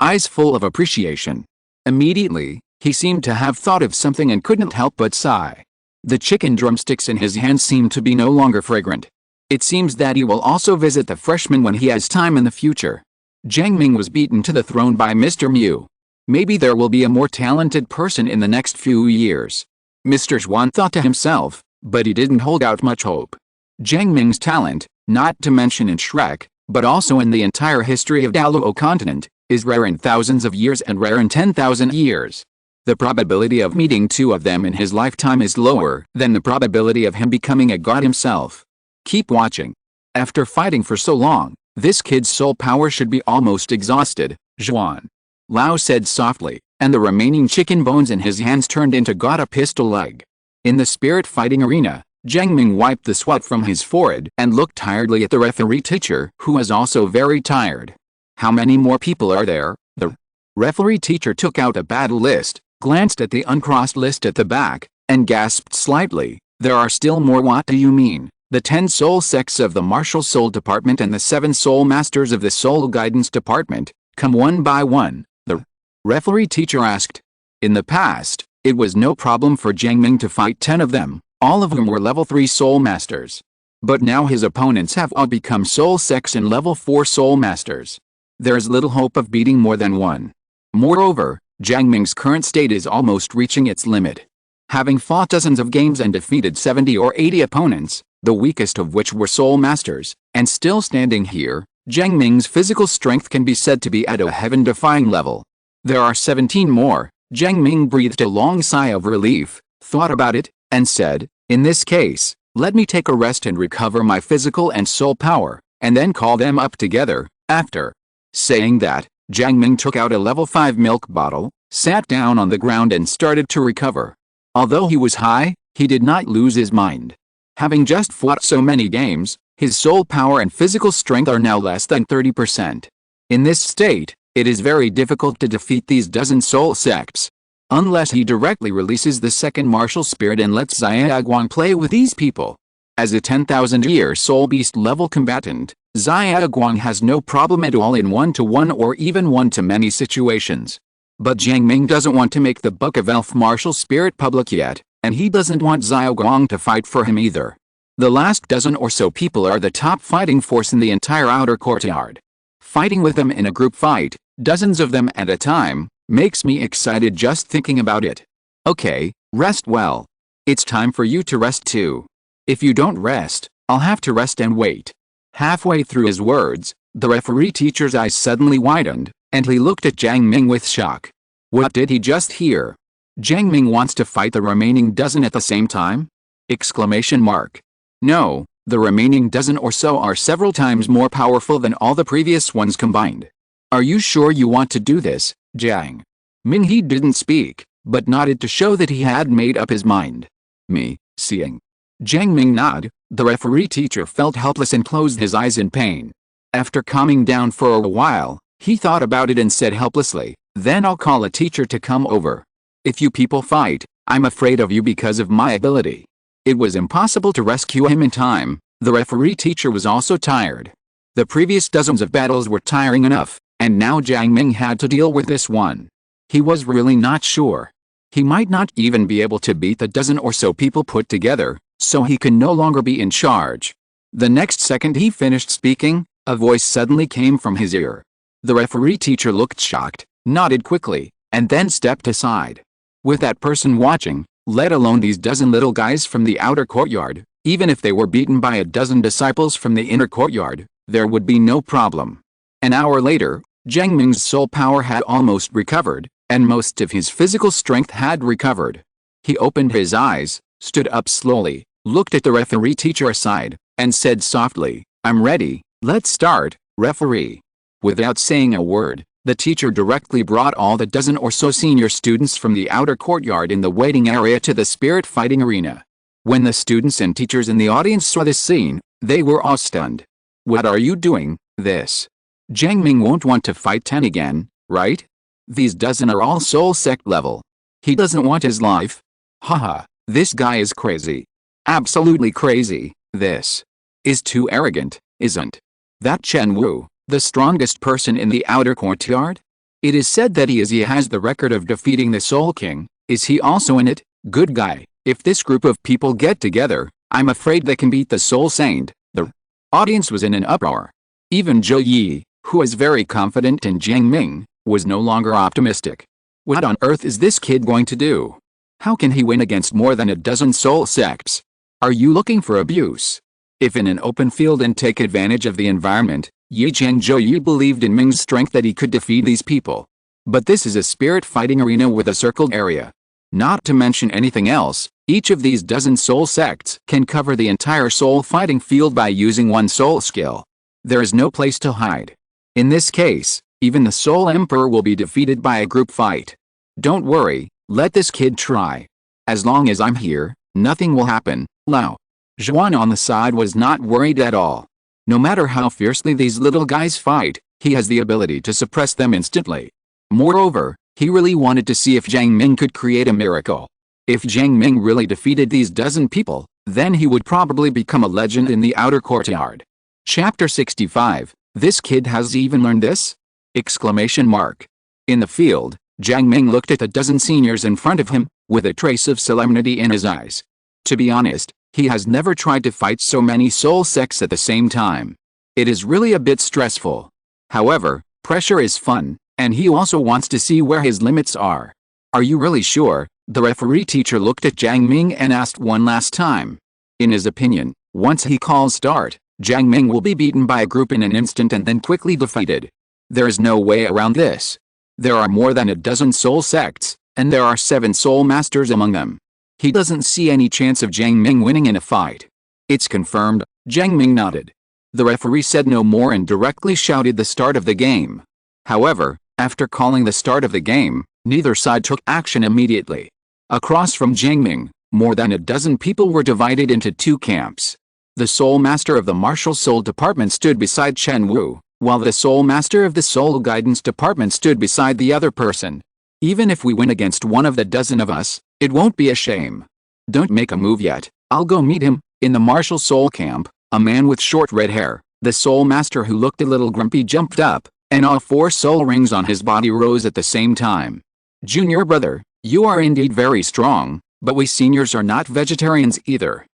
Eyes full of appreciation. Immediately, he seemed to have thought of something and couldn't help but sigh. The chicken drumsticks in his hands seemed to be no longer fragrant. It seems that he will also visit the freshman when he has time in the future. Jiang Ming was beaten to the throne by Mr. Mu. Maybe there will be a more talented person in the next few years. Mr. Zhuan thought to himself, but he didn't hold out much hope. Jiang Ming's talent, not to mention in Shrek, but also in the entire history of Douluo continent, is rare in thousands of years and rare in 10,000 years. The probability of meeting two of them in his lifetime is lower than the probability of him becoming a god himself. Keep watching. After fighting for so long, this kid's soul power should be almost exhausted, Zhuan. Lao said softly, and the remaining chicken bones in his hands turned into god a pistol leg. In the spirit fighting arena, Jiang Ming wiped the sweat from his forehead and looked tiredly at the referee teacher, who was also very tired. How many more people are there? The referee teacher took out a battle list, glanced at the uncrossed list at the back, and gasped slightly. There are still more. What do you mean? The 10 soul sects of the martial soul department and the 7 soul masters of the soul guidance department come one by one, the referee teacher asked. In the past, it was no problem for Jiang Ming to fight 10 of them, all of whom were level 3 soul masters. But now his opponents have all become soul sects and level 4 soul masters. There is little hope of beating more than one. Moreover, Jiang Ming's current state is almost reaching its limit. Having fought dozens of games and defeated 70 or 80 opponents, the weakest of which were soul masters, and still standing here, Jiang Ming's physical strength can be said to be at a heaven-defying level. There are 17 more. Jiang Ming breathed a long sigh of relief, thought about it, and said, in this case, let me take a rest and recover my physical and soul power, and then call them up together. After saying that, Jiang Ming took out a level 5 milk bottle, sat down on the ground and started to recover. Although he was high, he did not lose his mind. Having just fought so many games, his soul power and physical strength are now less than 30%. In this state, it is very difficult to defeat these dozen soul sects. Unless he directly releases the second martial spirit and lets Xiaoguang play with these people. As a 10,000-year soul beast level combatant, Xiaoguang has no problem at all in one-to-one or even one-to-many situations. But Jiang Ming doesn't want to make the buck of elf martial spirit public yet, and he doesn't want Xiaoguang to fight for him either. The last dozen or so people are the top fighting force in the entire outer courtyard. Fighting with them in a group fight, dozens of them at a time, makes me excited just thinking about it. Okay, rest well. It's time for you to rest too. If you don't rest, I'll have to rest and wait. Halfway through his words, the referee teacher's eyes suddenly widened, and he looked at Jiang Ming with shock. What did he just hear? Jiang Ming wants to fight the remaining dozen at the same time? Exclamation mark. No, the remaining dozen or so are several times more powerful than all the previous ones combined. Are you sure you want to do this, Jiang Ming? He didn't speak, but nodded to show that he had made up his mind. Me, seeing Jiang Ming nod, the referee teacher felt helpless and closed his eyes in pain. After calming down for a while, he thought about it and said helplessly, then I'll call a teacher to come over. If you people fight, I'm afraid of you because of my ability. It was impossible to rescue him in time. The referee teacher was also tired. The previous dozens of battles were tiring enough, and now Jiang Ming had to deal with this one. He was really not sure. He might not even be able to beat the dozen or so people put together, so he can no longer be in charge. The next second he finished speaking, a voice suddenly came from his ear. The referee teacher looked shocked, nodded quickly, and then stepped aside. With that person watching, let alone these dozen little guys from the outer courtyard, even if they were beaten by a dozen disciples from the inner courtyard, there would be no problem. An hour later, Jiang Ming's soul power had almost recovered, and most of his physical strength had recovered. He opened his eyes, stood up slowly, looked at the referee teacher aside, and said softly, I'm ready, let's start, referee. Without saying a word, the teacher directly brought all the dozen or so senior students from the outer courtyard in the waiting area to the spirit fighting arena. When the students and teachers in the audience saw this scene, they were all stunned. What are you doing, this? Jiang Ming won't want to fight 10 again, right? These dozen are all soul sect level. He doesn't want his life? Haha, this guy is crazy. Absolutely crazy. This is too arrogant, isn't that Chen Wu, the strongest person in the outer courtyard? It is said that he has the record of defeating the Soul King. Is he also in it? Good guy. If this group of people get together, I'm afraid they can beat the Soul Saint. The audience was in an uproar. Even Zhou Yi, who was very confident in Jiang Ming, was no longer optimistic. What on earth is this kid going to do? How can he win against more than a dozen soul sects? Are you looking for abuse? If in an open field and take advantage of the environment, Zhou Yi believed in Ming's strength that he could defeat these people. But this is a spirit fighting arena with a circled area. Not to mention anything else, each of these dozen soul sects can cover the entire soul fighting field by using one soul skill. There is no place to hide. In this case, even the Soul Emperor will be defeated by a group fight. Don't worry, let this kid try. As long as I'm here, nothing will happen. Lao Zhuan on the side was not worried at all. No matter how fiercely these little guys fight, he has the ability to suppress them instantly. Moreover, he really wanted to see if Jiang Ming could create a miracle. If Jiang Ming really defeated these dozen people, then he would probably become a legend in the outer courtyard. Chapter 65. This kid has even learned this? Exclamation mark. In the field, Jiang Ming looked at the dozen seniors in front of him, with a trace of solemnity in his eyes. To be honest, he has never tried to fight so many soul sects at the same time. It is really a bit stressful. However, pressure is fun, and he also wants to see where his limits are. Are you really sure? The referee teacher looked at Jiang Ming and asked one last time. In his opinion, once he calls start, Jiang Ming will be beaten by a group in an instant and then quickly defeated. There is no way around this. There are more than a dozen soul sects, and there are 7 soul masters among them. He doesn't see any chance of Jiang Ming winning in a fight. It's confirmed. Jiang Ming nodded. The referee said no more and directly shouted the start of the game. However, after calling the start of the game, neither side took action immediately. Across from Jiang Ming, more than a dozen people were divided into 2 camps. The Soul Master of the Martial Soul Department stood beside Chen Wu, while the Soul Master of the Soul Guidance Department stood beside the other person. Even if we win against one of the dozen of us, it won't be a shame. Don't make a move yet, I'll go meet him. In the Martial Soul Camp, a man with short red hair, the Soul Master who looked a little grumpy jumped up, and all 4 soul rings on his body rose at the same time. Junior brother, you are indeed very strong, but we seniors are not vegetarians either.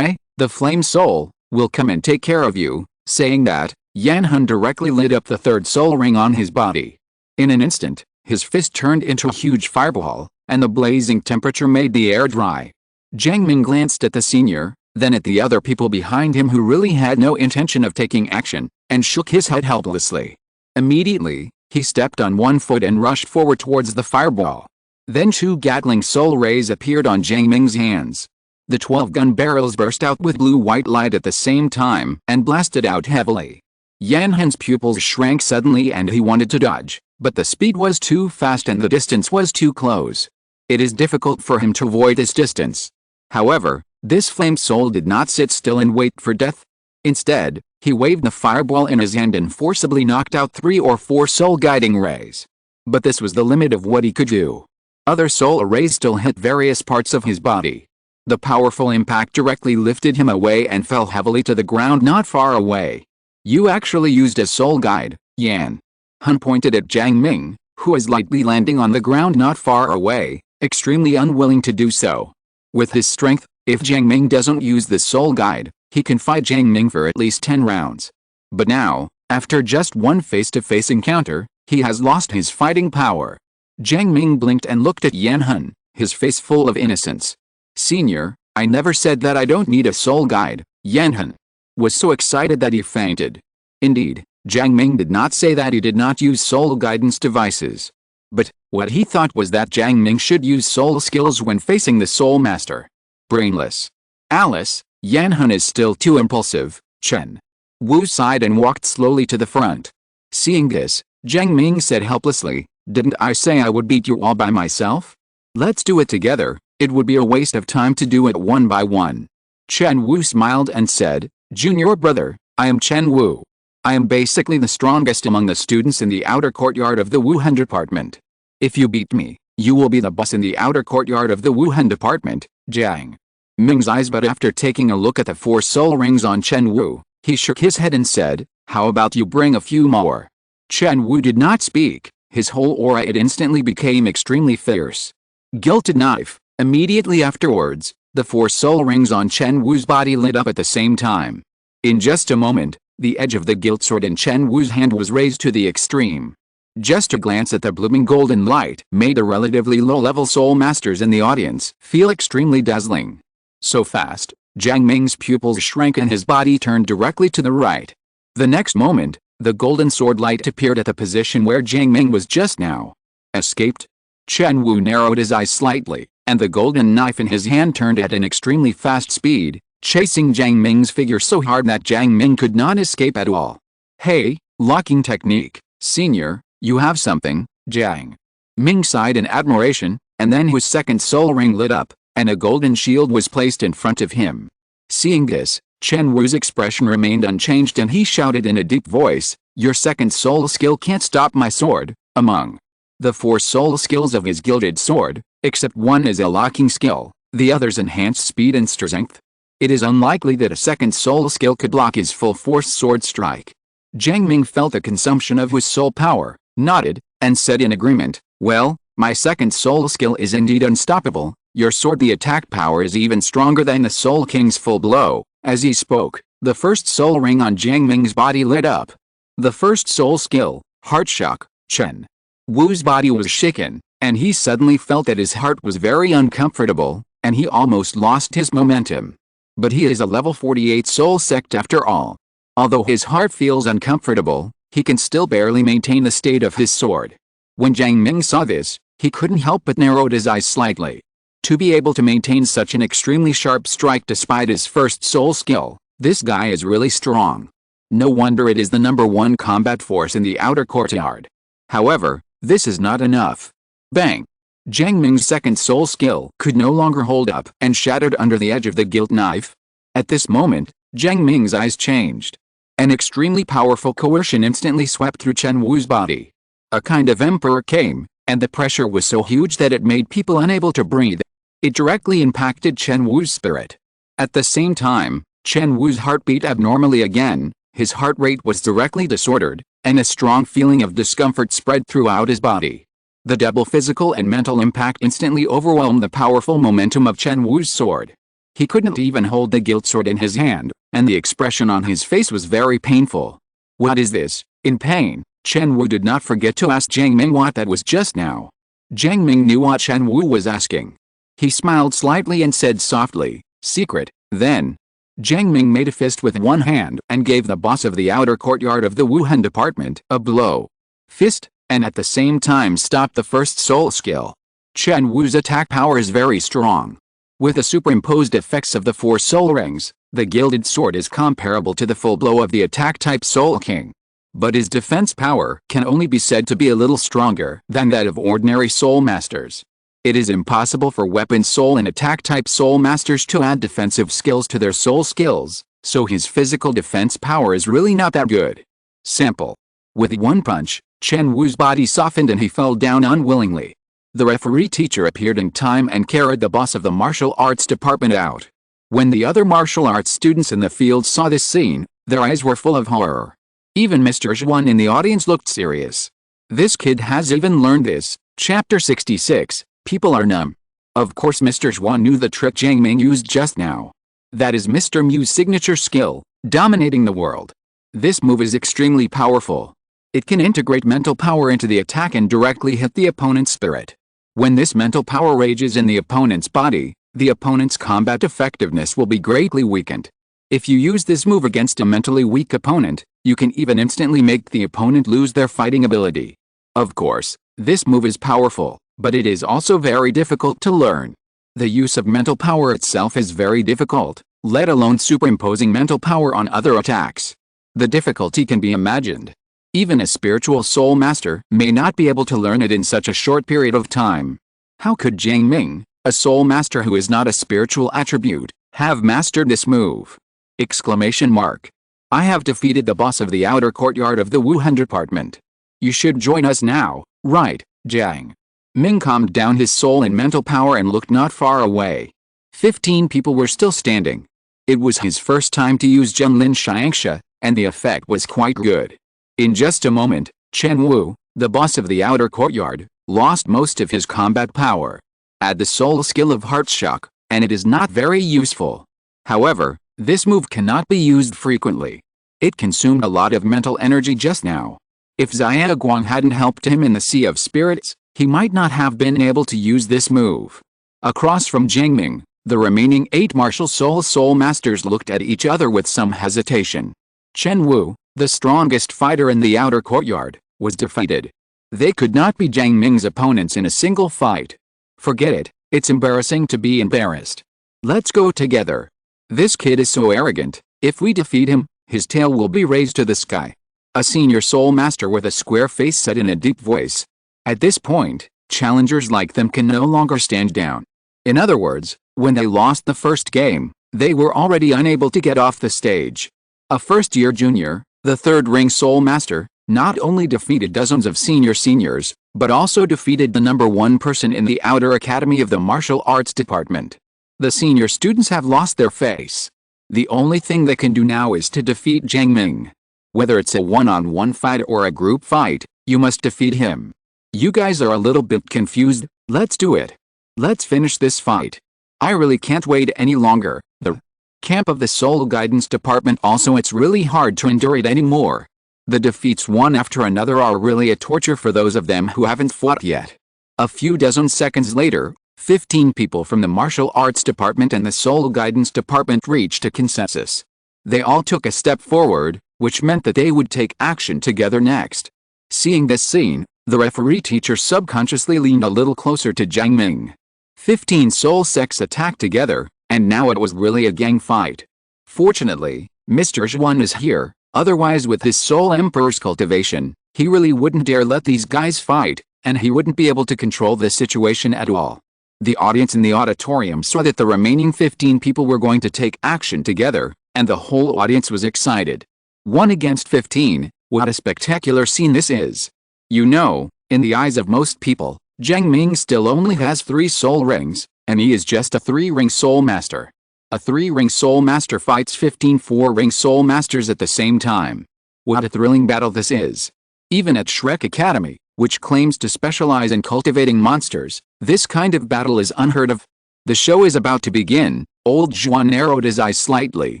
The Flame Soul will come and take care of you. Saying that, Yan Hun directly lit up the 3rd soul ring on his body. In an instant, his fist turned into a huge fireball, and the blazing temperature made the air dry. Jiang Ming glanced at the senior, then at the other people behind him who really had no intention of taking action, and shook his head helplessly. Immediately, he stepped on one foot and rushed forward towards the fireball. Then 2 Gatling soul rays appeared on Jiang Ming's hands. The 12 gun barrels burst out with blue-white light at the same time and blasted out heavily. Yan Hun's pupils shrank suddenly and he wanted to dodge, but the speed was too fast and the distance was too close. It is difficult for him to avoid this distance. However, this flame soul did not sit still and wait for death. Instead, he waved the fireball in his hand and forcibly knocked out 3 or 4 soul guiding rays. But this was the limit of what he could do. Other soul rays still hit various parts of his body. The powerful impact directly lifted him away and fell heavily to the ground not far away. You actually used a soul guide, Yan Hun pointed at Jiang Ming, who was lightly landing on the ground not far away, extremely unwilling to do so. With his strength, if Jiang Ming doesn't use the soul guide, he can fight Jiang Ming for at least 10 rounds. But now, after just one face-to-face encounter, he has lost his fighting power. Jiang Ming blinked and looked at Yan Hun, his face full of innocence. Senior, I never said that I don't need a soul guide. Yan Hun was so excited that he fainted. Indeed, Jiang Ming did not say that he did not use soul guidance devices. But, what he thought was that Jiang Ming should use soul skills when facing the soul master. Brainless. Alice, Yan Hun is still too impulsive. Chen Wu sighed and walked slowly to the front. Seeing this, Jiang Ming said helplessly, didn't I say I would beat you all by myself? Let's do it together. It would be a waste of time to do it one by one. Chen Wu smiled and said, Junior brother, I am Chen Wu. I am basically the strongest among the students in the outer courtyard of the Wuhan department. If you beat me, you will be the boss in the outer courtyard of the Wuhan department, Jiang Ming's eyes, but after taking a look at the 4 soul rings on Chen Wu, he shook his head and said, how about you bring a few more? Chen Wu did not speak, his whole aura it instantly became extremely fierce. Gilded knife. Immediately afterwards, the 4 soul rings on Chen Wu's body lit up at the same time. In just a moment, the edge of the gilt sword in Chen Wu's hand was raised to the extreme. Just a glance at the blooming golden light made the relatively low-level soul masters in the audience feel extremely dazzling. So fast, Jiang Ming's pupils shrank and his body turned directly to the right. The next moment, the golden sword light appeared at the position where Jiang Ming was just now. Escaped? Chen Wu narrowed his eyes slightly, and the golden knife in his hand turned at an extremely fast speed, chasing Jiang Ming's figure so hard that Jiang Ming could not escape at all. Hey, locking technique, senior, you have something, Jiang Ming sighed in admiration, and then his second soul ring lit up, and a golden shield was placed in front of him. Seeing this, Chen Wu's expression remained unchanged and he shouted in a deep voice, your second soul skill can't stop my sword. Among the 4 soul skills of his gilded sword, except one is a locking skill, the others enhance speed and strength. It is unlikely that a second soul skill could block his full force sword strike. Jiang Ming felt the consumption of his soul power, nodded, and said in agreement, well, my second soul skill is indeed unstoppable, your sword the attack power is even stronger than the Soul King's full blow. As he spoke, the first soul ring on Jiang Ming's body lit up. The first soul skill, Heart Shock. Chen Wu's body was shaken, and he suddenly felt that his heart was very uncomfortable, and he almost lost his momentum. But he is a level 48 soul sect after all. Although his heart feels uncomfortable, he can still barely maintain the state of his sword. When Jiang Ming saw this, he couldn't help but narrowed his eyes slightly. To be able to maintain such an extremely sharp strike despite his first soul skill, this guy is really strong. No wonder it is the #1 combat force in the outer courtyard. However, this is not enough. Bang! Jiang Ming's second soul skill could no longer hold up and shattered under the edge of the gilt knife. At this moment, Jiang Ming's eyes changed. An extremely powerful coercion instantly swept through Chen Wu's body. A kind of emperor came, and the pressure was so huge that it made people unable to breathe. It directly impacted Chen Wu's spirit. At the same time, Chen Wu's heart beat abnormally again, his heart rate was directly disordered, and a strong feeling of discomfort spread throughout his body. The double physical and mental impact instantly overwhelmed the powerful momentum of Chen Wu's sword. He couldn't even hold the gilt sword in his hand, and the expression on his face was very painful. What is this? In pain, Chen Wu did not forget to ask Jiang Ming what that was just now. Jiang Ming knew what Chen Wu was asking. He smiled slightly and said softly, secret. Then, Jiang Ming made a fist with one hand and gave the boss of the outer courtyard of the Wuhan department a blow. Fist, and at the same time stopped the first soul skill. Chen Wu's attack power is very strong. With the superimposed effects of the 4 soul rings, the gilded sword is comparable to the full blow of the attack-type Soul King. But his defense power can only be said to be a little stronger than that of ordinary soul masters. It is impossible for weapon soul and attack-type soul masters to add defensive skills to their soul skills, so his physical defense power is really not that good. Sample. With one punch, Chen Wu's body softened and he fell down unwillingly. The referee teacher appeared in time and carried the boss of the martial arts department out. When the other martial arts students in the field saw this scene, their eyes were full of horror. Even Mr. Zhuan in the audience looked serious. This kid has even learned this. Chapter 66. People are numb. Of course Mr. Zhuan knew the trick Jiang Ming used just now. That is Mr. Mu's signature skill, dominating the world. This move is extremely powerful. It can integrate mental power into the attack and directly hit the opponent's spirit. When this mental power rages in the opponent's body, the opponent's combat effectiveness will be greatly weakened. If you use this move against a mentally weak opponent, you can even instantly make the opponent lose their fighting ability. Of course, this move is powerful, but it is also very difficult to learn. The use of mental power itself is very difficult, let alone superimposing mental power on other attacks. The difficulty can be imagined. Even a spiritual soul master may not be able to learn it in such a short period of time. How could Jiang Ming, a soul master who is not a spiritual attribute, have mastered this move? Exclamation mark. I have defeated the boss of the outer courtyard of the Wuhan department. You should join us now, right, Jiang? Ming calmed down his soul and mental power and looked not far away. 15 people were still standing. It was his first time to use Zhenlin Xiangsha, and the effect was quite good. In just a moment, Chen Wu, the boss of the outer courtyard, lost most of his combat power. Add the soul skill of Heart Shock, and it is not very useful. However, this move cannot be used frequently. It consumed a lot of mental energy just now. If Xia Guang hadn't helped him in the Sea of Spirits, he might not have been able to use this move. Across from Jiang Ming, the remaining 8 martial soul masters looked at each other with some hesitation. Chen Wu, the strongest fighter in the outer courtyard, was defeated. They could not be Jiang Ming's opponents in a single fight. Forget it, it's embarrassing to be embarrassed. Let's go together. This kid is so arrogant, if we defeat him, his tail will be raised to the sky. A senior soul master with a square face said in a deep voice. At this point, challengers like them can no longer stand down. In other words, when they lost the first game, they were already unable to get off the stage. A first-year junior, the third-ring soul master, not only defeated dozens of seniors, but also defeated the #1 person in the outer academy of the martial arts department. The senior students have lost their face. The only thing they can do now is to defeat Jiang Ming. Whether it's a one-on-one fight or a group fight, you must defeat him. You guys are a little bit confused, let's do it. Let's finish this fight. I really can't wait any longer. The camp of the Soul Guidance Department also, it's really hard to endure it anymore. The defeats one after another are really a torture for those of them who haven't fought yet. A few dozen seconds later, 15 people from the Martial Arts Department and the Soul Guidance Department reached a consensus. They all took a step forward, which meant that they would take action together next. Seeing this scene, the referee teacher subconsciously leaned a little closer to Jiang Ming. 15 soul sects attacked together, and now it was really a gang fight. Fortunately, Mr. Zhuan is here, otherwise with his Soul Emperor's cultivation, he really wouldn't dare let these guys fight, and he wouldn't be able to control the situation at all. The audience in the auditorium saw that the remaining 15 people were going to take action together, and the whole audience was excited. 1 against 15, what a spectacular scene this is. You know, in the eyes of most people, Jiang Ming still only has 3 soul rings, and he is just a 3-ring soul master. A 3-ring soul master fights 15 4-ring soul masters at the same time. What a thrilling battle this is. Even at Shrek Academy, which claims to specialize in cultivating monsters, this kind of battle is unheard of. The show is about to begin. Old Zhuan narrowed his eyes slightly,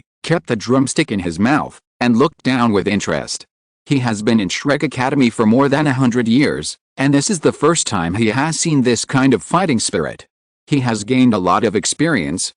kept the drumstick in his mouth, and looked down with interest. He has been in Shrek Academy for more than 100 years, and this is the first time he has seen this kind of fighting spirit. He has gained a lot of experience.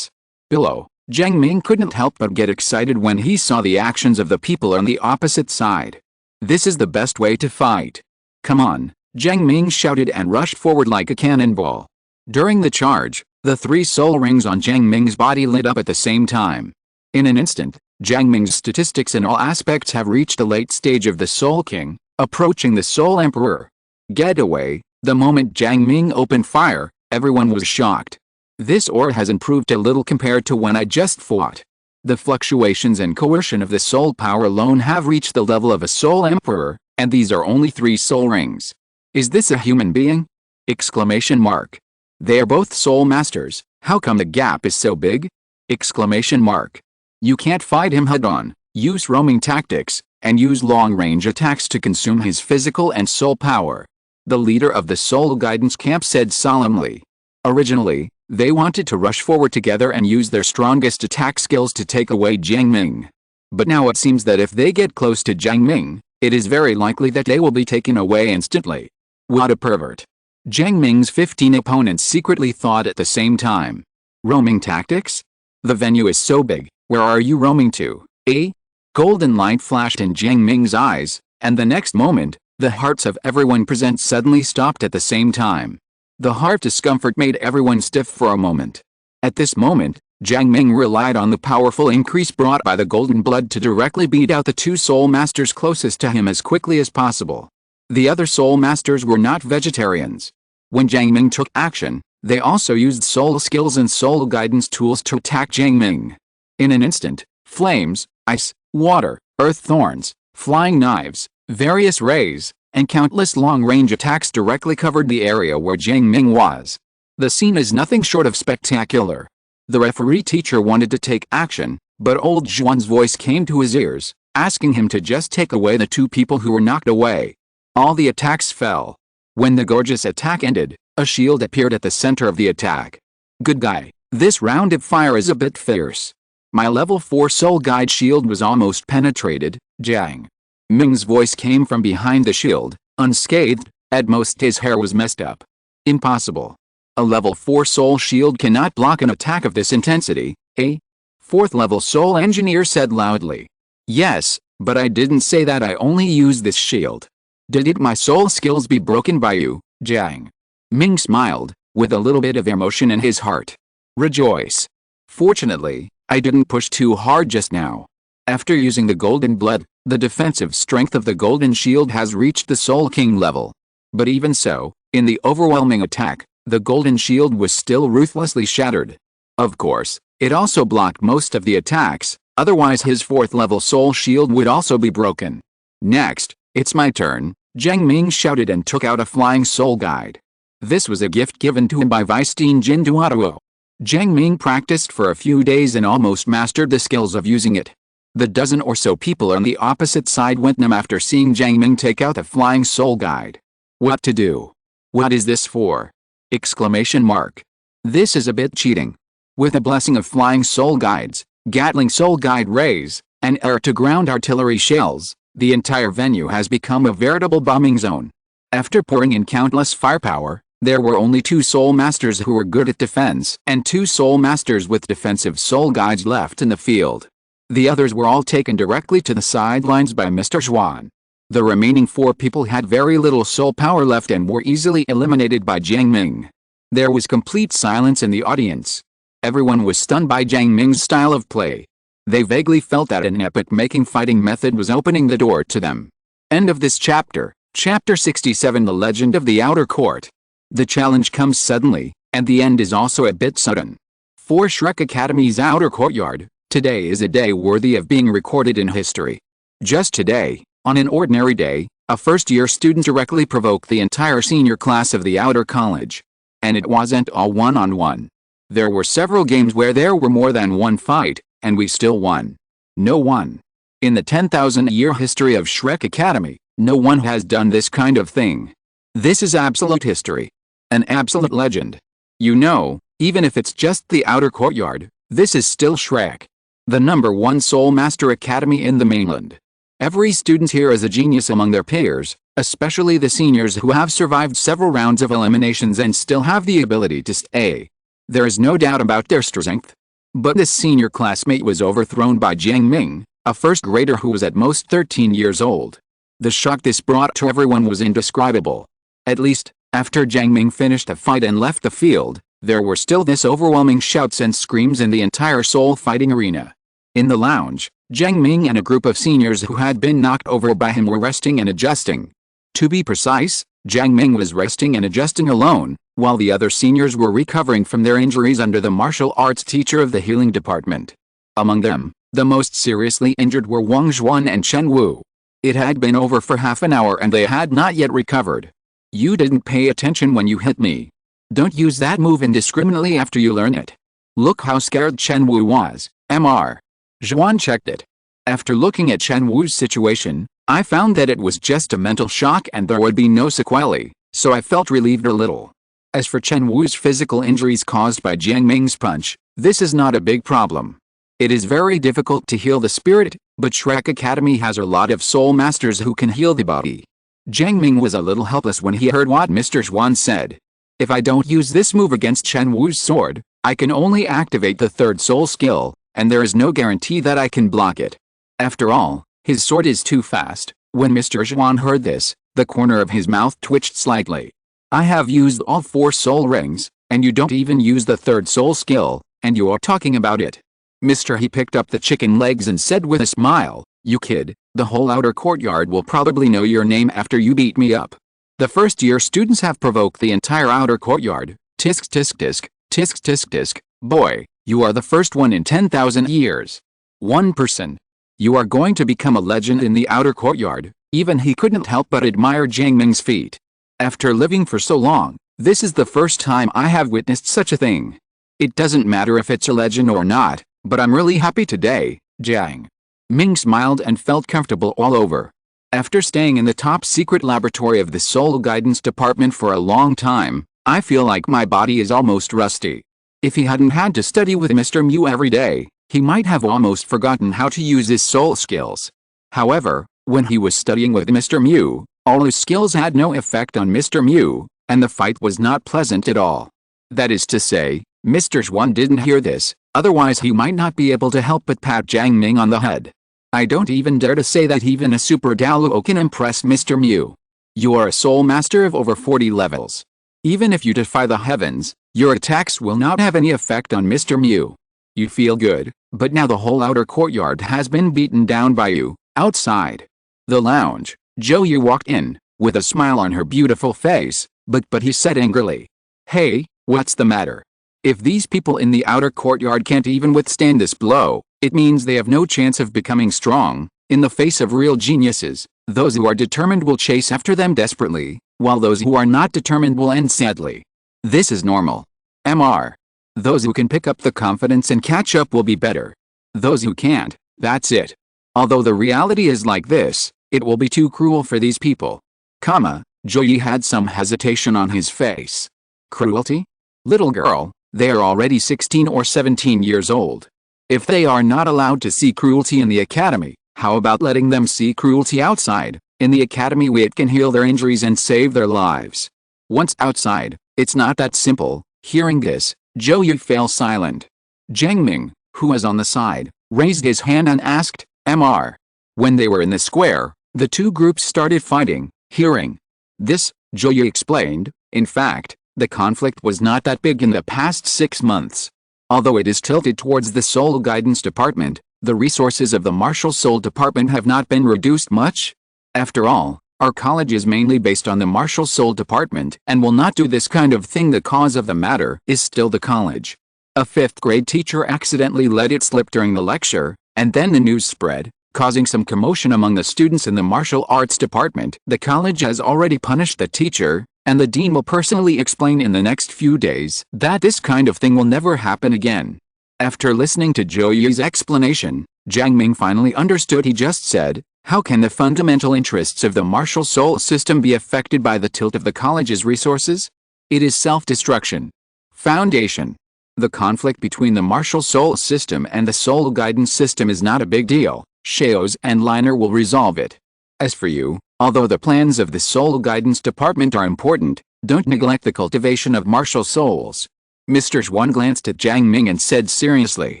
Below, Jiang Ming couldn't help but get excited when he saw the actions of the people on the opposite side. This is the best way to fight. Come on, Jiang Ming shouted and rushed forward like a cannonball. During the charge, the 3 soul rings on Jiang Ming's body lit up at the same time. In an instant, Jiang Ming's statistics in all aspects have reached the late stage of the Soul King, approaching the Soul Emperor. Get away. The moment Jiang Ming opened fire, everyone was shocked. This aura has improved a little compared to when I just fought. The fluctuations and coercion of the soul power alone have reached the level of a Soul Emperor, and these are only 3 soul rings. Is this a human being? Exclamation mark. They are both soul masters, how come the gap is so big? Exclamation mark. You can't fight him head-on, use roaming tactics, and use long-range attacks to consume his physical and soul power. The leader of the Soul Guidance Camp said solemnly. Originally, they wanted to rush forward together and use their strongest attack skills to take away Jiang Ming. But now it seems that if they get close to Jiang Ming, it is very likely that they will be taken away instantly. What a pervert. Jiang Ming's 15 opponents secretly thought at the same time. Roaming tactics? The venue is so big, where are you roaming to, eh? Golden light flashed in Jiang Ming's eyes, and the next moment, the hearts of everyone present suddenly stopped at the same time. The heart discomfort made everyone stiff for a moment. At this moment, Jiang Ming relied on the powerful increase brought by the golden blood to directly beat out the 2 soul masters closest to him as quickly as possible. The other soul masters were not vegetarians. When Jiang Ming took action, they also used soul skills and soul guidance tools to attack Jiang Ming. In an instant, flames, ice, water, earth thorns, flying knives, various rays, and countless long-range attacks directly covered the area where Jiang Ming was. The scene is nothing short of spectacular. The referee teacher wanted to take action, but old Zhuan's voice came to his ears, asking him to just take away the two people who were knocked away. All the attacks fell. When the gorgeous attack ended, a shield appeared at the center of the attack. Good guy, this round of fire is a bit fierce. My level 4 soul guide shield was almost penetrated. Jiang Ming's voice came from behind the shield, unscathed. At most his hair was messed up. Impossible. A level 4 soul shield cannot block an attack of this intensity. A 4th level soul engineer said loudly. Yes, but I didn't say that. I only used this shield. Did my soul skills be broken by you? Jiang Ming smiled, with a little bit of emotion in his heart. Rejoice. Fortunately, I didn't push too hard just now. After using the golden blood, the defensive strength of the golden shield has reached the Soul King level. But even so, in the overwhelming attack, the golden shield was still ruthlessly shattered. Of course, it also blocked most of the attacks, otherwise his 4th level soul shield would also be broken. Next, it's my turn, Jiang Ming shouted and took out a flying soul guide. This was a gift given to him by Vistein Jin Duoluo. Jiang Ming practiced for a few days and almost mastered the skills of using it. The dozen or so people on the opposite side went numb after seeing Jiang Ming take out the flying soul guide. What to do? What is this for? Exclamation mark. This is a bit cheating. With a blessing of flying soul guides, Gatling soul guide rays, and air-to-ground artillery shells, the entire venue has become a veritable bombing zone. After pouring in countless firepower, there were only 2 soul masters who were good at defense and 2 soul masters with defensive soul guides left in the field. The others were all taken directly to the sidelines by Mr. Zhuan. The remaining 4 people had very little soul power left and were easily eliminated by Jiang Ming. There was complete silence in the audience. Everyone was stunned by Jiang Ming's style of play. They vaguely felt that an epic-making fighting method was opening the door to them. End of this chapter. Chapter 67 The Legend of the Outer Court. The challenge comes suddenly, and the end is also a bit sudden. For Shrek Academy's outer courtyard, today is a day worthy of being recorded in history. Just today, on an ordinary day, a first-year student directly provoked the entire senior class of the outer college. And it wasn't all one-on-one. There were several games where there were more than one fight, and we still won. No one. In the 10,000-year history of Shrek Academy, no one has done this kind of thing. This is absolute history. An absolute legend. You know, even if it's just the outer courtyard, this is still Shrek. The #1 Soul Master Academy in the mainland. Every student here is a genius among their peers, especially the seniors who have survived several rounds of eliminations and still have the ability to stay. There is no doubt about their strength. But this senior classmate was overthrown by Jiang Ming, a first grader who was at most 13 years old. The shock this brought to everyone was indescribable. At least, after Jiang Ming finished the fight and left the field, there were still this overwhelming shouts and screams in the entire soul fighting arena. In the lounge, Jiang Ming and a group of seniors who had been knocked over by him were resting and adjusting. To be precise, Jiang Ming was resting and adjusting alone, while the other seniors were recovering from their injuries under the martial arts teacher of the healing department. Among them, the most seriously injured were Wang Zhuan and Chen Wu. It had been over for half an hour and they had not yet recovered. You didn't pay attention when you hit me. Don't use that move indiscriminately after you learn it. Look how scared Chen Wu was. Mr. Zhuan checked it. After looking at Chen Wu's situation, I found that it was just a mental shock and there would be no sequelae, so I felt relieved a little. As for Chen Wu's physical injuries caused by Jiang Ming's punch, this is not a big problem. It is very difficult to heal the spirit, but Shrek Academy has a lot of soul masters who can heal the body. Jiang Ming was a little helpless when he heard what Mr. Zhuan said. If I don't use this move against Chen Wu's sword, I can only activate the 3rd soul skill, and there is no guarantee that I can block it. After all, his sword is too fast. When Mr. Zhuan heard this, the corner of his mouth twitched slightly. I have used all 4 soul rings, and you don't even use the 3rd soul skill, and you are talking about it. He picked up the chicken legs and said with a smile, "You kid, the whole outer courtyard will probably know your name after you beat me up. The first-year students have provoked the entire outer courtyard. Tisk tisk tisk, tisk tisk tisk. Boy, you are the first one in 10,000 years. 1%. You are going to become a legend in the outer courtyard. Even he couldn't help but admire Jiang Ming's feat. After living for so long, this is the first time I have witnessed such a thing. It doesn't matter if it's a legend or not, but I'm really happy today, Jiang Ming smiled and felt comfortable all over. After staying in the top secret laboratory of the Soul Guidance Department for a long time, I feel like my body is almost rusty. If he hadn't had to study with Mr. Mew every day, he might have almost forgotten how to use his soul skills. However, when he was studying with Mr. Mew, all his skills had no effect on Mr. Mew, and the fight was not pleasant at all. That is to say, Mr. Zhuan didn't hear this, otherwise he might not be able to help but pat Jiang Ming on the head. I don't even dare to say that even a Super Douluo can impress Mr. Mew. You are a soul master of over 40 levels. Even if you defy the heavens, your attacks will not have any effect on Mr. Mew. You feel good, but now the whole outer courtyard has been beaten down by you. Outside the lounge, Zhou Yu walked in, with a smile on her beautiful face, but he said angrily, "Hey, what's the matter? If these people in the outer courtyard can't even withstand this blow, it means they have no chance of becoming strong. In the face of real geniuses, those who are determined will chase after them desperately, while those who are not determined will end sadly. This is normal. Mr. Those who can pick up the confidence and catch up will be better. Those who can't, that's it. Although the reality is like this, it will be too cruel for these people." Zhou Yu had some hesitation on his face. Cruelty? Little girl, they are already 16 or 17 years old. If they are not allowed to see cruelty in the academy, how about letting them see cruelty outside? In the academy it can heal their injuries and save their lives. Once outside, it's not that simple. Hearing this, Zhou Yu fell silent. Jiang Ming, who was on the side, raised his hand and asked, "Mr." When they were in the square, the two groups started fighting. Hearing this, Zhou Yu explained, in fact, the conflict was not that big in the past 6 months. Although it is tilted towards the Soul Guidance Department, the resources of the Martial Soul Department have not been reduced much. After all, our college is mainly based on the Martial Soul Department and will not do this kind of thing. The cause of the matter is still the college. A 5th grade teacher accidentally let it slip during the lecture, and then the news spread, causing some commotion among the students in the martial arts department. The college has already punished the teacher, and the dean will personally explain in the next few days that this kind of thing will never happen again. After listening to Zhou Yu's explanation, Jiang Ming finally understood. He just said, "How can the fundamental interests of the martial soul system be affected by the tilt of the college's resources? It is self-destruction. Foundation. The conflict between the martial soul system and the soul guidance system is not a big deal. Shaos and Liner will resolve it. As for you, although the plans of the Soul Guidance Department are important, don't neglect the cultivation of martial souls." Mr. Zhuan glanced at Jiang Ming and said seriously.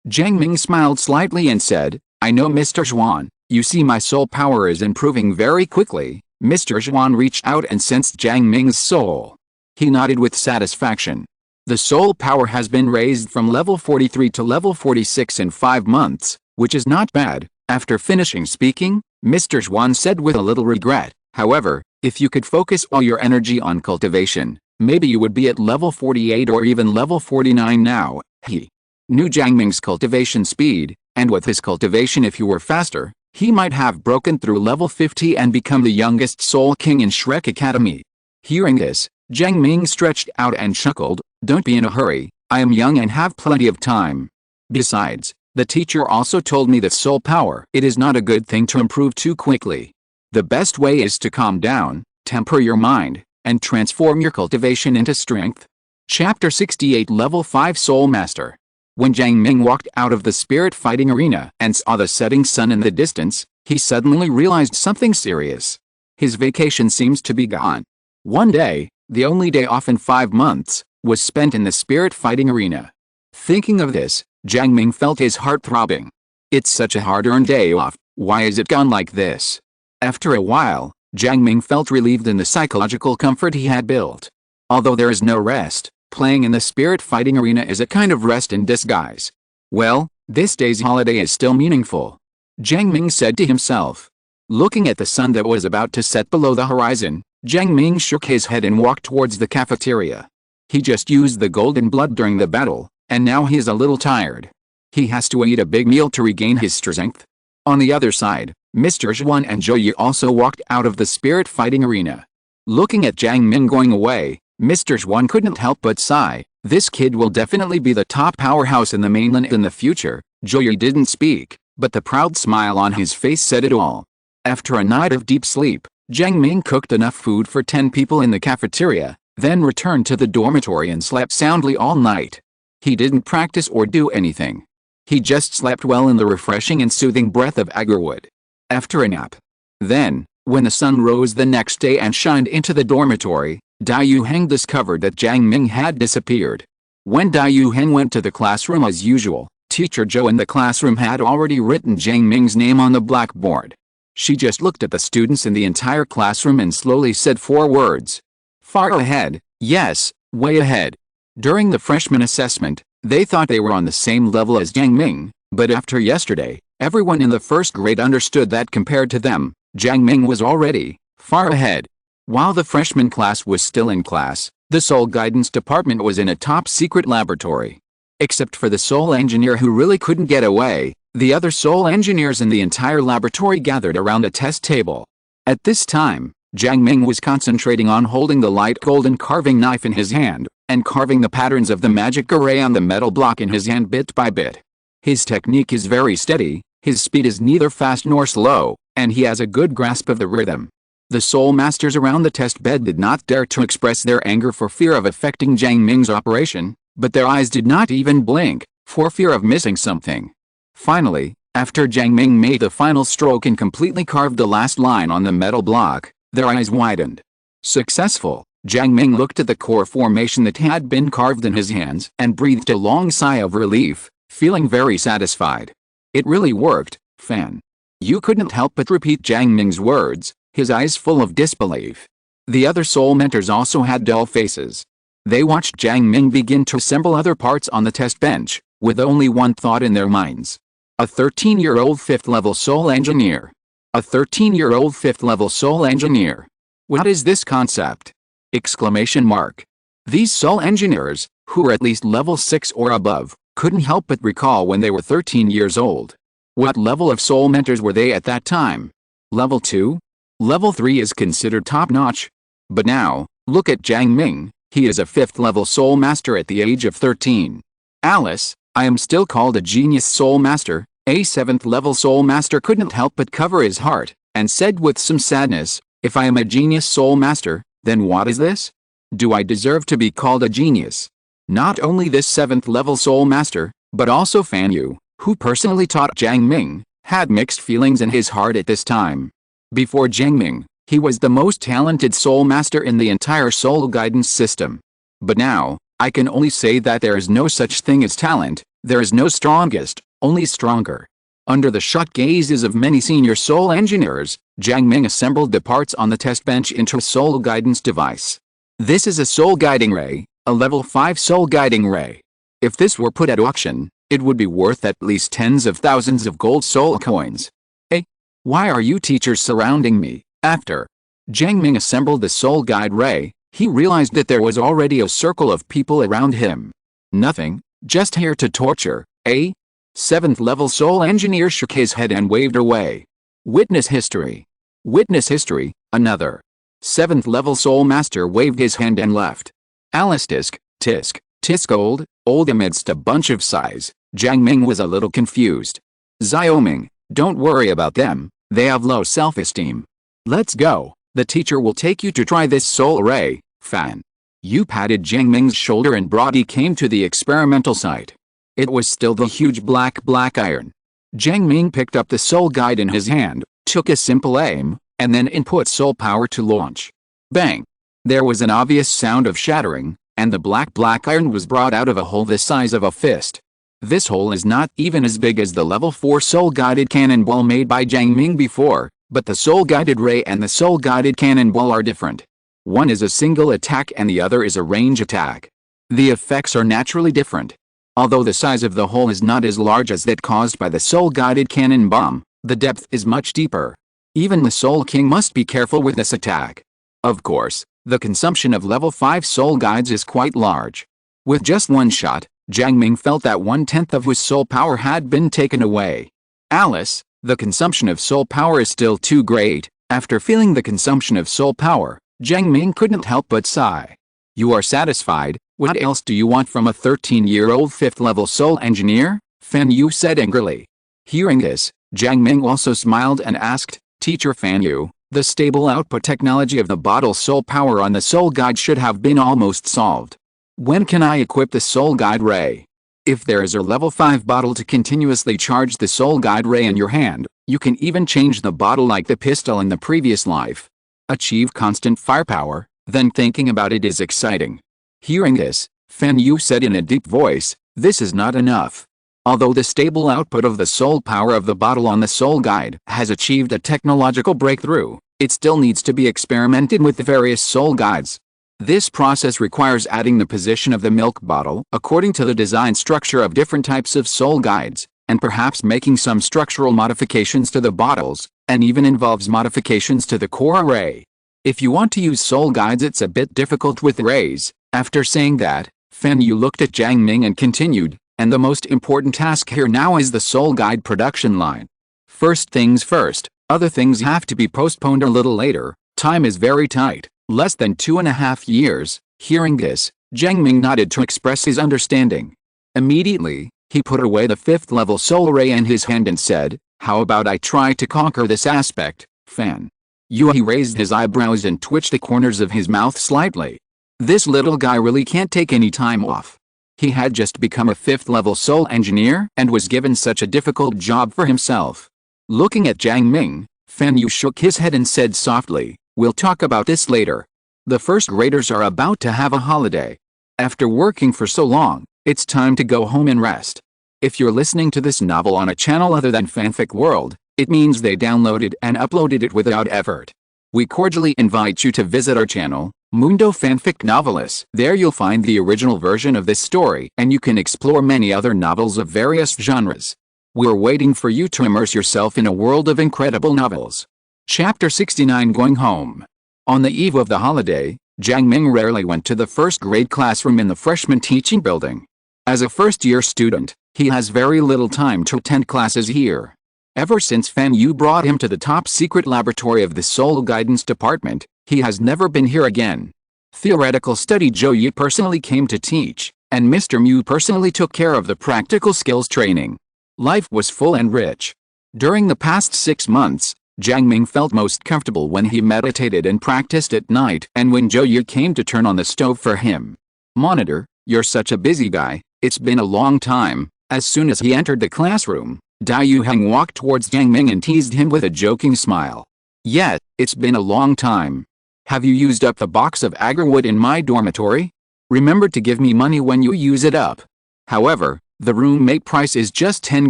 Jiang Ming smiled slightly and said, "I know, Mr. Zhuan, you see my soul power is improving very quickly." Mr. Zhuan reached out and sensed Jiang Ming's soul. He nodded with satisfaction. The soul power has been raised from level 43 to level 46 in 5 months, which is not bad. After finishing speaking, Mr. Zhuan said with a little regret, "However, if you could focus all your energy on cultivation, maybe you would be at level 48 or even level 49 now." He knew Jiang Ming's cultivation speed, and with his cultivation, if he were faster, he might have broken through level 50 and become the youngest Soul King in Shrek Academy. Hearing this, Jiang Ming stretched out and chuckled, "Don't be in a hurry, I am young and have plenty of time. Besides, the teacher also told me that soul power, it is not a good thing to improve too quickly. The best way is to calm down, temper your mind, and transform your cultivation into strength." Chapter 68 Level 5 Soul Master. When Jiang Ming walked out of the spirit fighting arena and saw the setting sun in the distance, he suddenly realized something serious. His vacation seems to be gone. One day, the only day off in 5 months, was spent in the spirit fighting arena. Thinking of this, Jiang Ming felt his heart throbbing. It's such a hard-earned day off, why is it gone like this? After a while, Jiang Ming felt relieved in the psychological comfort he had built. Although there is no rest, playing in the spirit fighting arena is a kind of rest in disguise. Well, this day's holiday is still meaningful, Jiang Ming said to himself. Looking at the sun that was about to set below the horizon, Jiang Ming shook his head and walked towards the cafeteria. He just used the golden blood during the battle, and now he is a little tired. He has to eat a big meal to regain his strength. On the other side, Mr. Zhuan and Zhou Yu also walked out of the spirit fighting arena. Looking at Jiang Ming going away, Mr. Zhuan couldn't help but sigh. This kid will definitely be the top powerhouse in the mainland in the future. Zhou Yu didn't speak, but the proud smile on his face said it all. After a night of deep sleep, Jiang Ming cooked enough food for 10 people in the cafeteria, then returned to the dormitory and slept soundly all night. He didn't practice or do anything. He just slept well in the refreshing and soothing breath of agarwood. After a nap. Then, when the sun rose the next day and shined into the dormitory, Dai Yuheng discovered that Jiang Ming had disappeared. When Dai Yuheng went to the classroom as usual, Teacher Zhou in the classroom had already written Jiang Ming's name on the blackboard. She just looked at the students in the entire classroom and slowly said 4 words. Far ahead, yes, way ahead. During the freshman assessment, they thought they were on the same level as Jiang Ming, but after yesterday, everyone in the first grade understood that compared to them, Jiang Ming was already far ahead. While the freshman class was still in class, the Soul Guidance Department was in a top-secret laboratory. Except for the Soul Engineer who really couldn't get away, the other Soul Engineers in the entire laboratory gathered around a test table. At this time, Jiang Ming was concentrating on holding the light golden carving knife in his hand, and carving the patterns of the magic array on the metal block in his hand bit by bit. His technique is very steady, his speed is neither fast nor slow, and he has a good grasp of the rhythm. The Soul Masters around the test bed did not dare to express their anger for fear of affecting Jiang Ming's operation, but their eyes did not even blink, for fear of missing something. Finally, after Jiang Ming made the final stroke and completely carved the last line on the metal block, their eyes widened. Successful, Jiang Ming looked at the core formation that had been carved in his hands and breathed a long sigh of relief, feeling very satisfied. It really worked, Fan. You couldn't help but repeat Jiang Ming's words, his eyes full of disbelief. The other soul mentors also had dull faces. They watched Jiang Ming begin to assemble other parts on the test bench, with only one thought in their minds. A 13-year-old 5th-level soul engineer. A 13-year-old 5th-level soul engineer. What is this concept? Exclamation mark. These soul engineers, who were at least level 6 or above, couldn't help but recall when they were 13 years old. What level of soul mentors were they at that time? Level 2? Level 3 is considered top-notch. But now, look at Jiang Ming, he is a 5th-level soul master at the age of 13. Alice, I am still called a genius soul master. A 7th-level soul master couldn't help but cover his heart, and said with some sadness, if I am a genius soul master, then what is this? Do I deserve to be called a genius? Not only this 7th-level soul master, but also Fan Yu, who personally taught Jiang Ming, had mixed feelings in his heart at this time. Before Jiang Ming, he was the most talented soul master in the entire soul guidance system. But now, I can only say that there is no such thing as talent, there is no strongest, only stronger. Under the shocked gazes of many senior soul engineers, Jiang Ming assembled the parts on the test bench into a soul guidance device. This is a soul guiding ray, a level 5 soul guiding ray. If this were put at auction, it would be worth at least tens of thousands of gold soul coins. Hey, why are you teachers surrounding me? After Jiang Ming assembled the soul guide ray, he realized that there was already a circle of people around him. Nothing, just here to torture. A 7th-level soul engineer shook his head and waved away. Witness history. Witness history. Another 7th-level soul master waved his hand and left. Alice tisk old amidst a bunch of sighs, Jiang Ming was a little confused. Xiaoming, don't worry about them, they have low self-esteem. Let's go, the teacher will take you to try this soul array, Fan. Yu patted Jiang Ming's shoulder and Brody came to the experimental site. It was still the huge black iron. Jiang Ming picked up the soul guide in his hand, took a simple aim, and then input soul power to launch. Bang! There was an obvious sound of shattering, and the black iron was brought out of a hole the size of a fist. This hole is not even as big as the level 4 soul-guided cannonball made by Jiang Ming before, but the soul-guided ray and the soul-guided cannonball are different. One is a single attack and the other is a range attack. The effects are naturally different. Although the size of the hole is not as large as that caused by the soul-guided cannon bomb, the depth is much deeper. Even the Soul King must be careful with this attack. Of course, the consumption of level 5 soul guides is quite large. With just one shot, Jiang Ming felt that 1/10 of his soul power had been taken away. Alice, The consumption of soul power is still too great. After feeling the consumption of soul power, Jiang Ming couldn't help but sigh. You are satisfied? What else do you want from a 13-year-old 5th-level soul engineer? Fan Yu said angrily. Hearing this, Jiang Ming also smiled and asked, Teacher Fan Yu, the stable output technology of the bottle soul power on the soul guide should have been almost solved. When can I equip the soul guide ray? If there is a level 5 bottle to continuously charge the soul guide ray in your hand, you can even change the bottle like the pistol in the previous life. Achieve constant firepower, then thinking about it is exciting. Hearing this, Fan Yu said in a deep voice, this is not enough. Although the stable output of the soul power of the bottle on the soul guide has achieved a technological breakthrough, it still needs to be experimented with the various soul guides. This process requires adding the position of the milk bottle according to the design structure of different types of soul guides, and perhaps making some structural modifications to the bottles, and even involves modifications to the core array. If you want to use soul guides, it's a bit difficult with rays. After saying that, Fan Yu looked at Jiang Ming and continued, and the most important task here now is the soul guide production line. First things first, other things have to be postponed a little later. Time is very tight, less than 2.5 years. Hearing this, Jiang Ming nodded to express his understanding. Immediately, he put away the 5th-level soul array in his hand and said, how about I try to conquer this aspect, Fan Yu? He raised his eyebrows and twitched the corners of his mouth slightly. This little guy really can't take any time off. He had just become a 5th-level soul engineer and was given such a difficult job for himself. Looking at Jiang Ming, Fan Yu shook his head and said softly, we'll talk about this later. The first graders are about to have a holiday. After working for so long, it's time to go home and rest. If you're listening to this novel on a channel other than Fanfic World, it means they downloaded and uploaded it without effort. We cordially invite you to visit our channel, Mundo Fanfic Novelist. There you'll find the original version of this story and you can explore many other novels of various genres. We're waiting for you to immerse yourself in a world of incredible novels. Chapter 69 Going Home. On the eve of the holiday, Jiang Ming rarely went to the first grade classroom in the freshman teaching building. As a first-year student, he has very little time to attend classes here. Ever since Fan Yu brought him to the top-secret laboratory of the Soul Guidance Department, he has never been here again. Theoretical study Zhou Yu personally came to teach, and Mr. Mu personally took care of the practical skills training. Life was full and rich. During the past 6 months, Jiang Ming felt most comfortable when he meditated and practiced at night and when Zhou Yu came to turn on the stove for him. Monitor, you're such a busy guy, it's been a long time. As soon as he entered the classroom, Dai Yuheng walked towards Jiang Ming and teased him with a joking smile. Yeah, it's been a long time. Have you used up the box of agarwood in my dormitory? Remember to give me money when you use it up. However, the roommate price is just 10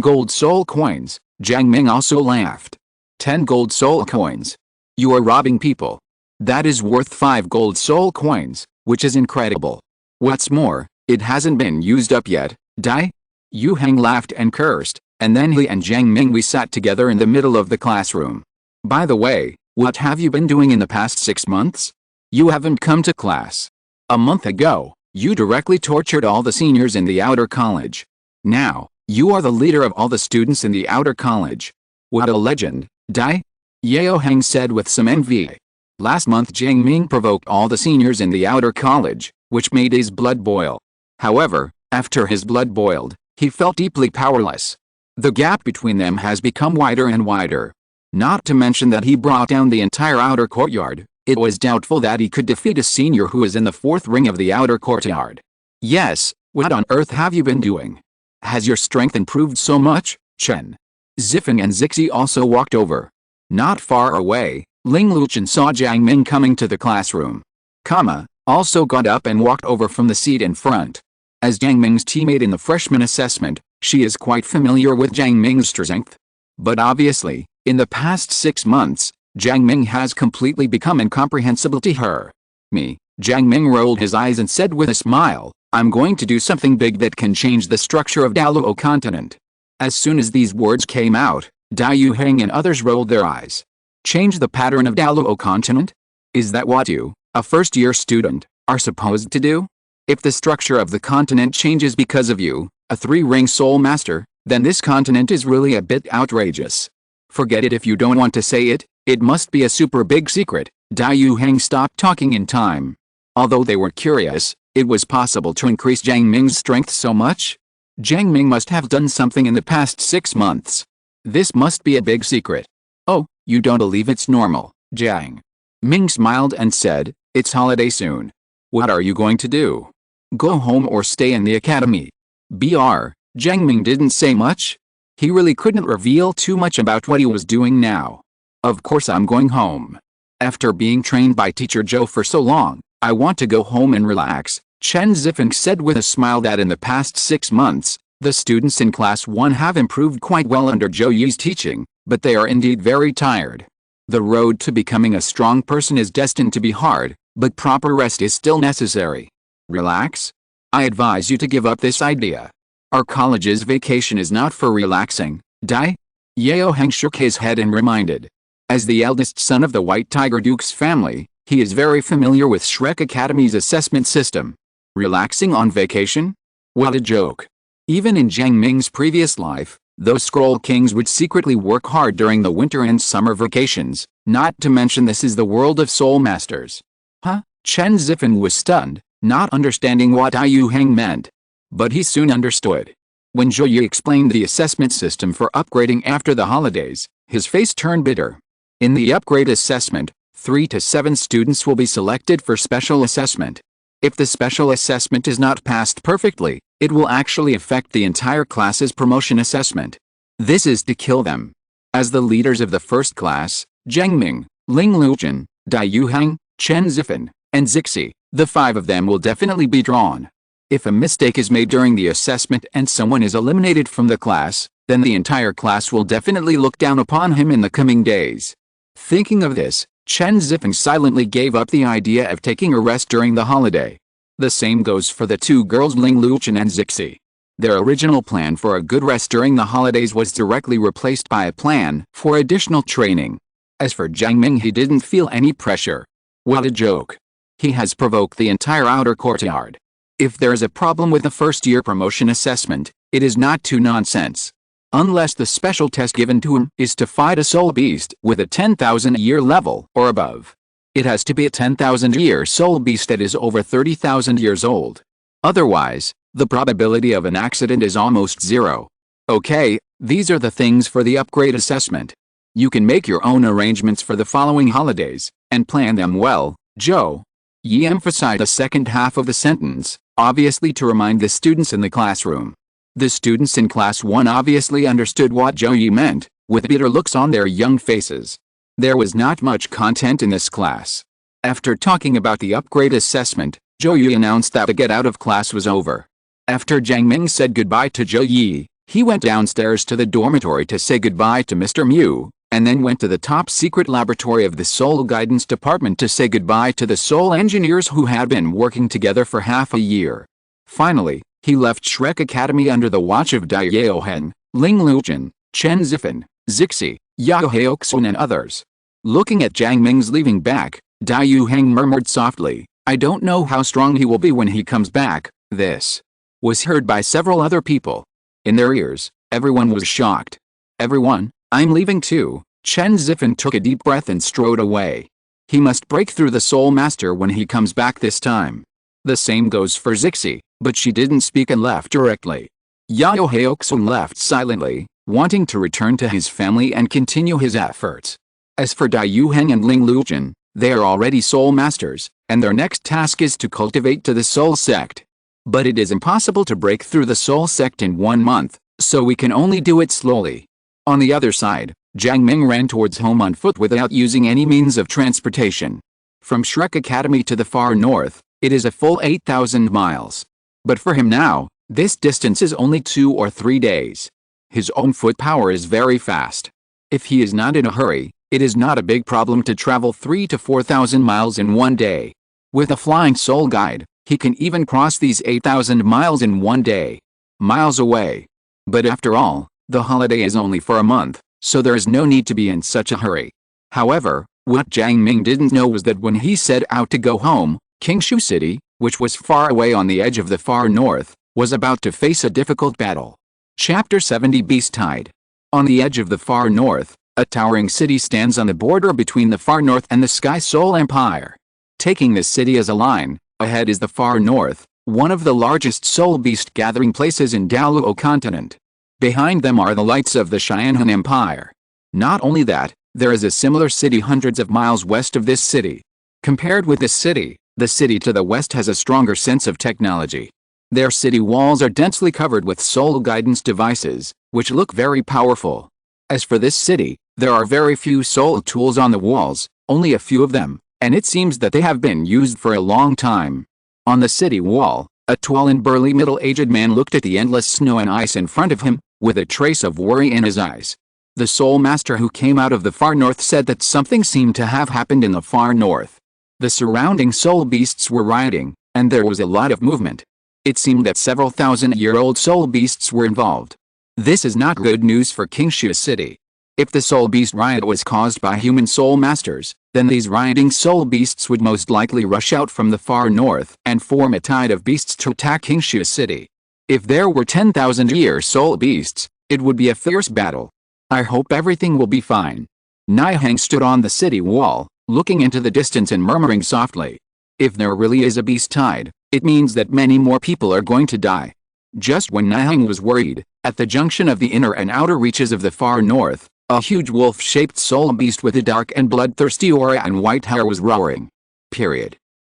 gold soul coins. Jiang Ming also laughed. 10 gold soul coins. You are robbing people. That is worth 5 gold soul coins, which is incredible. What's more, it hasn't been used up yet. Dai Yuheng laughed and cursed, and then he and Jiang Ming sat together in the middle of the classroom. By the way, what have you been doing in the past 6 months? You haven't come to class. A month ago, you directly tortured all the seniors in the outer college. Now, you are the leader of all the students in the outer college. What a legend, Dai Yuheng said with some envy. Last month Jiang Ming provoked all the seniors in the outer college, which made his blood boil. However, after his blood boiled, he felt deeply powerless. The gap between them has become wider and wider. Not to mention that he brought down the entire outer courtyard. It was doubtful that he could defeat a senior who is in the 4th ring of the outer courtyard. Yes, what on earth have you been doing? Has your strength improved so much? Chen Zifeng and Zixi also walked over. Not far away, Ling Luchen saw Jiang Ming coming to the classroom. Kama also got up and walked over from the seat in front. As Jiang Ming's teammate in the freshman assessment, she is quite familiar with Jiang Ming's strength. But obviously, in the past 6 months, Jiang Ming has completely become incomprehensible to her. Jiang Ming rolled his eyes and said with a smile, I'm going to do something big that can change the structure of Douluo continent. As soon as these words came out, Dai Yuheng and others rolled their eyes. Change the pattern of Douluo continent? Is that what you, a first-year student, are supposed to do? If the structure of the continent changes because of you, a 3-ring soul master, then this continent is really a bit outrageous. Forget it if you don't want to say it, it must be a super big secret. Dai Yuheng stopped talking in time. Although they were curious, it was possible to increase Jiang Ming's strength so much? Jiang Ming must have done something in the past 6 months. This must be a big secret. Oh, you don't believe it's normal, Jiang Ming smiled and said, it's holiday soon. What are you going to do? Go home or stay in the academy? Jiang Ming didn't say much. He really couldn't reveal too much about what he was doing now. Of course I'm going home. After being trained by teacher Zhou for so long, I want to go home and relax, Chen Zifeng said with a smile that in the past 6 months, the students in class 1 have improved quite well under Zhou Yi's teaching, but they are indeed very tired. The road to becoming a strong person is destined to be hard, but proper rest is still necessary. Relax? I advise you to give up this idea. Our college's vacation is not for relaxing, Dai Yuheng shook his head and reminded. As the eldest son of the White Tiger Duke's family, he is very familiar with Shrek Academy's assessment system. Relaxing on vacation? What a joke. Even in Jiang Ming's previous life, those Scroll Kings would secretly work hard during the winter and summer vacations, not to mention this is the world of Soul Masters. Huh? Chen Zifeng was stunned, not understanding what Dai Yuheng meant. But he soon understood. When Zhou Yi explained the assessment system for upgrading after the holidays, his face turned bitter. In the upgrade assessment, 3 to 7 students will be selected for special assessment. If the special assessment is not passed perfectly, it will actually affect the entire class's promotion assessment. This is to kill them. As the leaders of the first class, Jiang Ming, Ling Lujin, Dai Yuheng, Chen Zifeng, and Zixi, the 5 of them will definitely be drawn. If a mistake is made during the assessment and someone is eliminated from the class, then the entire class will definitely look down upon him in the coming days. Thinking of this, Chen Zifeng silently gave up the idea of taking a rest during the holiday. The same goes for the 2 girls Ling Luchan and Zixi. Their original plan for a good rest during the holidays was directly replaced by a plan for additional training. As for Jiang Ming, he didn't feel any pressure. What a joke. He has provoked the entire outer courtyard. If there is a problem with the first-year promotion assessment, it is not too nonsense. Unless the special test given to him is to fight a soul beast with a 10,000-year level or above. It has to be a 10,000-year soul beast that is over 30,000 years old. Otherwise, the probability of an accident is almost zero. Okay, these are the things for the upgrade assessment. You can make your own arrangements for the following holidays, and plan them well, Zhou Yi emphasized the second half of the sentence, obviously to remind the students in the classroom. The students in class 1 obviously understood what Zhou Yi meant, with bitter looks on their young faces. There was not much content in this class. After talking about the upgrade assessment, Zhou Yi announced that the get out of class was over. After Jiang Ming said goodbye to Zhou Yi, he went downstairs to the dormitory to say goodbye to Mr. Mu, and then went to the top secret laboratory of the Soul Guidance Department to say goodbye to the Soul Engineers who had been working together for half a year. Finally, he left Shrek Academy under the watch of Dai Yuheng, Ling Lujin, Chen Zifeng, Zixi, Yao Heoxun and others. Looking at Jiang Ming's leaving back, Dai Yuheng murmured softly, I don't know how strong he will be when he comes back. This was heard by several other people. In their ears, everyone was shocked. Everyone, I'm leaving too. Chen Zifeng took a deep breath and strode away. He must break through the Soul Master when he comes back this time. The same goes for Zixi, but she didn't speak and left directly. Yao Heoxun left silently, wanting to return to his family and continue his efforts. As for Dai Yuheng and Ling Lujin, they are already Soul Masters, and their next task is to cultivate to the Soul Sect. But it is impossible to break through the Soul Sect in 1 month, so we can only do it slowly. On the other side, Jiang Ming ran towards home on foot without using any means of transportation. From Shrek Academy to the far north, it is a full 8,000 miles. But for him now, this distance is only 2 or 3 days. His own foot power is very fast. If he is not in a hurry, it is not a big problem to travel 3,000 to 4,000 miles in 1 day. With a flying soul guide, he can even cross these 8,000 miles in 1 day. Miles away. But after all, the holiday is only for a month, so there is no need to be in such a hurry. However, what Jiang Ming didn't know was that when he set out to go home, Qingshu City, which was far away on the edge of the far north, was about to face a difficult battle. Chapter 70 Beast Tide. On the edge of the far north, A towering city stands on the border between the far north and the Sky Soul Empire. Taking this city as a line, ahead is the far north, one of the largest soul beast gathering places in Douluo continent. Behind them are the lights of the Xianhan Empire. Not only that, there is a similar city hundreds of miles west of this city. Compared with this city, the city to the west has a stronger sense of technology. Their city walls are densely covered with soul guidance devices, which look very powerful. As for this city, there are very few soul tools on the walls, only a few of them, and it seems that they have been used for a long time. On the city wall, a tall and burly middle-aged man looked at the endless snow and ice in front of him, with a trace of worry in his eyes. The soul master who came out of the far north said that something seemed to have happened in the far north. The surrounding soul beasts were rioting, and there was a lot of movement. It seemed that several thousand-year-old soul beasts were involved. This is not good news for Qingshu City. If the soul beast riot was caused by human soul masters, then these rioting soul beasts would most likely rush out from the far north and form a tide of beasts to attack Qingshu City. If there were 10,000-year soul beasts, it would be a fierce battle. I hope everything will be fine. Nihang stood on the city wall, looking into the distance and murmuring softly. If there really is a beast tide, it means that many more people are going to die. Just when Nihang was worried, at the junction of the inner and outer reaches of the far north, a huge wolf-shaped soul beast with a dark and bloodthirsty aura and white hair was roaring.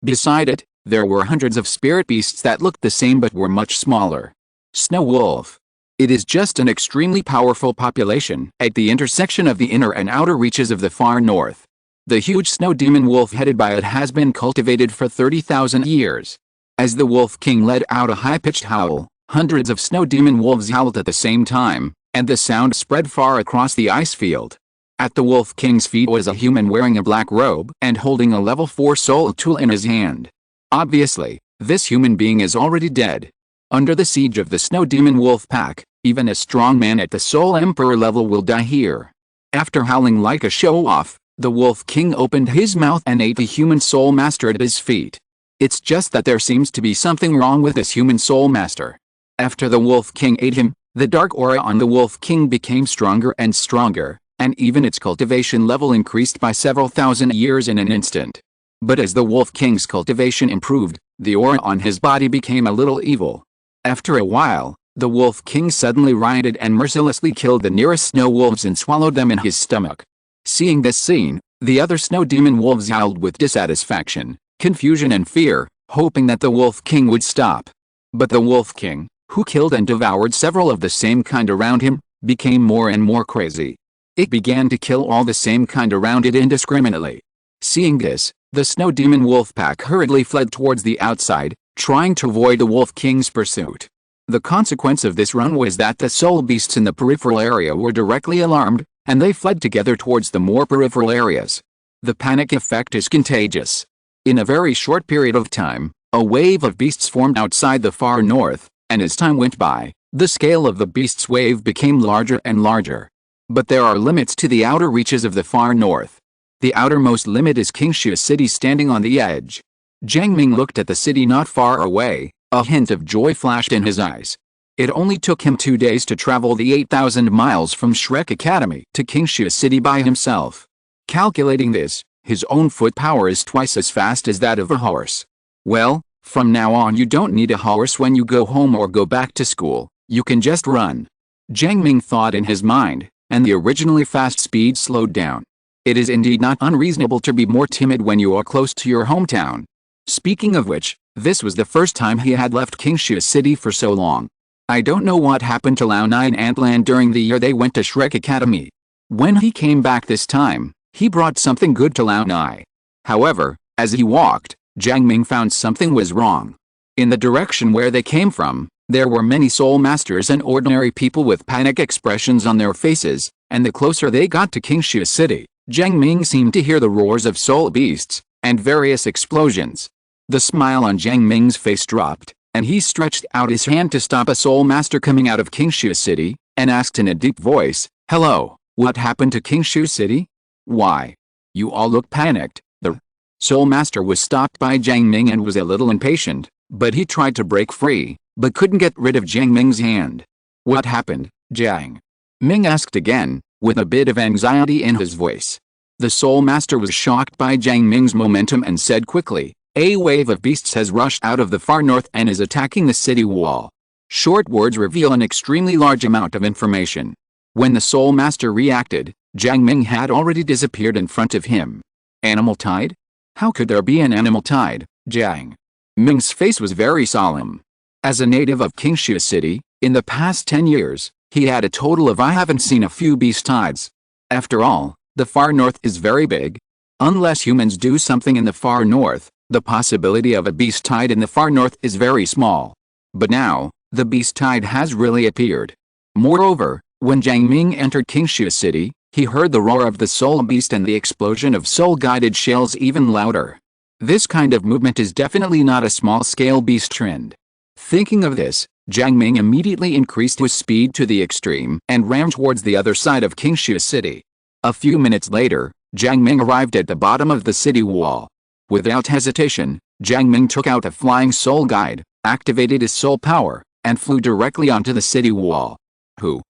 Beside it, there were hundreds of spirit beasts that looked the same but were much smaller. Snow Wolf. It is just an extremely powerful population at the intersection of the inner and outer reaches of the far north. The huge snow demon wolf headed by it has been cultivated for 30,000 years. As the Wolf King let out a high-pitched howl, hundreds of snow demon wolves howled at the same time, and the sound spread far across the ice field. At the Wolf King's feet was a human wearing a black robe and holding a level 4 soul tool in his hand. Obviously, this human being is already dead. Under the siege of the snow demon wolf pack, even a strong man at the soul emperor level will die here. After howling like a show-off, the Wolf King opened his mouth and ate the human soul master at his feet. It's just that there seems to be something wrong with this human soul master. After the Wolf King ate him, the dark aura on the Wolf King became stronger and stronger, and even its cultivation level increased by several thousand years in an instant. But as the Wolf King's cultivation improved, the aura on his body became a little evil. After a while, the Wolf King suddenly rioted and mercilessly killed the nearest snow wolves and swallowed them in his stomach. Seeing this scene, the other snow demon wolves howled with dissatisfaction, confusion and fear, hoping that the Wolf King would stop. But the Wolf King, who killed and devoured several of the same kind around him, became more and more crazy. It began to kill all the same kind around it indiscriminately. Seeing this, the snow demon wolf pack hurriedly fled towards the outside, trying to avoid the Wolf King's pursuit. The consequence of this run was that the soul beasts in the peripheral area were directly alarmed, and they fled together towards the more peripheral areas. The panic effect is contagious. In a very short period of time, a wave of beasts formed outside the far north, and as time went by, the scale of the beasts' wave became larger and larger. But there are limits to the outer reaches of the far north. The outermost limit is Qingshu City standing on the edge. Jiang Ming looked at the city not far away, a hint of joy flashed in his eyes. It only took him 2 days to travel the 8,000 miles from Shrek Academy to Qingshu City by himself. Calculating this, his own foot power is twice as fast as that of a horse. Well, from now on you don't need a horse when you go home or go back to school, you can just run. Jiang Ming thought in his mind, and the originally fast speed slowed down. It is indeed not unreasonable to be more timid when you are close to your hometown. Speaking of which, this was the first time he had left Qingshu City for so long. I don't know what happened to Lao Nai and Antlan during the year they went to Shrek Academy. When he came back this time, he brought something good to Lao Nai. However, as he walked, Jiang Ming found something was wrong. In the direction where they came from, there were many soul masters and ordinary people with panic expressions on their faces, and the closer they got to Qingshu City, Jiang Ming seemed to hear the roars of soul beasts, and various explosions. The smile on Jiang Ming's face dropped, and he stretched out his hand to stop a soul master coming out of Qingshu City, and asked in a deep voice, "Hello, what happened to Qingshu City? Why? You all look panicked." The soul master was stopped by Jiang Ming and was a little impatient, but he tried to break free, but couldn't get rid of Jiang Ming's hand. "What happened, Jiang?" Ming asked again, with a bit of anxiety in his voice. The Soul Master was shocked by Jiang Ming's momentum and said quickly, "A wave of beasts has rushed out of the far north and is attacking the city wall." Short words reveal an extremely large amount of information. When the Soul Master reacted, Jiang Ming had already disappeared in front of him. Animal tide? How could there be an animal tide? Jiang Ming's face was very solemn. As a native of Qingshu City, in the past 10 years, he had a total of I haven't seen a few beast tides. After all, the far north is very big. Unless humans do something in the far north, the possibility of a beast tide in the far north is very small. But now, the beast tide has really appeared. Moreover, when Jiang Ming entered Qingshu City, he heard the roar of the soul beast and the explosion of soul-guided shells even louder. This kind of movement is definitely not a small-scale beast trend. Thinking of this, Jiang Ming immediately increased his speed to the extreme and ran towards the other side of Qingshu City. A few minutes later, Jiang Ming arrived at the bottom of the city wall. Without hesitation, Jiang Ming took out a flying soul guide, activated his soul power, and flew directly onto the city wall.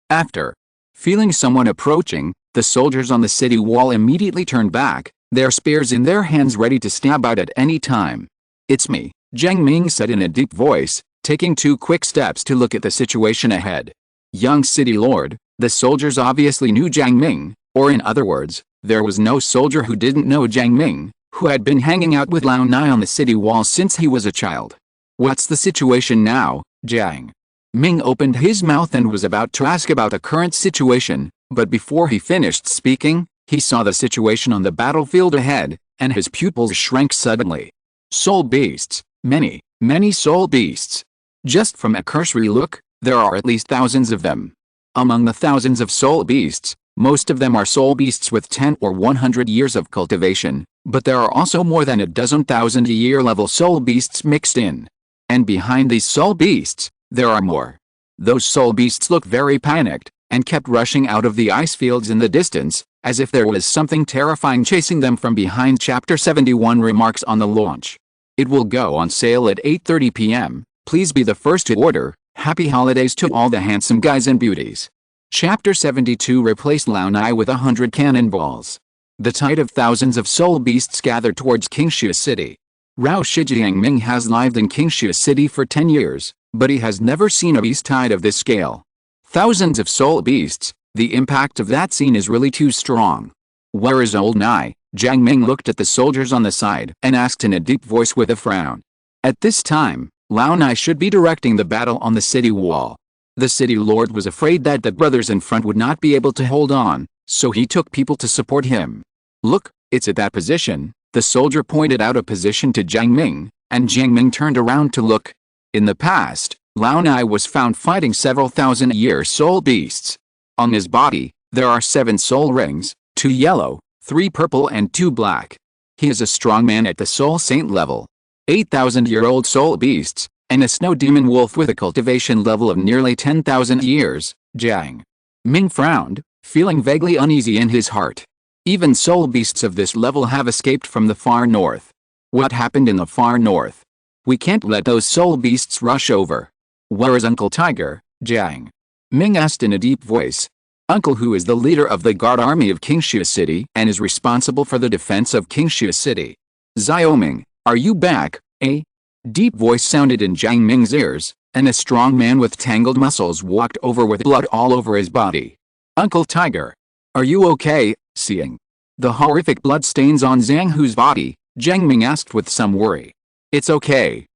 After feeling someone approaching, the soldiers on the city wall immediately turned back, their spears in their hands ready to stab out at any time. "It's me," Jiang Ming said in a deep voice, taking 2 quick steps to look at the situation ahead. Young city lord, the soldiers obviously knew Jiang Ming, or in other words, there was no soldier who didn't know Jiang Ming, who had been hanging out with Lao Nai on the city wall since he was a child. "What's the situation now?" Jiang Ming opened his mouth and was about to ask about the current situation, but before he finished speaking, he saw the situation on the battlefield ahead, and his pupils shrank suddenly. Soul beasts, many, many soul beasts. Just from a cursory look, there are at least thousands of them. Among the thousands of soul beasts, most of them are soul beasts with 10 or 100 years of cultivation, but there are also more than a dozen thousand-year level soul beasts mixed in. And behind these soul beasts, there are more. Those soul beasts look very panicked, and kept rushing out of the ice fields in the distance, as if there was something terrifying chasing them from behind. Chapter 71 Remarks on the launch. It will go on sale at 8:30 p.m. Please be the first to order. Happy holidays to all the handsome guys and beauties. Chapter 72 Replace Lao Nai with 100 cannonballs. The tide of thousands of soul beasts gathered towards Qingshu City. Rao Jiang Ming has lived in Qingshu City for 10 years, but he has never seen a beast tide of this scale. Thousands of soul beasts, the impact of that scene is really too strong. "Where is old Nai?" Jiang Ming looked at the soldiers on the side and asked in a deep voice with a frown. At this time, Lao Nai should be directing the battle on the city wall. The city lord was afraid that the brothers in front would not be able to hold on, so he took people to support him. "Look, it's at that position." The soldier pointed out a position to Jiang Ming, and Jiang Ming turned around to look. In the past, Lao Nai was found fighting several thousand-year soul beasts. On his body, there are 7 soul rings, 2 yellow, 3 purple and 2 black. He is a strong man at the soul saint level. 8,000-year-old soul beasts, and a snow demon wolf with a cultivation level of nearly 10,000 years. Jiang Ming frowned, feeling vaguely uneasy in his heart. Even soul beasts of this level have escaped from the far north. What happened in the far north? We can't let those soul beasts rush over. "Where is Uncle Tiger?" Jiang Ming asked in a deep voice. Uncle, who is the leader of the guard army of Qingshu City and is responsible for the defense of Qingshu City. "Xiaoming, are you back?" A deep voice sounded in Jiang Ming's ears, and a strong man with tangled muscles walked over with blood all over his body. "Uncle Tiger, are you okay?" Seeing the horrific blood stains on Zhang Hu's body, Jiang Ming asked with some worry. It's okay.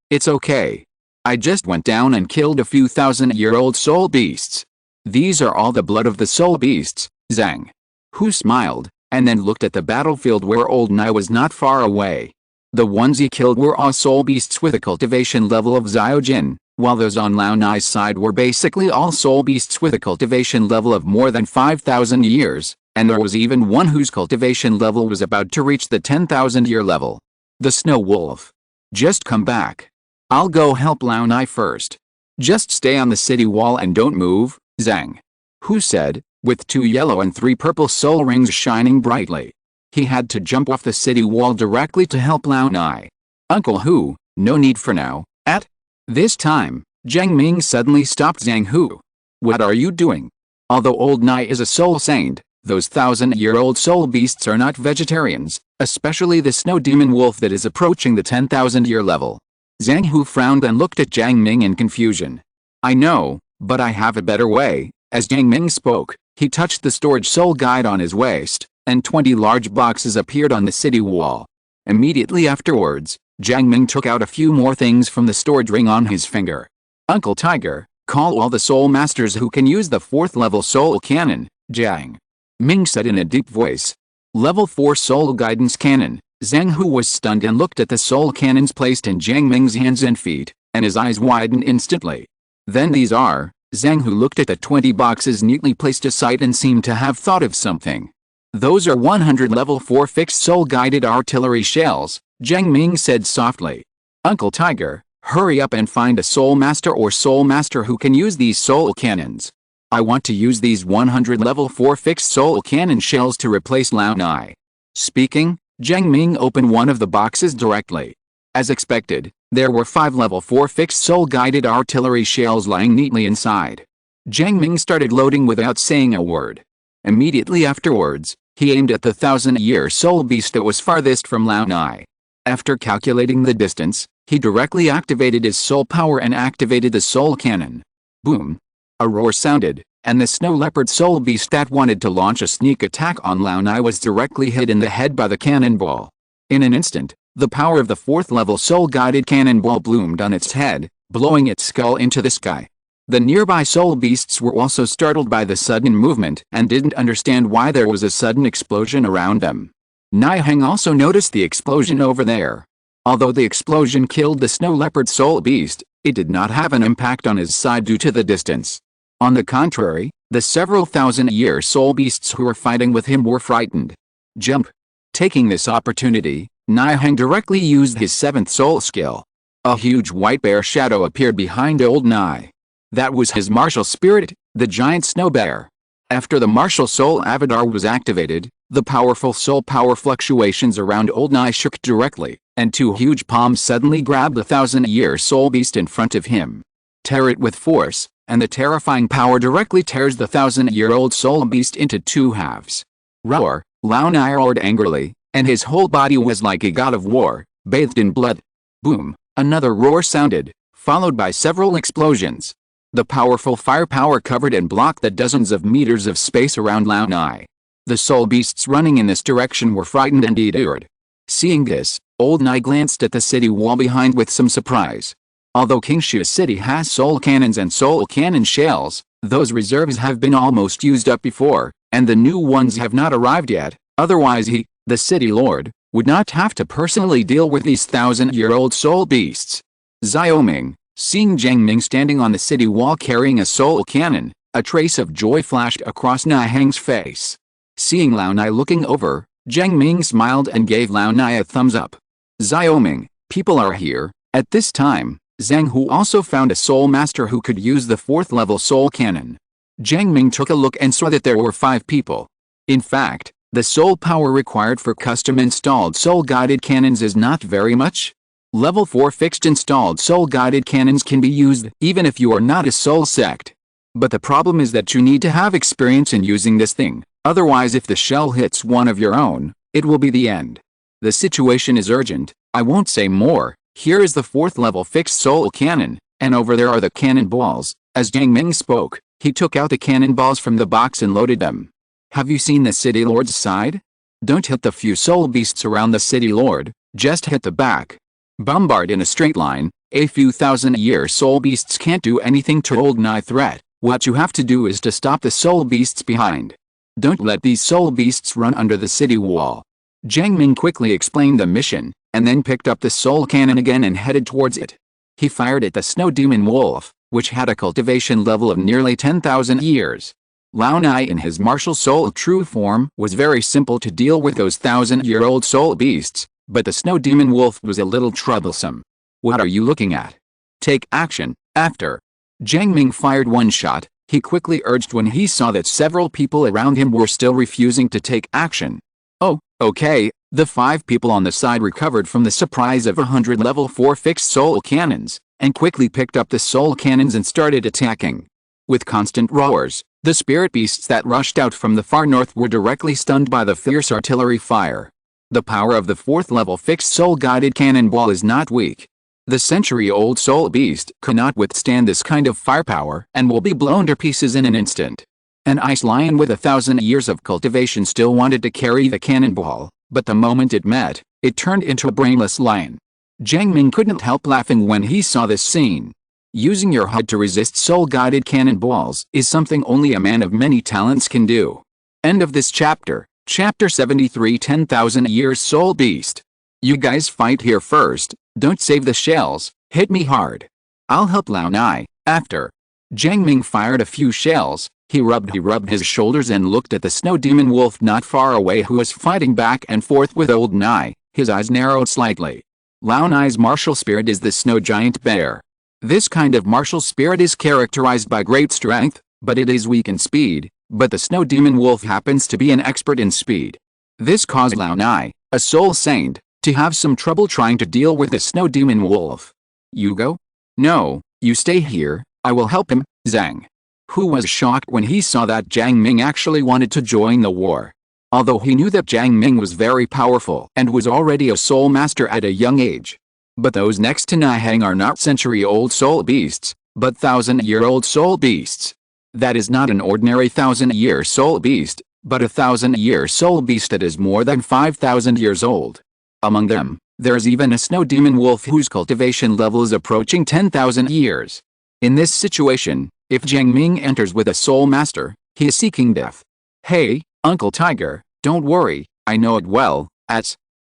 I just went down and killed a few thousand-year-old soul beasts. These are all the blood of the soul beasts." Zhang Hu smiled, and then looked at the battlefield where old Nai was not far away. The ones he killed were all soul beasts with a cultivation level of Xiaojin, while those on Lao Nai's side were basically all soul beasts with a cultivation level of more than 5,000 years, and there was even one whose cultivation level was about to reach the 10,000-year level. The snow wolf. "Just come back. I'll go help Lao Nai first. Just stay on the city wall and don't move," Zhang Hu said, with 2 yellow and 3 purple soul rings shining brightly. He had to jump off the city wall directly to help Lao Nai. "Uncle Hu, no need for now." At this time, Jiang Ming suddenly stopped Zhang Hu. "What are you doing?" Although old Nai is a soul saint, Those 1,000-year-old soul beasts are not vegetarians, especially the snow demon wolf that is approaching the 10,000-year level. Zhang Hu frowned and looked at Jiang Ming in confusion. I know, but I have a better way. As Jiang Ming spoke, he touched the storage soul guide on his waist, and 20 large boxes appeared on the city wall. Immediately afterwards, Jiang Ming took out a few more things from the storage ring on his finger. Uncle Tiger, call all the soul masters who can use the 4th level soul cannon, Jiang Ming said in a deep voice. Level 4 soul guidance cannon. Zhang Hu was stunned and looked at the soul cannons placed in Jiang Ming's hands and feet, and his eyes widened instantly. Then these are, Zhang Hu looked at the 20 boxes neatly placed aside and seemed to have thought of something. Those are 100 level 4 fixed soul-guided artillery shells, Jiang Ming said softly. Uncle Tiger, hurry up and find a soul master or soul master who can use these soul cannons. I want to use these 100 level 4 fixed soul cannon shells to replace Lao Nai. Speaking, Jiang Ming opened one of the boxes directly. As expected, there were 5 level 4 fixed soul-guided artillery shells lying neatly inside. Jiang Ming started loading without saying a word. Immediately afterwards, he aimed at the 1,000-year soul beast that was farthest from Lao Nai. After calculating the distance, he directly activated his soul power and activated the soul cannon. Boom! A roar sounded, and the snow leopard soul beast that wanted to launch a sneak attack on Lao Nai was directly hit in the head by the cannonball. In an instant, the power of the 4th level soul-guided cannonball bloomed on its head, blowing its skull into the sky. The nearby soul beasts were also startled by the sudden movement and didn't understand why there was a sudden explosion around them. Niheng also noticed the explosion over there. Although the explosion killed the snow leopard soul beast, it did not have an impact on his side due to the distance. On the contrary, the several 1,000-year soul beasts who were fighting with him were frightened. Jump! Taking this opportunity, Niheng directly used his 7th soul skill. A huge white bear shadow appeared behind old Nai. That was his martial spirit, the giant snow bear. After the martial soul avatar was activated, the powerful soul power fluctuations around old Nai shook directly, and 2 huge palms suddenly grabbed the 1,000-year soul beast in front of him. Tear it with force, and the terrifying power directly tears the 1,000-year-old soul beast into 2 halves. Roar! Lao Nai roared angrily, and his whole body was like a god of war, bathed in blood. Boom! Another roar sounded, followed by several explosions. The powerful firepower covered and blocked the dozens of meters of space around Lao Nai. The soul beasts running in this direction were frightened and deterred. Seeing this, old Nai glanced at the city wall behind with some surprise. Although Qingshu City has soul cannons and soul cannon shells, those reserves have been almost used up before, and the new ones have not arrived yet. Otherwise he, the city lord, would not have to personally deal with these 1,000-year-old soul beasts. Xiaoming, seeing Jiang Ming standing on the city wall carrying a soul cannon, a trace of joy flashed across Niheng's face. Seeing Lao Nai looking over, Jiang Ming smiled and gave Lao Nai a thumbs up. Xiaoming, people are here. At this time, Zhang Hu also found a soul master who could use the 4th level soul cannon. Jiang Ming took a look and saw that there were 5 people. In fact, the soul power required for custom-installed soul-guided cannons is not very much. Level 4 fixed installed soul-guided cannons can be used even if you are not a soul sect. But the problem is that you need to have experience in using this thing, otherwise if the shell hits one of your own, it will be the end. The situation is urgent, I won't say more. Here is the 4th level fixed soul cannon, and over there are the cannonballs. As Jiang Ming spoke, he took out the cannonballs from the box and loaded them. Have you seen the city lord's side? Don't hit the few soul beasts around the city lord, just hit the back. Bombard in a straight line. A few 1,000-year soul beasts can't do anything to old Nai threat. What you have to do is to stop the soul beasts behind. Don't let these soul beasts run under the city wall. Jiang Ming quickly explained the mission, and then picked up the soul cannon again and headed towards it. He fired at the snow demon wolf, which had a cultivation level of nearly 10,000 years. Lao Nai in his martial soul true form was very simple to deal with those 1,000-year-old soul beasts, but the snow demon wolf was a little troublesome. What are you looking at? Take action. After Jiang Ming fired one shot, he quickly urged when he saw that several people around him were still refusing to take action. Oh, okay. The 5 people on the side recovered from the surprise of 100 level 4 fixed soul cannons, and quickly picked up the soul cannons and started attacking. With constant roars, The spirit beasts that rushed out from the far north were directly stunned by the fierce artillery fire. The power of the 4th level fixed soul-guided cannonball is not weak. The century-old soul beast cannot withstand this kind of firepower and will be blown to pieces in an instant. An ice lion with 1,000 years of cultivation still wanted to carry the cannonball, but the moment it met, it turned into a brainless lion. Jiang Ming couldn't help laughing when he saw this scene. Using your HUD to resist soul-guided cannonballs is something only a man of many talents can do. End of this chapter. Chapter 73 10,000 Years Soul Beast. You guys fight here first, don't save the shells, hit me hard. I'll help Lao Nai, after. Jiang Ming fired a few shells, he rubbed his shoulders and looked at the snow demon wolf not far away who was fighting back and forth with old Nai, his eyes narrowed slightly. Lao Nai's martial spirit is the snow giant bear. This kind of martial spirit is characterized by great strength, but it is weak in speed, but the snow demon wolf happens to be an expert in speed. This caused Lao Nai, a soul saint, to have some trouble trying to deal with the snow demon wolf. You go? No, you stay here, I will help him, Zhang. Who was shocked when he saw that Jiang Ming actually wanted to join the war. Although he knew that Jiang Ming was very powerful and was already a soul master at a young age. But those next to Nihang are not century-old soul beasts, but 1,000-year-old soul beasts. That is not an ordinary 1,000-year soul beast, but a 1,000-year soul beast that is more than 5,000 years old. Among them, there is even a snow demon wolf whose cultivation level is approaching 10,000 years. In this situation, if Jiang Ming enters with a soul master, he is seeking death. Hey, Uncle Tiger, don't worry, I know it well,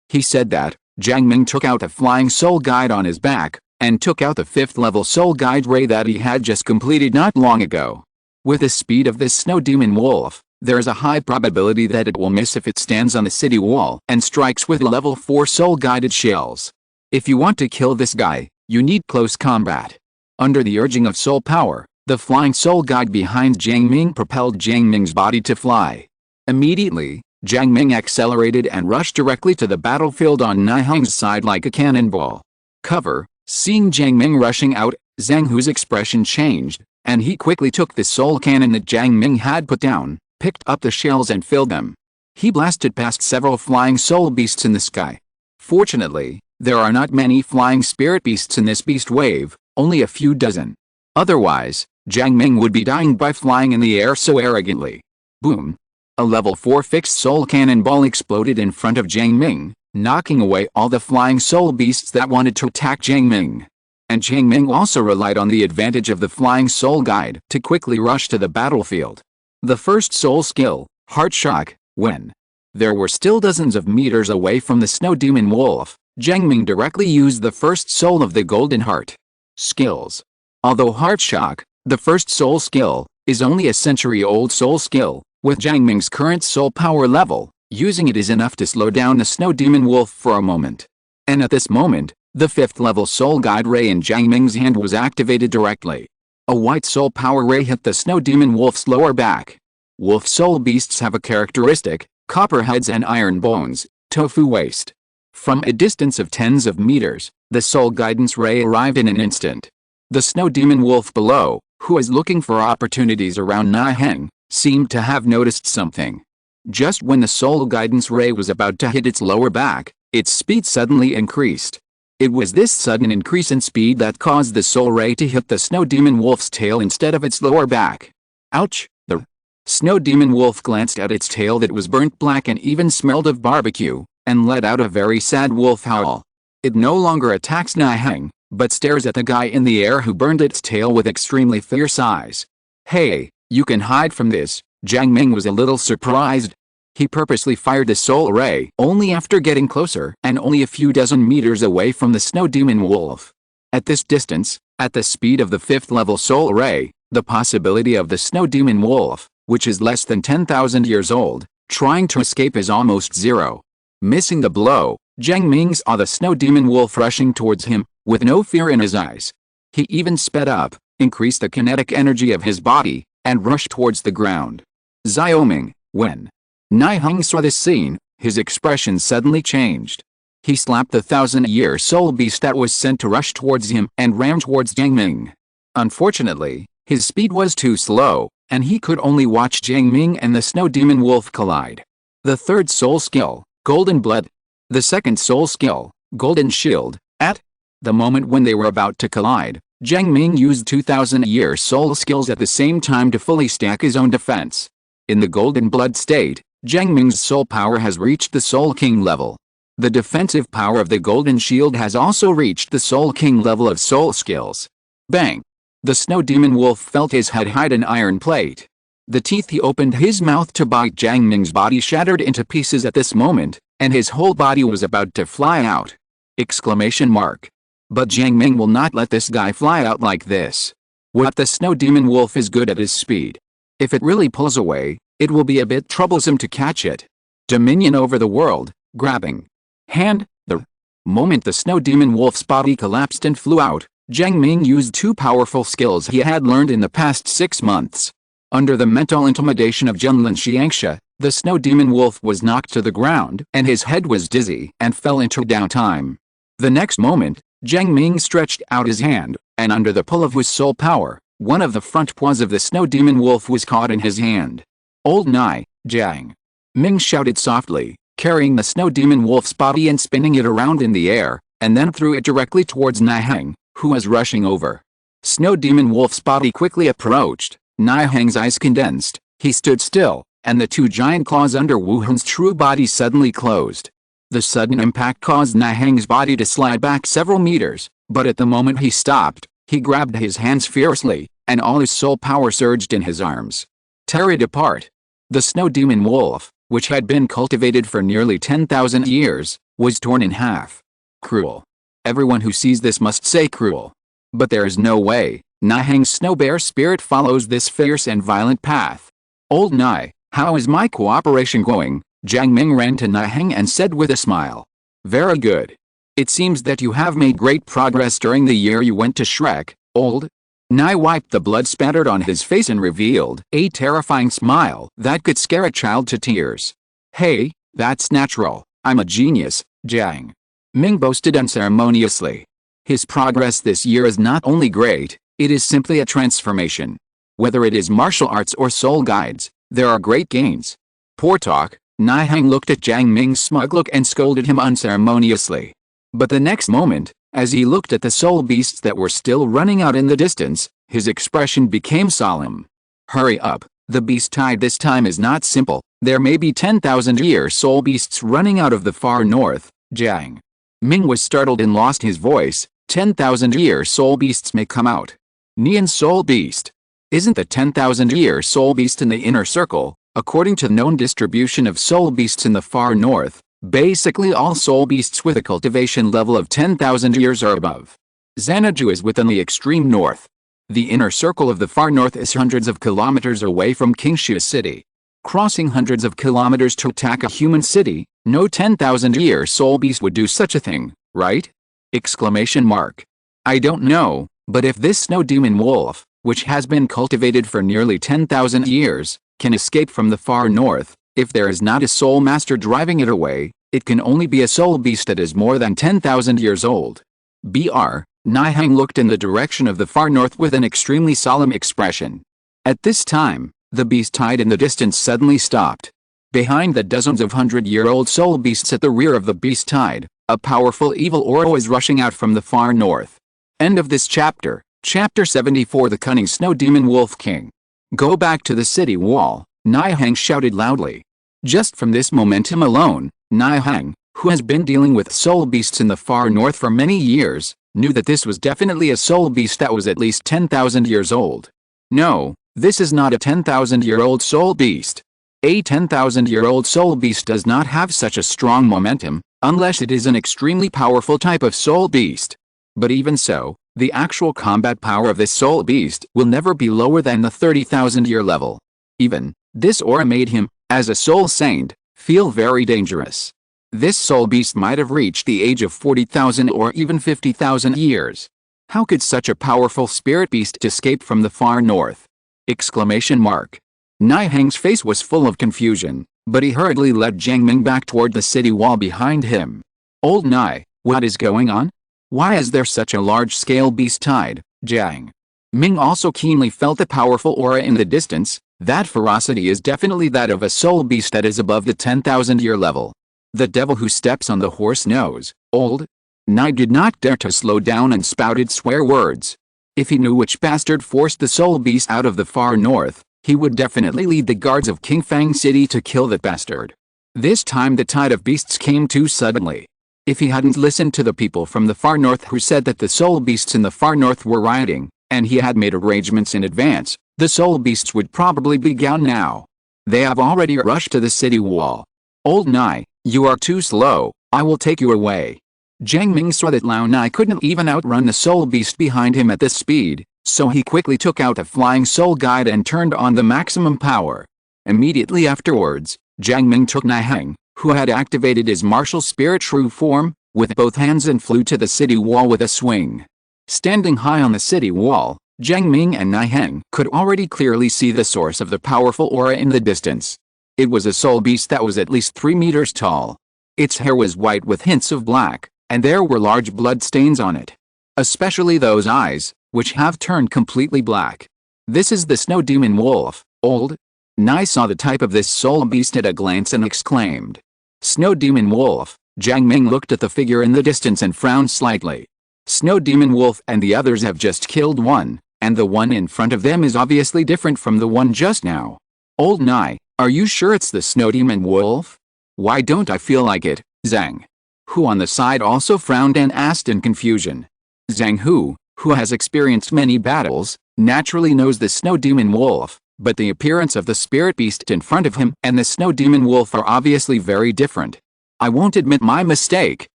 he said that. Jiang Ming took out a flying soul guide on his back, and took out the 5th level soul guide ray that he had just completed not long ago. With the speed of this snow demon wolf, there is a high probability that it will miss if it stands on the city wall and strikes with level 4 soul guided shells. If you want to kill this guy, you need close combat. Under the urging of soul power, the flying soul guide behind Jiang Ming propelled Jiang Ming's body to fly. Immediately, Jiang Ming accelerated and rushed directly to the battlefield on Nihang's side like a cannonball. Cover. Seeing Jiang Ming rushing out, Zhang Hu's expression changed, and he quickly took the soul cannon that Jiang Ming had put down, picked up the shells and filled them. He blasted past several flying soul beasts in the sky. Fortunately, there are not many flying spirit beasts in this beast wave, only a few dozen. Otherwise, Jiang Ming would be dying by flying in the air so arrogantly. Boom! A level 4 fixed soul cannonball exploded in front of Jiang Ming, knocking away all the flying soul beasts that wanted to attack Jiang Ming. And Jiang Ming also relied on the advantage of the flying soul guide to quickly rush to the battlefield. The first soul skill, Heart Shock, when there were still dozens of meters away from the snow demon wolf, Jiang Ming directly used the first soul of the golden heart. Skills. Although Heart Shock, the first soul skill, is only a century-old soul skill, with Jiang Ming's current soul power level, using it is enough to slow down the snow demon wolf for a moment. And at this moment, the 5th level soul guide ray in Jiang Ming's hand was activated directly. A white soul power ray hit the snow demon wolf's lower back. Wolf soul beasts have a characteristic, copper heads and iron bones, tofu waist. From a distance of tens of meters, the soul guidance ray arrived in an instant. The snow demon wolf below, who is looking for opportunities around Nihang, seemed to have noticed something. Just when the soul guidance ray was about to hit its lower back, its speed suddenly increased. It was this sudden increase in speed that caused the soul ray to hit the snow demon wolf's tail instead of its lower back. Ouch! The snow demon wolf glanced at its tail that was burnt black and even smelled of barbecue, and let out a very sad wolf howl. It no longer attacks Nihang, but stares at the guy in the air who burned its tail with extremely fierce eyes. Hey, you can hide from this, Jiang Ming was a little surprised. He purposely fired the soul ray only after getting closer and only a few dozen meters away from the snow demon wolf. At this distance, at the speed of the 5th level soul ray, the possibility of the snow demon wolf, which is less than 10,000 years old, trying to escape is almost zero. Missing the blow, Jiang Ming saw the snow demon wolf rushing towards him, with no fear in his eyes. He even sped up, increased the kinetic energy of his body, and rushed towards the ground. Xiaoming, when Nihang saw this scene, his expression suddenly changed. He slapped the 1,000-year soul beast that was sent to rush towards him and ran towards Jiang Ming. Unfortunately, his speed was too slow, and he could only watch Jiang Ming and the snow demon wolf collide. The third soul skill, Golden Blood. The second soul skill, Golden Shield. At the moment when they were about to collide, Jiang Ming used 2,000-year soul skills at the same time to fully stack his own defense. In the Golden Blood state, Jiang Ming's soul power has reached the Soul King level. The defensive power of the Golden Shield has also reached the Soul King level of soul skills. Bang! The snow demon wolf felt his head hide an iron plate. The teeth he opened his mouth to bite Jiang Ming's body shattered into pieces at this moment, and his whole body was about to fly out. Exclamation mark. But Jiang Ming will not let this guy fly out like this. What the snow demon wolf is good at is speed. If it really pulls away, it will be a bit troublesome to catch it. Dominion over the world, grabbing. Hand. The moment the snow demon wolf's body collapsed and flew out, Jiang Ming used two powerful skills he had learned in the past 6 months. Under the mental intimidation of Junlin Xiangsha, the snow demon wolf was knocked to the ground and his head was dizzy and fell into downtime. The next moment, Jiang Ming stretched out his hand, and under the pull of his soul power, one of the front paws of the snow demon wolf was caught in his hand. Old Nai, Jiang Ming shouted softly, carrying the snow demon wolf's body and spinning it around in the air, and then threw it directly towards Naihang, who was rushing over. Snow demon wolf's body quickly approached. Naihang's eyes condensed, he stood still, and the two giant claws under Wu Hun's true body suddenly closed. The sudden impact caused Naihang's body to slide back several meters, but at the moment he stopped, he grabbed his hands fiercely, and all his soul power surged in his arms. Tear it apart. The snow demon wolf, which had been cultivated for nearly 10,000 years, was torn in half. Cruel. Everyone who sees this must say cruel. But there is no way Naihang's snow bear spirit follows this fierce and violent path. Old Nai, how is my cooperation going? Jiang Ming ran to Naihang and said with a smile. Very good. It seems that you have made great progress during the year you went to Shrek. Old Nai wiped the blood spattered on his face and revealed a terrifying smile that could scare a child to tears. Hey, that's natural. I'm a genius, Jiang Ming boasted unceremoniously. His progress this year is not only great, it is simply a transformation. Whether it is martial arts or soul guides, there are great gains. Poor talk. Naihang looked at Jiang Ming's smug look and scolded him unceremoniously. But the next moment, as he looked at the soul beasts that were still running out in the distance, his expression became solemn. Hurry up, the beast tide this time is not simple. There may be 10,000-year soul beasts running out of the far north. Jiang Ming was startled and lost his voice. 10,000-year soul beasts may come out. Nian soul beast. Isn't the 10,000-year soul beast in the inner circle? According to known distribution of soul beasts in the far north, basically all soul beasts with a cultivation level of 10,000 years or above. Xanadu is within the extreme north. The inner circle of the far north is hundreds of kilometers away from Qingshu City. Crossing hundreds of kilometers to attack a human city, no 10,000-year soul beast would do such a thing, right? Exclamation mark. I don't know, but if this snow demon wolf, which has been cultivated for nearly 10,000 years, can escape from the far north, if there is not a soul master driving it away, it can only be a soul beast that is more than 10,000 years old. Br. Naihang looked in the direction of the far north with an extremely solemn expression. At this time, the beast tide in the distance suddenly stopped. Behind the dozens of 100-year-old soul beasts at the rear of the beast tide, a powerful evil aura is rushing out from the far north. End of this chapter. Chapter 74. The Cunning Snow Demon Wolf King. Go back to the city wall, Naihang shouted loudly. Just from this momentum alone, Naihang, who has been dealing with soul beasts in the far north for many years, knew that this was definitely a soul beast that was at least 10,000 years old. No, this is not a 10,000-year-old soul beast. A 10,000-year-old soul beast does not have such a strong momentum, unless it is an extremely powerful type of soul beast. But even so, the actual combat power of this soul beast will never be lower than the 30,000-year level. Even, this aura made him, as a soul saint, feel very dangerous. This soul beast might have reached the age of 40,000 or even 50,000 years. How could such a powerful spirit beast escape from the far north? Exclamation mark. Naihang's face was full of confusion, but he hurriedly led Jiang Ming back toward the city wall behind him. Old Nai, what is going on? Why is there such a large-scale beast tide, Jiang Ming also keenly felt the powerful aura in the distance. That ferocity is definitely that of a soul beast that is above the 10,000-year level. The devil who steps on the horse knows. Old Nai did not dare to slow down and spouted swear words. If he knew which bastard forced the soul beast out of the far north, he would definitely lead the guards of King Fang City to kill that bastard. This time the tide of beasts came too suddenly. If he hadn't listened to the people from the far north who said that the soul beasts in the far north were rioting, and he had made arrangements in advance, the soul beasts would probably be gone now. They have already rushed to the city wall. Old Nai, you are too slow, I will take you away. Jiang Ming saw that Lao Nai couldn't even outrun the soul beast behind him at this speed, so he quickly took out a flying soul guide and turned on the maximum power. Immediately afterwards, Jiang Ming took Niheng, who had activated his martial spirit shrew form, with both hands and flew to the city wall with a swing. Standing high on the city wall, Jiang Ming and Niheng could already clearly see the source of the powerful aura in the distance. It was a soul beast that was at least 3 meters tall. Its hair was white with hints of black, and there were large blood stains on it. Especially those eyes, which have turned completely black. This is the snow demon wolf. Old Nai saw the type of this soul beast at a glance and exclaimed. Snow demon wolf. Jiang Ming looked at the figure in the distance and frowned slightly. Snow demon wolf and the others have just killed one, and the one in front of them is obviously different from the one just now. Old Nai, are you sure it's the snow demon wolf? Why don't I feel like it? Zhang Hu on the side also frowned and asked in confusion. Zhang Hu, who has experienced many battles, naturally knows the snow demon wolf, but the appearance of the spirit beast in front of him and the snow demon wolf are obviously very different. I won't admit my mistake,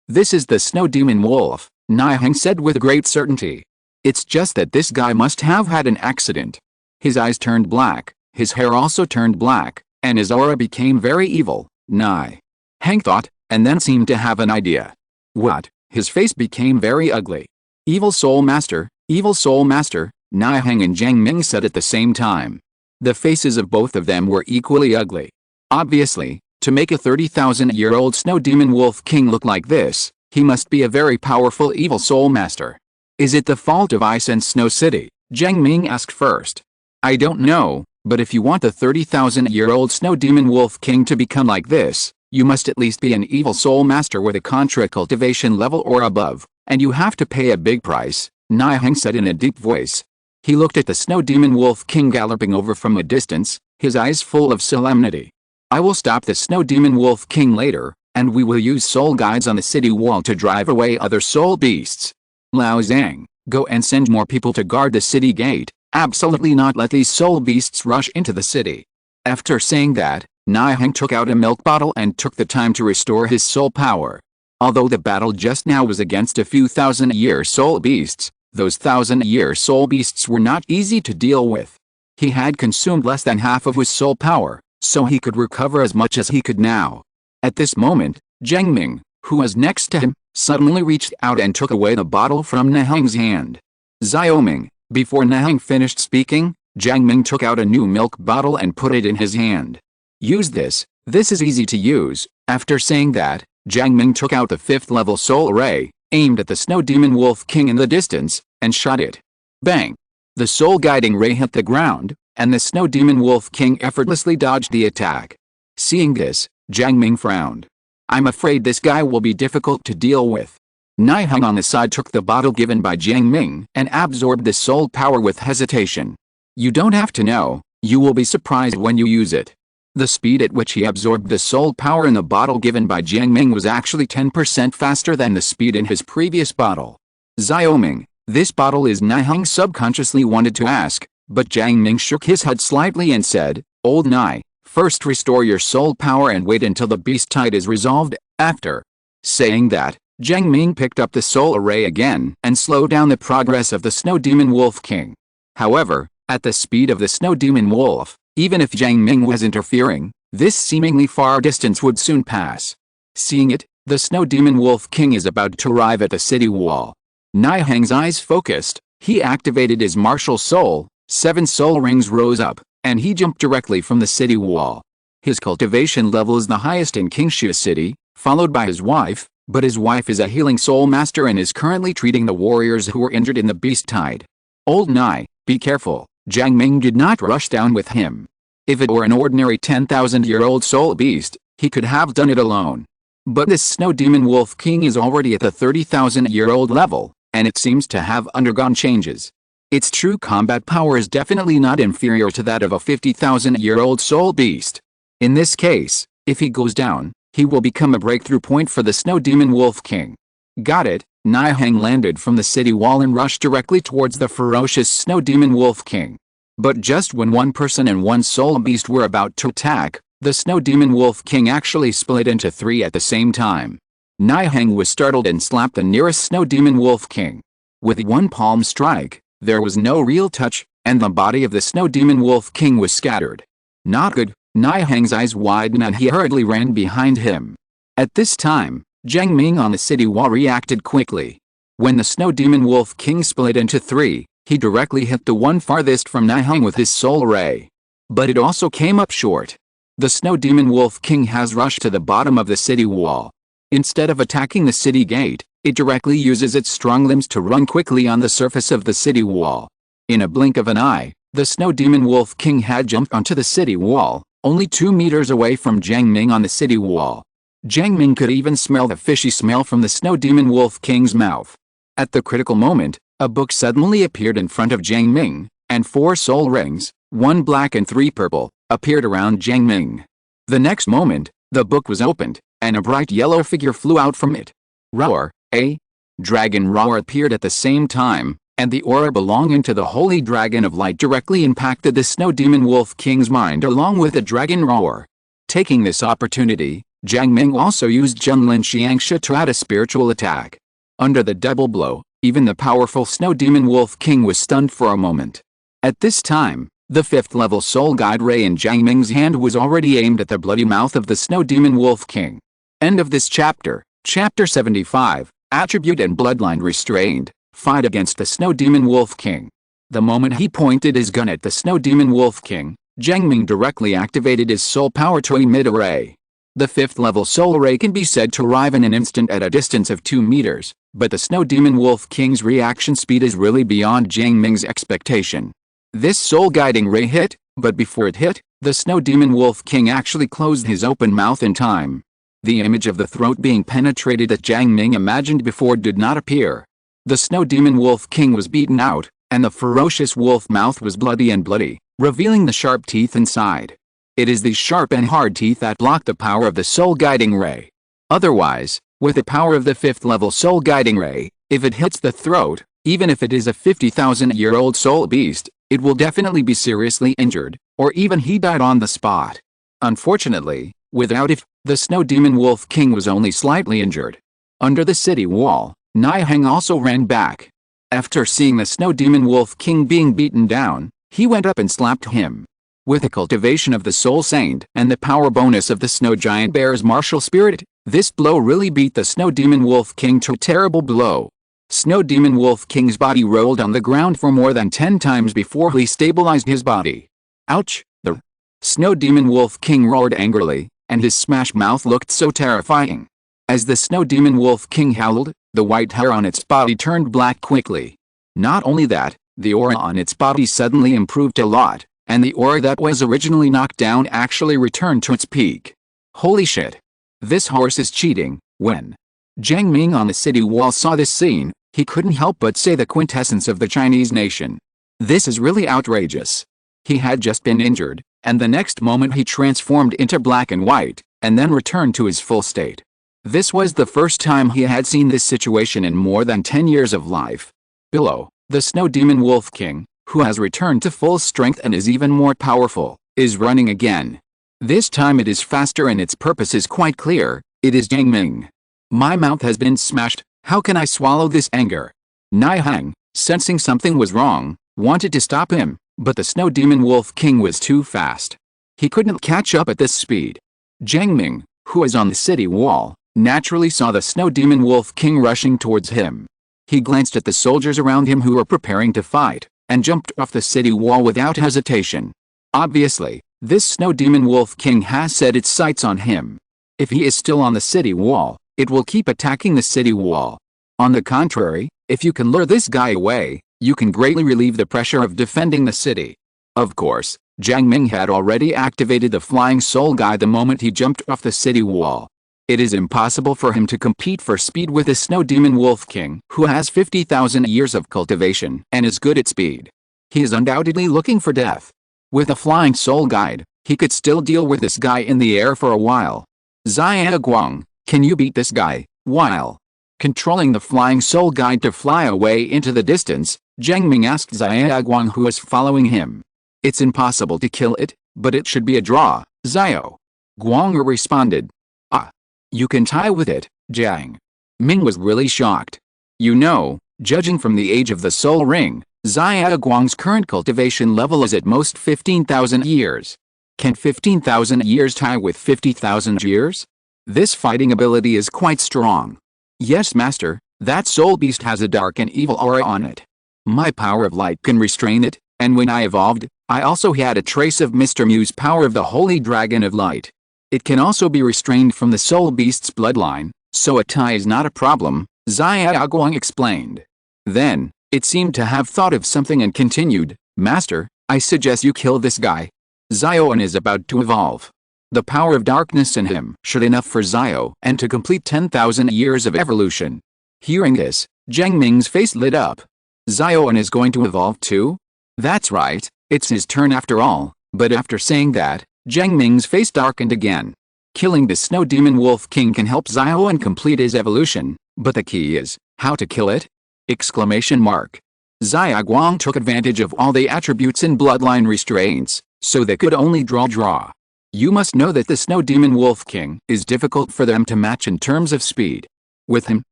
this is the snow demon wolf, Niheng said with great certainty. It's just that this guy must have had an accident. His eyes turned black, his hair also turned black, and his aura became very evil. Niheng thought, and then seemed to have an idea. What? His face became very ugly. Evil Soul Master, Niheng and Jiang Ming said at the same time. The faces of both of them were equally ugly. Obviously, to make a 30,000-year-old snow demon wolf king look like this, he must be a very powerful evil soul master. Is it the fault of Ice and Snow City? Jiang Ming asked first. I don't know, but if you want the 30,000-year-old snow demon wolf king to become like this, you must at least be an evil soul master with a contra cultivation level or above, and you have to pay a big price, Niheng said in a deep voice. He looked at the snow demon wolf king galloping over from a distance, his eyes full of solemnity. I will stop the snow demon wolf king later, and we will use soul guides on the city wall to drive away other soul beasts. Lao Zhang, go and send more people to guard the city gate, absolutely not let these soul beasts rush into the city. After saying that, Niheng took out a milk bottle and took the time to restore his soul power. Although the battle just now was against a few thousand-year soul beasts, those thousand-year soul beasts were not easy to deal with. He had consumed less than half of his soul power, so he could recover as much as he could now. At this moment, Jiang Ming, who was next to him, suddenly reached out and took away the bottle from Niheng's hand. Xiaoming, before Niheng finished speaking, Jiang Ming took out a new milk bottle and put it in his hand. Use this is easy to use. After saying that, Jiang Ming took out the 5th level soul ray, aimed at the snow demon wolf king in the distance, and shot it. Bang! The soul guiding ray hit the ground, and the snow demon wolf king effortlessly dodged the attack. Seeing this, Jiang Ming frowned. I'm afraid this guy will be difficult to deal with. Niheng on the side took the bottle given by Jiang Ming and absorbed the soul power with hesitation. You don't have to know, you will be surprised when you use it. The speed at which he absorbed the soul power in the bottle given by Jiang Ming was actually 10% faster than the speed in his previous bottle. Xiaoming, this bottle is Niheng subconsciously wanted to ask, but Jiang Ming shook his head slightly and said, Old Nai, first restore your soul power and wait until the beast tide is resolved. After saying that, Jiang Ming picked up the soul array again and slowed down the progress of the snow demon wolf king. However, at the speed of the snow demon wolf, even if Jiang Ming was interfering, this seemingly far distance would soon pass. Seeing it, the snow demon wolf king is about to arrive at the city wall. Niheng's eyes focused, he activated his martial soul, 7 soul rings rose up, and he jumped directly from the city wall. His cultivation level is the highest in Qingshu City, followed by his wife, but his wife is a healing soul master and is currently treating the warriors who were injured in the beast tide. Old Nai, Be careful, Jiang Ming did not rush down with him. If it were an ordinary 10,000-year-old soul beast, he could have done it alone. But this Snow Demon Wolf King is already at the 30,000-year-old level, and it seems to have undergone changes. Its true combat power is definitely not inferior to that of a 50,000-year-old soul beast. In this case, if he goes down, he will become a breakthrough point for the Snow Demon Wolf King. Got it. Nihang landed from the city wall and rushed directly towards the ferocious Snow Demon Wolf King. But just when one person and one soul beast were about to attack, the Snow Demon Wolf King actually split into three at the same time. Nihang was startled and slapped the nearest Snow Demon Wolf King. With one palm strike, there was no real touch, and the body of the Snow Demon Wolf King was scattered. Not good. Nihang's eyes widened and he hurriedly ran behind him. At this time, Jiang Ming on the city wall reacted quickly. When the Snow Demon Wolf King split into three, he directly hit the one farthest from Nihang with his soul ray. But it also came up short. The Snow Demon Wolf King has rushed to the bottom of the city wall. Instead of attacking the city gate, it directly uses its strong limbs to run quickly on the surface of the city wall. In a blink of an eye, the Snow Demon Wolf King had jumped onto the city wall, only 2 meters away from Jiang Ming on the city wall. Jiang Ming could even smell the fishy smell from the Snow Demon Wolf King's mouth. At the critical moment, a book suddenly appeared in front of Jiang Ming, and 4 soul rings, 1 black and 3 purple, appeared around Jiang Ming. The next moment, the book was opened, and a bright yellow figure flew out from it. Roar, a dragon roar appeared at the same time, and the aura belonging to the Holy Dragon of Light directly impacted the Snow Demon Wolf King's mind along with the dragon roar. Taking this opportunity, Jiang Ming also used Junlin Xiangsha to add a spiritual attack. Under the double blow, even the powerful Snow Demon Wolf King was stunned for a moment. At this time, the 5th level soul guide ray in Jiang Ming's hand was already aimed at the bloody mouth of the Snow Demon Wolf King. End of this chapter. Chapter 75, Attribute and Bloodline Restrained, Fight against the Snow Demon Wolf King. The moment he pointed his gun at the Snow Demon Wolf King, Jiang Ming directly activated his soul power to emit a ray. The 5th level soul ray can be said to arrive in an instant at a distance of 2 meters, but the Snow Demon Wolf King's reaction speed is really beyond Jiang Ming's expectation. This soul guiding ray hit, but before it hit, the Snow Demon Wolf King actually closed his open mouth in time. The image of the throat being penetrated that Jiang Ming imagined before did not appear. The Snow Demon Wolf King was beaten out, and the ferocious wolf mouth was bloody, revealing the sharp teeth inside. It is these sharp and hard teeth that block the power of the soul guiding ray. Otherwise, with the power of the 5th level soul guiding ray, if it hits the throat, even if it is a 50,000-year-old soul beast, it will definitely be seriously injured, or even he died on the spot. Unfortunately, without it, the Snow Demon Wolf King was only slightly injured. Under the city wall, Nihang also ran back. After seeing the Snow Demon Wolf King being beaten down, he went up and slapped him. With the cultivation of the Soul Saint and the power bonus of the Snow Giant Bear's martial spirit, this blow really beat the Snow Demon Wolf King to a terrible blow. Snow Demon Wolf King's body rolled on the ground for more than 10 times before he stabilized his body. Ouch! The Snow Demon Wolf King roared angrily, and his smashed mouth looked so terrifying. As the Snow Demon Wolf King howled, the white hair on its body turned black quickly. Not only that, the aura on its body suddenly improved a lot, and the aura that was originally knocked down actually returned to its peak. Holy shit! This horse is cheating. When Jiang Ming on the city wall saw this scene, he couldn't help but say the quintessence of the Chinese nation. This is really outrageous. He had just been injured, and the next moment he transformed into black and white, and then returned to his full state. This was the first time he had seen this situation in more than 10 years of life. Below, the Snow Demon Wolf King, who has returned to full strength and is even more powerful, is running again. This time it is faster and its purpose is quite clear. It is Jiang Ming. My mouth has been smashed, how can I swallow this anger? Nihang, sensing something was wrong, wanted to stop him, but the Snow Demon Wolf King was too fast. He couldn't catch up at this speed. Jiang Ming, who is on the city wall, naturally saw the Snow Demon Wolf King rushing towards him. He glanced at the soldiers around him who were preparing to fight, and jumped off the city wall without hesitation. Obviously, this Snow Demon Wolf King has set its sights on him. If he is still on the city wall, it will keep attacking the city wall. On the contrary, if you can lure this guy away, You can greatly relieve the pressure of defending the city. Of course, Jiang Ming had already activated the Flying Soul Guide the moment he jumped off the city wall. It is impossible for him to compete for speed with the Snow Demon Wolf King, who has 50,000 years of cultivation and is good at speed. He is undoubtedly looking for death. With a Flying Soul Guide, he could still deal with this guy in the air for a while. Xia Guang, can you beat this guy? While controlling the Flying Soul Guide to fly away into the distance, Jiang Ming asked Xia Guang, who was following him. It's impossible to kill it, but it should be a draw, Xiao Guang responded. Ah. You can tie with it, Jiang Ming was really shocked. You know, judging from the age of the Soul Ring, Xia Guang's current cultivation level is at most 15,000 years. Can 15,000 years tie with 50,000 years? This fighting ability is quite strong. Yes, master, that soul beast has a dark and evil aura on it. My power of light can restrain it, and when I evolved, I also had a trace of Mr. Mew's power of the Holy Dragon of Light. It can also be restrained from the soul beast's bloodline, so a tie is not a problem, Xia Guang explained. Then, it seemed to have thought of something and continued, Master, I suggest you kill this guy. Xiao is about to evolve. The power of darkness in him should enough for Xiao and to complete 10,000 years of evolution. Hearing this, Jiang Ming's face lit up. Xiao is going to evolve too? That's right, it's his turn after all, but after saying that, Jiang Ming's face darkened again. Killing the Snow Demon Wolf King can help Xiao complete his evolution, but the key is, how to kill it? Exclamation mark. Xia Guang took advantage of all the attributes and bloodline restraints, so they could only draw. You must know that the Snow Demon Wolf King is difficult for them to match in terms of speed. With him,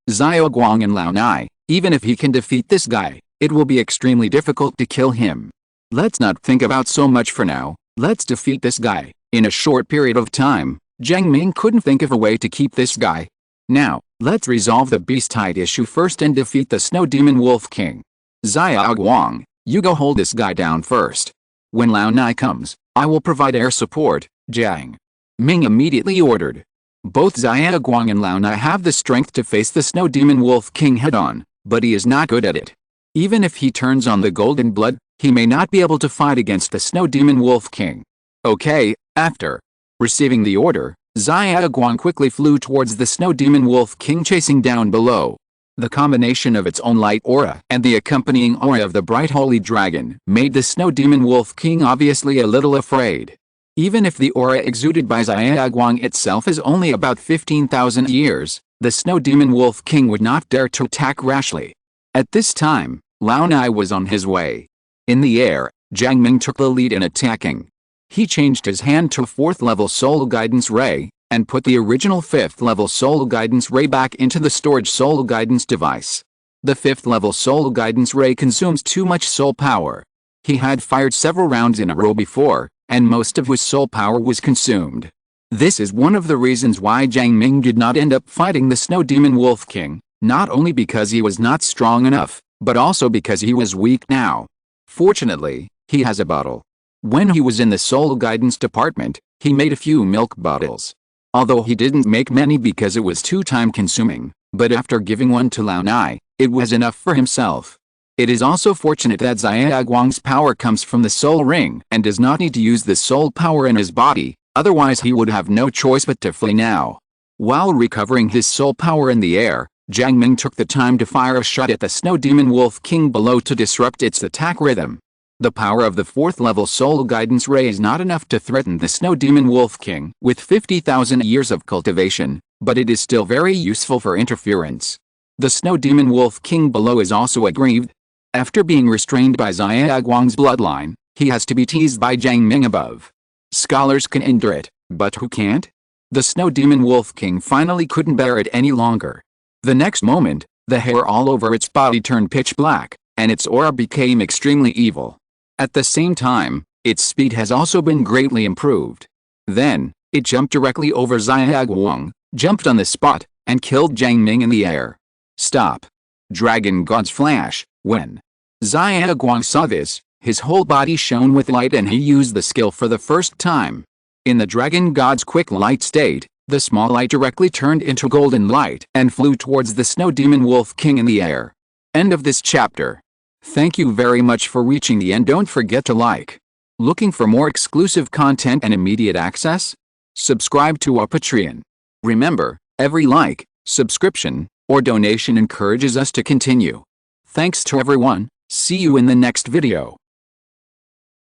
Xia Guang and Lao Nai, even if he can defeat this guy, it will be extremely difficult to kill him. Let's not think about so much for now, let's defeat this guy. In a short period of time, Jiang Ming couldn't think of a way to keep this guy. Now, let's resolve the beast-tide issue first and defeat the Snow Demon Wolf King. Xia Guang, you go hold this guy down first. When Lao Nai comes, I will provide air support, Jiang Ming immediately ordered. Both Xia Guang and Lao Nai have the strength to face the Snow Demon Wolf King head-on, but he is not good at it. Even if he turns on the golden blood, he may not be able to fight against the Snow Demon Wolf King. Okay, after receiving the order, Xia Guang quickly flew towards the Snow Demon Wolf King, chasing down below. The combination of its own light aura and the accompanying aura of the bright holy dragon made the Snow Demon Wolf King obviously a little afraid. Even if the aura exuded by Xia Guang itself is only about 15,000 years, the Snow Demon Wolf King would not dare to attack rashly. At this time, Lao Nai was on his way. In the air, Jiang Ming took the lead in attacking. He changed his hand to 4th level Soul Guidance Ray, and put the original 5th level Soul Guidance Ray back into the storage Soul Guidance device. The 5th level Soul Guidance Ray consumes too much soul power. He had fired several rounds in a row before, and most of his soul power was consumed. This is one of the reasons why Jiang Ming did not end up fighting the Snow Demon Wolf King, not only because he was not strong enough, but also because he was weak now. Fortunately, he has a bottle. When he was in the Soul Guidance department, he made a few milk bottles. Although he didn't make many because it was too time-consuming, but after giving one to Lao Nai, it was enough for himself. It is also fortunate that Xia Guang's power comes from the Soul Ring and does not need to use the soul power in his body, otherwise he would have no choice but to flee now. While recovering his soul power in the air, Jiang Ming took the time to fire a shot at the Snow Demon Wolf King below to disrupt its attack rhythm. The power of the 4th level Soul Guidance Ray is not enough to threaten the Snow Demon Wolf King with 50,000 years of cultivation, but it is still very useful for interference. The Snow Demon Wolf King below is also aggrieved. After being restrained by Xia Guang's bloodline, he has to be teased by Jiang Ming above. Scholars can endure it, but who can't? The Snow Demon Wolf King finally couldn't bear it any longer. The next moment, the hair all over its body turned pitch black, and its aura became extremely evil. At the same time, its speed has also been greatly improved. Then, it jumped directly over Xia Guang, jumped on the spot, and killed Jiang Ming in the air. Stop! Dragon God's flash. When Xia Guang saw this, his whole body shone with light and he used the skill for the first time. In the Dragon God's quick light state, the small light directly turned into golden light and flew towards the Snow Demon Wolf King in the air. End of this chapter. Thank you very much for reaching the end. Don't forget to like. Looking for more exclusive content and immediate access? Subscribe to our Patreon. Remember, every like, subscription, or donation encourages us to continue. Thanks to everyone. See you in the next video.